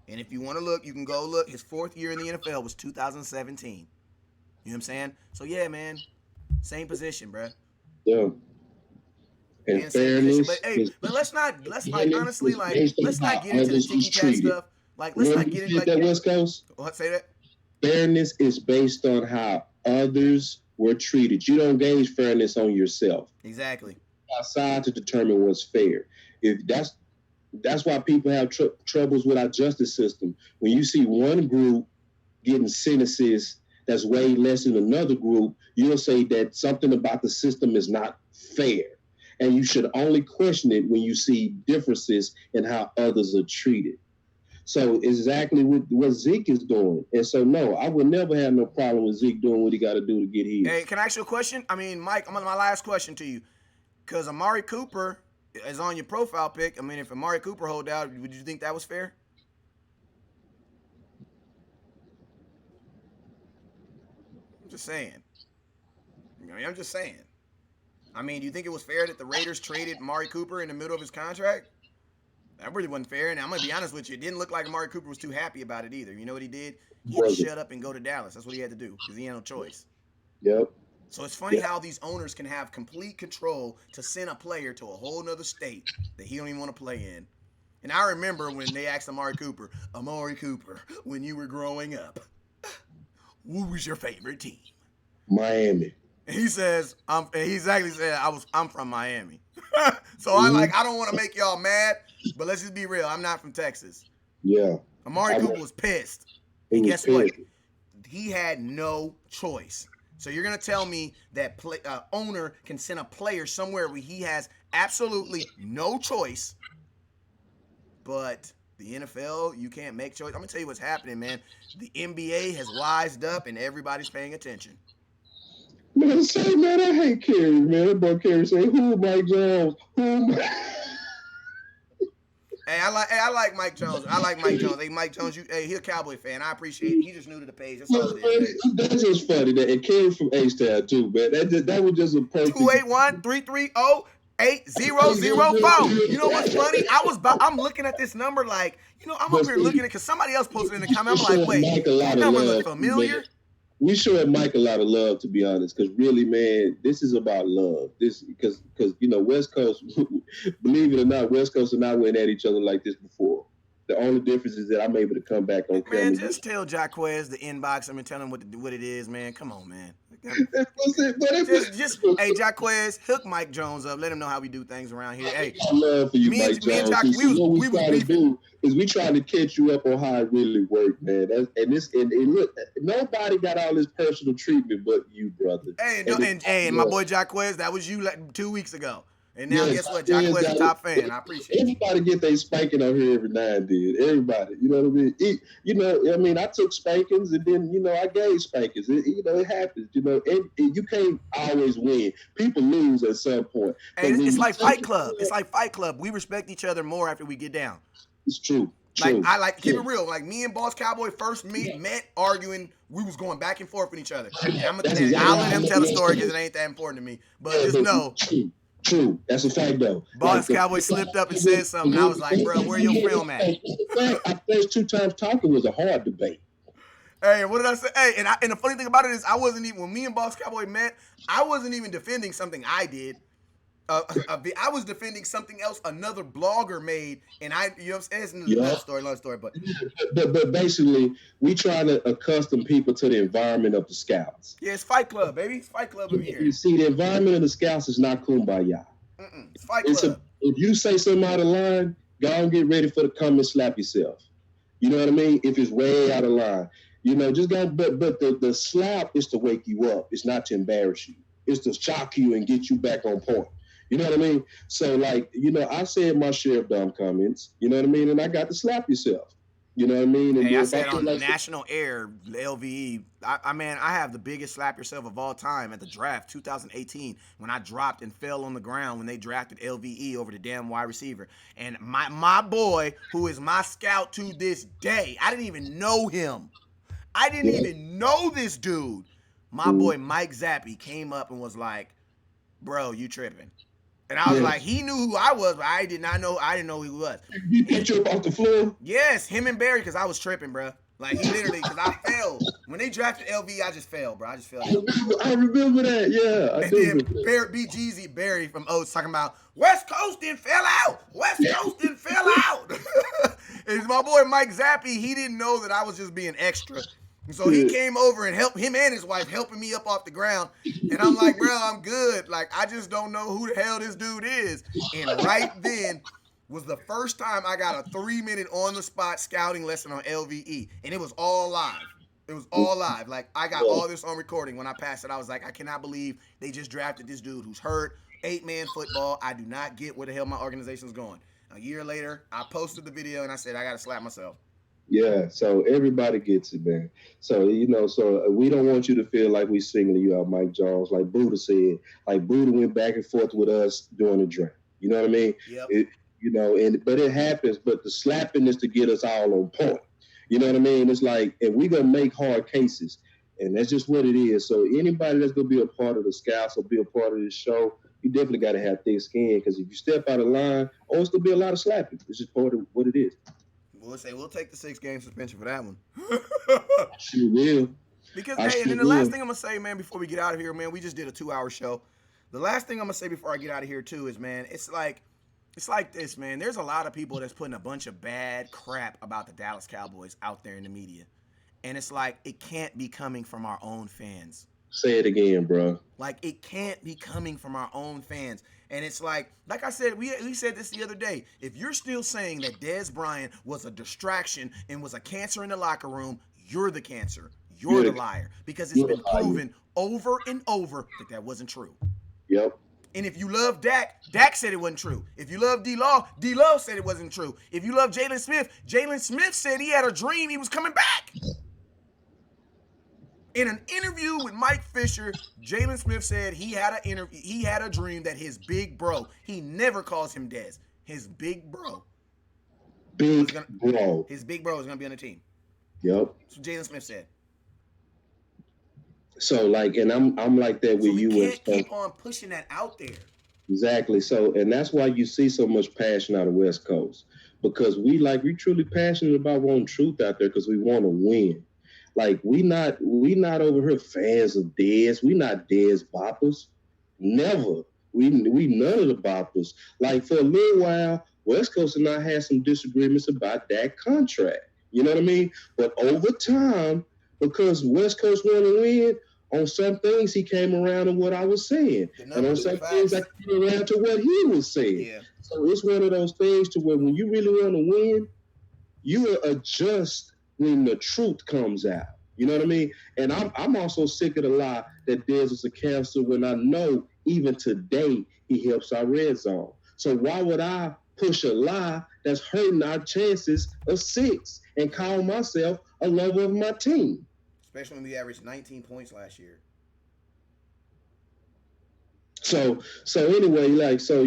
And if you want to look, you can go look. His fourth year in the NFL was 2017. You know what I'm saying? So, yeah, man, same position, bro. Yeah. And fairness, but let's not honestly, like, let's not get into the ticky tack stuff. Like, let's not get into like that West Coast. What, say that? Fairness is based on how others were treated. You don't gauge fairness on yourself. Exactly. Outside to determine what's fair. If that's why people have troubles with our justice system. When you see one group getting sentences that's way less than another group, you'll say that something about the system is not fair. And you should only question it when you see differences in how others are treated. So exactly what Zeke is doing. And so, no, I would never have no problem with Zeke doing what he got to do to get his. Hey, can I ask you a question? I mean, Mike, I'm on my last question to you. Because Amari Cooper is on your profile pic. I mean, if Amari Cooper hold out, would you think that was fair? I'm just saying. I mean, I'm just saying. I mean, do you think it was fair that the Raiders traded Amari Cooper in the middle of his contract? That really wasn't fair. And I'm going to be honest with you. It didn't look like Amari Cooper was too happy about it either. You know what he did? He had to shut up and go to Dallas. That's what he had to do because he had no choice. Yep. So it's funny how these owners can have complete control to send a player to a whole nother state that he don't even want to play in. And I remember when they asked Amari Cooper, when you were growing up, who was your favorite team? Miami. And he says, he exactly said, I'm from Miami. So I don't want to make y'all mad, but let's just be real. I'm not from Texas. Yeah. Amari Cooper was pissed. And guess what? He had no choice. So you're going to tell me that owner can send a player somewhere where he has absolutely no choice, but the NFL, you can't make choice. I'm going to tell you what's happening, man. The NBA has wised up and everybody's paying attention. Man, I hate Kerry, man. That boy Kerry say, who Mike Jones? Hey, I like Mike Jones. Hey, Mike Jones, he a Cowboy fan. I appreciate it. He just new to the page. That's all it is. That's just funny that it came from H-Town too, man. That was just a perfect. 281-330-8004. You know what's funny? I'm looking at this number like, I'm up here looking at it because somebody else posted in the comment. I'm like, wait, that number look familiar. Man. We showing Mike a lot of love, to be honest, because really, man, this is about love. Because West Coast, believe it or not, West Coast and I went at each other like this before. The only difference is that I'm able to come back on camera. Man, just tell Jaquez the inbox him and tell him what it is, man. Come on, man. Hey, Jaquez, hook Mike Jones up. Let him know how we do things around here. Hey, I love for you, Mike Jones. What we try to do is we try to catch you up on how it really worked, man. And look, nobody got all this personal treatment but you, brother. Hey, my boy Jaquez, that was you like 2 weeks ago. And now, guess what? Jaquez is a top fan. I appreciate it. Everybody get their spanking on here every now and then. Everybody. You know what I mean? I took spankings and then, I gave spankings. It happens, and you can't always win. People lose at some point. Hey, it's like Fight Club. It's like Fight Club. We respect each other more after we get down. It's true. Keep it real. Like me and Boss Cowboy first met arguing. We was going back and forth with each other. And I'll let him tell the story because it ain't that important to me. But just know. True. That's a fact, though. Boss Cowboy slipped up and said something. I was like, bro, where your film at? Our first 2 times talking was a hard debate. Hey, what did I say? Hey, and the funny thing about it is when me and Boss Cowboy met, I wasn't even defending something I did. I was defending something else another blogger made, and it's another story. But basically, we try to accustom people to the environment of the Scouts. Yeah, it's Fight Club, baby. It's Fight Club over here. You see, the environment of the Scouts is not kumbaya. It's Fight Club. If you say something out of line, go and get ready for the come and slap yourself. You know what I mean? If it's way out of line, just go. But the slap is to wake you up. It's not to embarrass you. It's to shock you and get you back on point. You know what I mean? So, I said my share of dumb comments, you know what I mean? And I got to slap yourself. You know what I mean? And I said on national air, the LVE, I have the biggest slap yourself of all time at the draft, 2018, when I dropped and fell on the ground when they drafted LVE over the damn wide receiver. And my boy, who is my scout to this day, I didn't even know him. I didn't even know this dude. My boy Mike Zappi came up and was like, bro, you tripping. And I was like, he knew who I was, but I didn't know who he was. He picked you up off the floor? Yes, him and Barry, because I was tripping, bro. Like, he literally, because I fell. When they drafted LV, I just fell, bro. I remember that, yeah. And then BGZ Barry from Oats talking about, West Coast didn't fell out. And my boy Mike Zappi, he didn't know that I was just being extra. And so he came over and helped him and his wife helping me up off the ground. And I'm like, bro, I'm good. Like, I just don't know who the hell this dude is. And right then was the first time I got a 3-minute on-the-spot scouting lesson on LVE. And it was all live. Like, I got all this on recording. When I passed it, I was like, I cannot believe they just drafted this dude who's hurt. 8-man football. I do not get where the hell my organization's going. A year later, I posted the video and I said, I got to slap myself. Yeah, so everybody gets it, man. So, so we don't want you to feel like we singling you out, Mike Jones. Like Buddha said, Buddha went back and forth with us during the draft. You know what I mean? Yep. But it happens. But the slapping is to get us all on point. You know what I mean? It's like, and we're going to make hard cases. And that's just what it is. So anybody that's going to be a part of the Scouts or be a part of this show, you definitely got to have thick skin because if you step out of line, it's gonna be a lot of slapping. It's just part of what it is. We'll take the 6-game suspension for that one. I sure will. Because And then the last thing I'm gonna say, man, before we get out of here, man, we just did a 2-hour show. The last thing I'm gonna say before I get out of here too is, man, it's like this, man. There's a lot of people that's putting a bunch of bad crap about the Dallas Cowboys out there in the media, and it's like it can't be coming from our own fans. Say it again, bro. Like, it can't be coming from our own fans. And it's like I said, we said this the other day. If you're still saying that Dez Bryant was a distraction and was a cancer in the locker room, you're the cancer. You're the liar. Because it's been proven over and over that wasn't true. Yep. And if you love Dak, Dak said it wasn't true. If you love D-Law, D-Law said it wasn't true. If you love Jalen Smith said he had a dream he was coming back. In an interview with Mike Fisher, Jalen Smith said he had a dream that his big bro, he never calls him Dez, his big bro. His big bro is going to be on the team. Yep. So Jalen Smith said. So, like, and I'm like that with you. We can't keep on pushing that out there. Exactly. So, and that's why you see so much passion out of West Coast. Because we truly passionate about wanting truth out there because we want to win. Like, we not over here fans of Dez. We not Dez boppers. Never. We none of the boppers. Like, for a little while, West Coast and I had some disagreements about that contract. You know what I mean? But over time, because West Coast want to win, on some things he came around to what I was saying. And on some things I came around to what he was saying. Yeah. So it's one of those things to where when you really want to win, you will adjust when the truth comes out. You know what I mean? And I'm also sick of the lie that Dez is a cancer when I know even today he helps our red zone. So why would I push a lie that's hurting our chances of 6 and call myself a lover of my team? Especially when we averaged 19 points last year. So anyway, so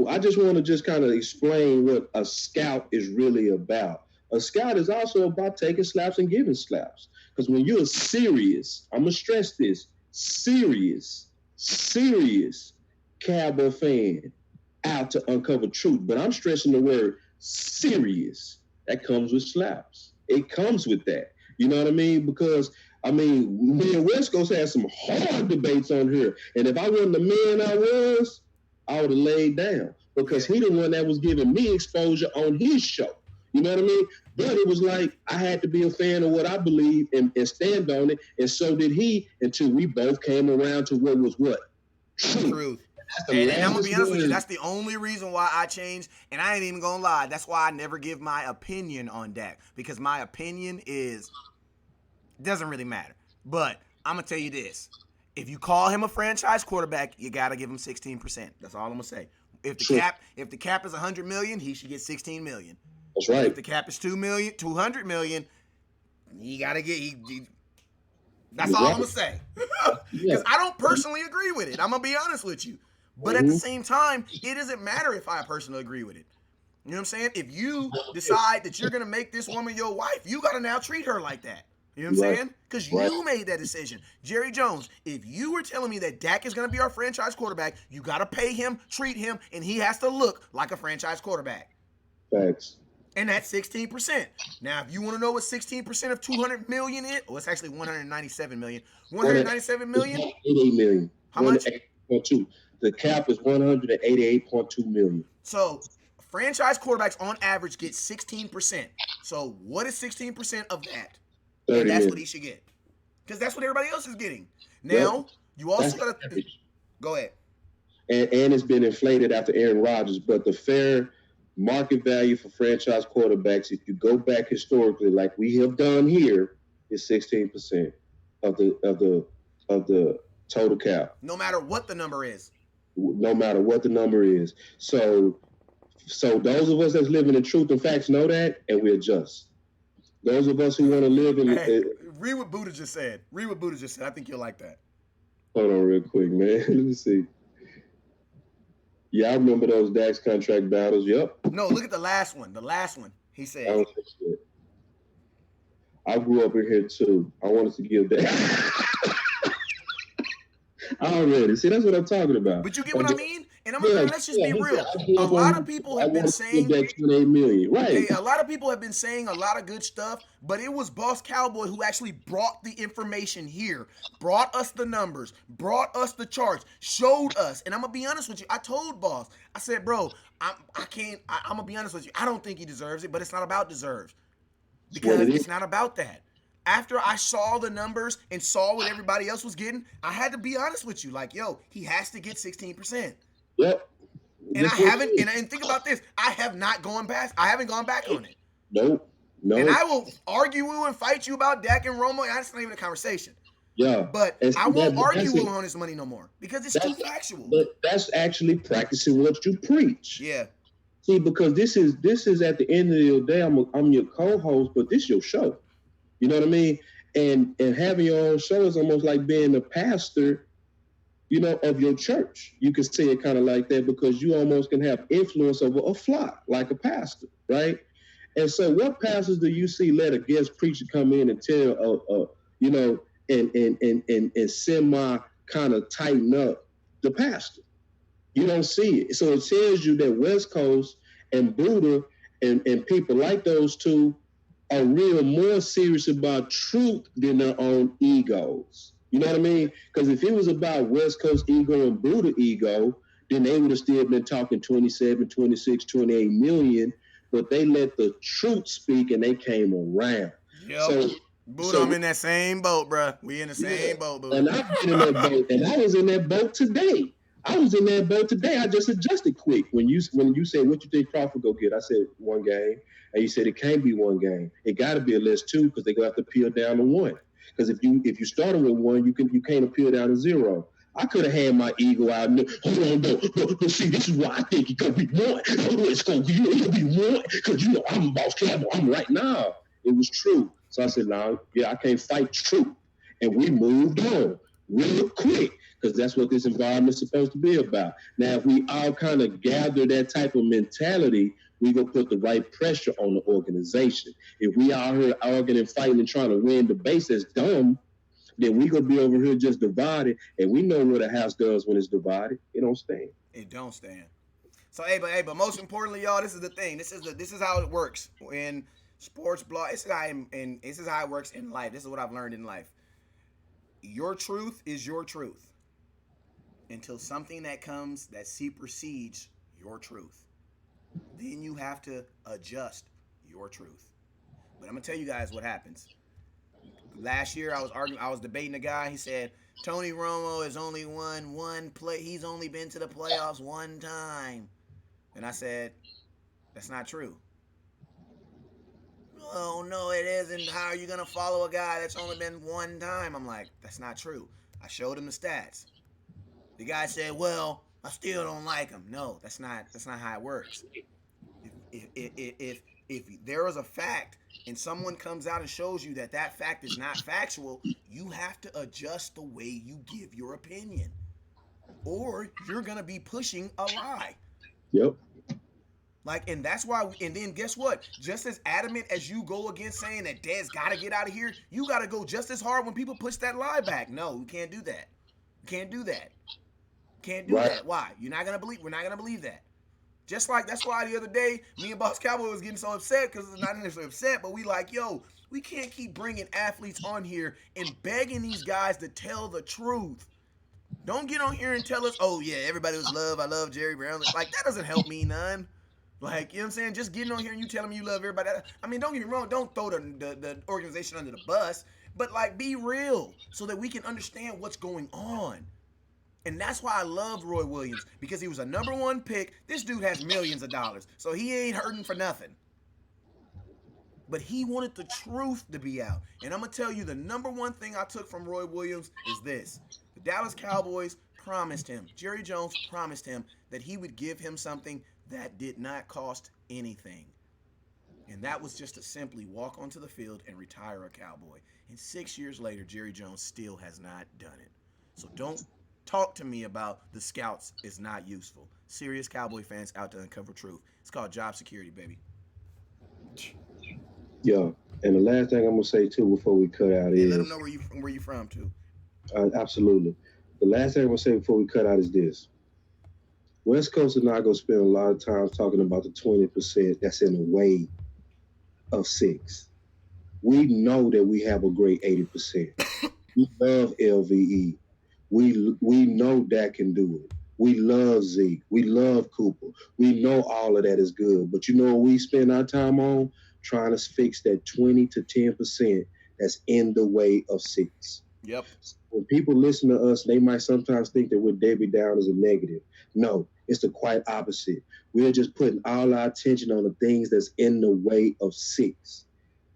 I just want to just kind of explain what a scout is really about. A scout is also about taking slaps and giving slaps. Because when you're serious, I'm going to stress this, serious Cowboy fan out to uncover truth. But I'm stressing the word serious. That comes with slaps. It comes with that. You know what I mean? Because, me and West Coast had some hard debates on here. And if I wasn't the man I was, I would have laid down. Because he the one that was giving me exposure on his show. You know what I mean? But it was like I had to be a fan of what I believe and stand on it. And so did he until we both came around to what was what? Truth. And I'm going to be honest with you, that's the only reason why I changed. And I ain't even going to lie. That's why I never give my opinion on Dak. Because my opinion doesn't really matter. But I'm going to tell you this. If you call him a franchise quarterback, you got to give him 16%. That's all I'm going to say. If the cap is $100 million, he should get $16 million. That's right. If the cap is $200 million, he got to get. That's all I'm gonna say. Because I don't personally agree with it. I'm gonna be honest with you. But at the same time, it doesn't matter if I personally agree with it. You know what I'm saying? If you decide that you're gonna make this woman your wife, you gotta now treat her like that. You know what I'm saying? Because you made that decision. Jerry Jones, if you were telling me that Dak is gonna be our franchise quarterback, you gotta pay him, treat him, and he has to look like a franchise quarterback. Thanks. And that's 16%. Now, if you want to know what 16% of $200 million is, it's actually $197 million. $197 million? $88 million. How much? 188.2. The cap is $188.2 million. So, franchise quarterbacks on average get 16%. So, what is 16% of that? And that's what he should get. Because that's what everybody else is getting. Now, you also got to... Go ahead. And it's been inflated after Aaron Rodgers, but the fair market value for franchise quarterbacks, if you go back historically, like we have done here, is 16% of the total cap. No matter what the number is. No matter what the number is. So those of us that's living in truth and facts know that, and we adjust. Those of us who want to live in... read what Buddha just said. I think you'll like that. Hold on real quick, man. Let me see. Yeah, I remember those Dax contract battles. Yep. No, look at the last one. He said. I grew up in here too. I wanted to give that. Already. See, that's what I'm talking about. But you get what I mean? And let's just be he real. said, A lot of people have been saying that 28 million. Right. Hey, a lot of people have been saying a lot of good stuff, but it was Boss Cowboy who actually brought the information here, brought us the numbers, brought us the charts, showed us. And I'm gonna be honest with you. I told Boss, I said, bro, I'm gonna be honest with you. I don't think he deserves it, but it's not about deserves because it's not about that. After I saw the numbers and saw what everybody else was getting, I had to be honest with you. Like, yo, he has to get 16%. Yep. And I haven't, and think about this, I haven't gone back on it. Nope. And I will argue with you and fight you about Dak and Romo. That's not even a conversation. Yeah. But I won't argue with him on his money no more because it's too factual. But that's actually practicing what you preach. Yeah. See, because this is at the end of the day, I'm your co-host, but this is your show. You know what I mean? And having your own show is almost like being a pastor, you know, of your church. You can say it kind of like that because you almost can have influence over a flock like a pastor, right? And so what pastors do you see let a guest preacher come in and tell, you know, and semi kind of tighten up the pastor? You don't see it. So it tells you that West Coast and Buddha and people like those two are real more serious about truth than their own egos. You know what I mean? Because if it was about West Coast ego and Buddha ego, then they would have still been talking 27, 26, 28 million, but they let the truth speak and they came around. Yep. Buddha, I'm in that same boat, bro. We in the same boat, Buddha. And I've been in that boat, and I was in that boat today. I just adjusted quick. When you said, what you think Crawford go get? I said, one game. And you said, it can't be one game. It got to be at least two because they're going to have to peel down to one. Because if you started with one, you can't appeal down to zero. I could have had my ego out. Hold on, no, see, this is why I think it's going to be one. It's going to be one because, you know, I'm Boss Cowboy. I'm right now. It was true. So I said, no, I can't fight truth. And we moved on real quick because that's what this environment is supposed to be about. Now, if we all kind of gather that type of mentality, we gonna put the right pressure on the organization. If we out here arguing and fighting and trying to win debates that's dumb, then we gonna be over here just divided. And we know what a house does when it's divided. It don't stand. It don't stand. So but most importantly, y'all, this is the thing. This is how it works in sports blog. This is how it works in life. This is what I've learned in life. Your truth is your truth until something that comes that supersedes your truth. Then you have to adjust your truth. But I'm gonna tell you guys what happens. Last year I was debating a guy. He said Tony Romo has only won one play. He's only been to the playoffs one time. And I said, that's not true. Oh no, it isn't. How are you gonna follow a guy that's only been one time? I'm like, that's not true. I showed him the stats. The guy said, well, I still don't like him. No, that's not how it works. If there is a fact and someone comes out and shows you that fact is not factual, you have to adjust the way you give your opinion, or you're gonna be pushing a lie. Yep. And that's why. And then guess what? Just as adamant as you go against saying that Dad's got to get out of here, you got to go just as hard when people push that lie back. No, you can't do that. You can't do that. Can't do that. Why? We're not gonna believe that. Just like that's why the other day, me and Boss Cowboy was getting so upset because it's not necessarily upset, but we like, yo, we can't keep bringing athletes on here and begging these guys to tell the truth. Don't get on here and tell us, oh yeah, everybody was love. I love Jerry Brown. Like that doesn't help me none. Like, you know what I'm saying? Just getting on here and you telling me you love everybody. I mean, don't get me wrong. Don't throw the organization under the bus, but like be real so that we can understand what's going on. And that's why I love Roy Williams, because he was a number one pick. This dude has millions of dollars, so he ain't hurting for nothing. But he wanted the truth to be out. And I'm going to tell you the number one thing I took from Roy Williams is this. The Dallas Cowboys promised him, Jerry Jones promised him that he would give him something that did not cost anything. And that was just to simply walk onto the field and retire a Cowboy. And 6 years later, Jerry Jones still has not done it. So don't talk to me about the scouts is not useful. Serious Cowboy fans out to uncover truth. It's called job security, baby. Yeah, and the last thing I'm gonna say too before we cut out is let them know where you from too. Absolutely. The last thing I'm gonna say before we cut out is this: West Coast is not gonna spend a lot of time talking about the 20% that's in the way of 6. We know that we have a great 80%. We love LVE. We know Dak can do it. We love Zeke. We love Cooper. We know all of that is good. But you know what we spend our time on? Trying to fix that 20 to 10% that's in the way of 6. Yep. When people listen to us, they might sometimes think that we're Debbie Down as a negative. No, it's the quite opposite. We're just putting all our attention on the things that's in the way of 6.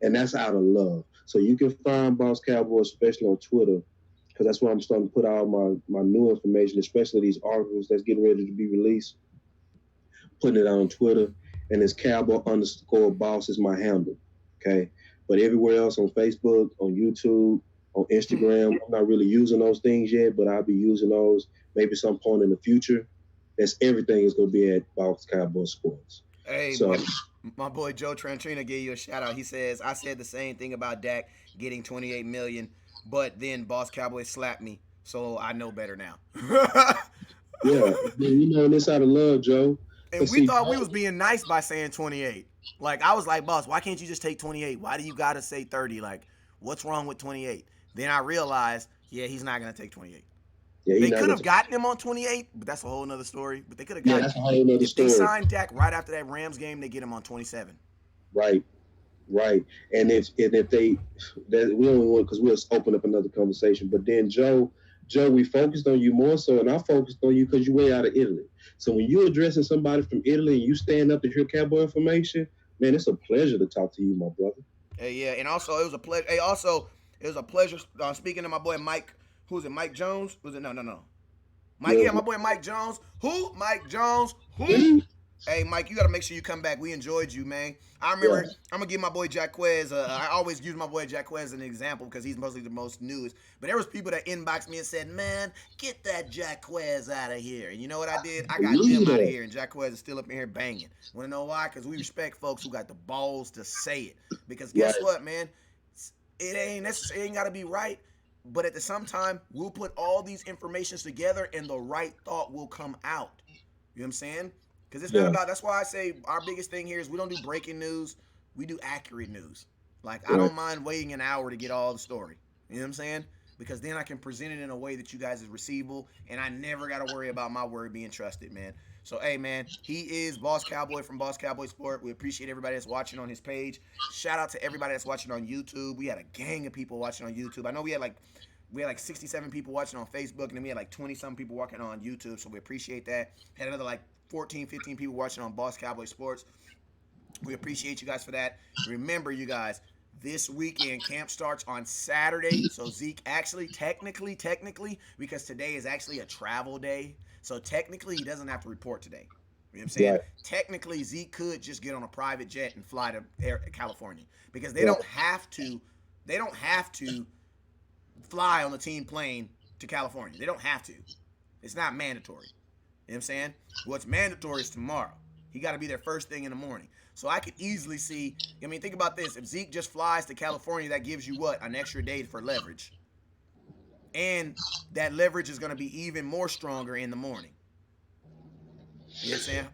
And that's out of love. So you can find Boss Cowboy, especially on Twitter, because that's where I'm starting to put out my new information, especially these articles that's getting ready to be released, putting it out on Twitter. And it's Cowboy_Boss is my handle, okay? But everywhere else on Facebook, on YouTube, on Instagram, I'm not really using those things yet, but I'll be using those maybe some point in the future. That's everything is going to be at Boss Cowboy Sports. Hey, so, my boy Joe Trantrina gave you a shout out. He says, I said the same thing about Dak getting $28 million, but then Boss Cowboy slapped me, so I know better now. yeah, and it's out of love, Joe. And we thought we was being nice by saying 28. Like, I was like, Boss, why can't you just take 28? Why do you got to say 30? Like, what's wrong with 28? Then I realized, yeah, he's not going to take 28. Yeah, they could have gotten him on 28, but that's a whole nother story. But they could have gotten that's a whole nother story. If they signed Dak right after that Rams game, they get him on 27. Right. And if they, we only want, because we'll open up another conversation. But then Joe, we focused on you more so, and I focused on you because you way out of Italy. So when you're addressing somebody from Italy and you stand up to hear Cowboy information, man, it's a pleasure to talk to you, my brother. Hey, yeah, and also it was a pleasure. Hey, also it was a pleasure speaking to my boy Mike. Who's it? Mike Jones? Was it? No. Mike, yeah, my boy Mike Jones. Who? Mike Jones. Who? Hey, Mike, you got to make sure you come back. We enjoyed you, man. I remember, I'm going to give my boy Jaquez, I always use my boy Jaquez as an example because he's mostly the most newest. But there was people that inboxed me and said, man, get that Jaquez out of here. And you know what I did? I got them out of here, and Jaquez is still up in here banging. Want to know why? Because we respect folks who got the balls to say it. Because guess what, man? It ain't got to be right. But at the same time, we'll put all these informations together and the right thought will come out. You know what I'm saying? Because it's not about, that's why I say our biggest thing here is we don't do breaking news. We do accurate news. Like, I don't mind waiting an hour to get all the story. You know what I'm saying? Because then I can present it in a way that you guys is receivable, and I never got to worry about my word being trusted, man. So, hey, man, he is Boss Cowboy from Boss Cowboy Sport. We appreciate everybody that's watching on his page. Shout out to everybody that's watching on YouTube. We had a gang of people watching on YouTube. I know we had like 67 people watching on Facebook, and then we had like 20-some people watching on YouTube, so we appreciate that. Had another like 14, 15 people watching on Boss Cowboy Sports. We appreciate you guys for that. Remember, you guys, this weekend camp starts on Saturday. So Zeke actually, technically, because today is actually a travel day. So technically, he doesn't have to report today. You know what I'm saying? Right. Technically, Zeke could just get on a private jet and fly to California because they don't have to. They don't have to fly on the team plane to California. They don't have to. It's not mandatory. You know what I'm saying? What's mandatory is tomorrow. He got to be there first thing in the morning. So I could easily see, I mean, think about this. If Zeke just flies to California, that gives you what? An extra day for leverage. And that leverage is going to be even more stronger in the morning. You know what I'm saying?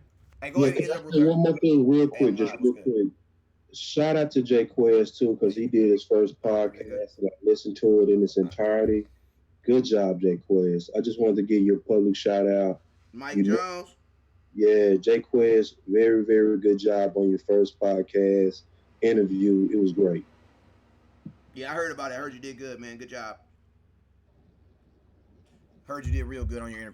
Hey, go ahead. One more thing real quick, real quick. Shout out to Jaquez, too, because he did his first podcast, and I listened to it in its entirety. Good job, Jaquez. I just wanted to give you a public shout out. Mike Jones. Yeah, Jaquez, very, very good job on your first podcast interview. It was great. Yeah, I heard about it. I heard you did good, man. Good job. Heard you did real good on your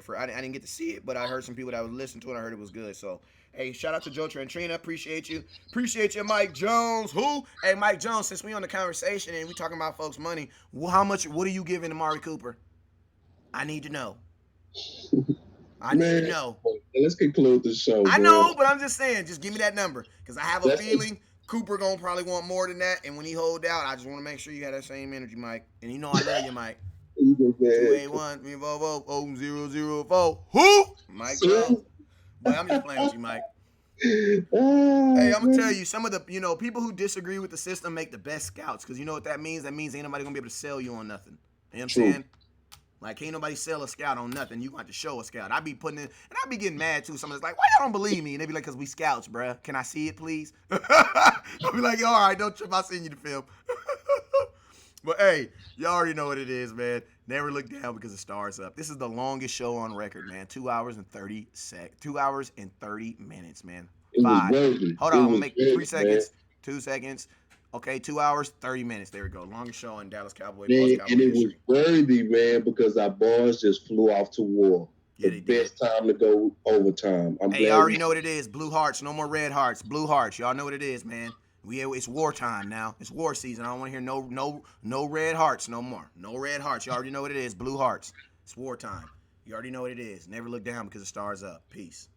first. I didn't get to see it, but I heard some people that was listening to it. And I heard it was good. So, hey, shout out to Joe Trantrina. Appreciate you. Appreciate you, Mike Jones. Who? Hey, Mike Jones. Since we on the conversation and we talking about folks' money, how much? What are you giving Amari Cooper? I need to know. I need to know. Let's conclude the show. I know, but I'm just saying, just give me that number. Because I have a feeling Cooper going to probably want more than that. And when he hold out, I just want to make sure you have that same energy, Mike. And you know I love you, Mike. 281-340-004. Who? Mike Jones. But I'm just playing with you, Mike. Hey, I'm going to tell you, some of the, people who disagree with the system make the best scouts. Because you know what that means? That means ain't nobody going to be able to sell you on nothing. You know what I'm saying? Like, can't nobody sell a scout on nothing. You got to show a scout. I be putting in, and I be getting mad too. Someone's like, why y'all don't believe me? And they be like, because we scouts, bruh. Can I see it, please? I'll be like, all right, don't trip. I'll send you the film. But hey, you already know what it is, man. Never look down because the star's up. This is the longest show on record, man. 2 hours and 30 2 hours and 30 minutes, man. It was 5. worthy. Hold It on, I'm gonna was make worthy, 3 seconds, 2 seconds. Okay, 2 hours, 30 minutes. There we go. Longest show in Dallas Cowboy man. Cowboy And it was history. worthy, man, because our boys just flew off to war. Yeah, The they did. best time to go overtime. I'm Hey, glad y'all already know what it is. Blue hearts, no more red hearts. Blue hearts, y'all know what it is, man. It's wartime now. It's war season. I don't want to hear no red hearts no more. No red hearts. You already know what it is. Blue hearts. It's wartime. You already know what it is. Never look down because the star's up. Peace.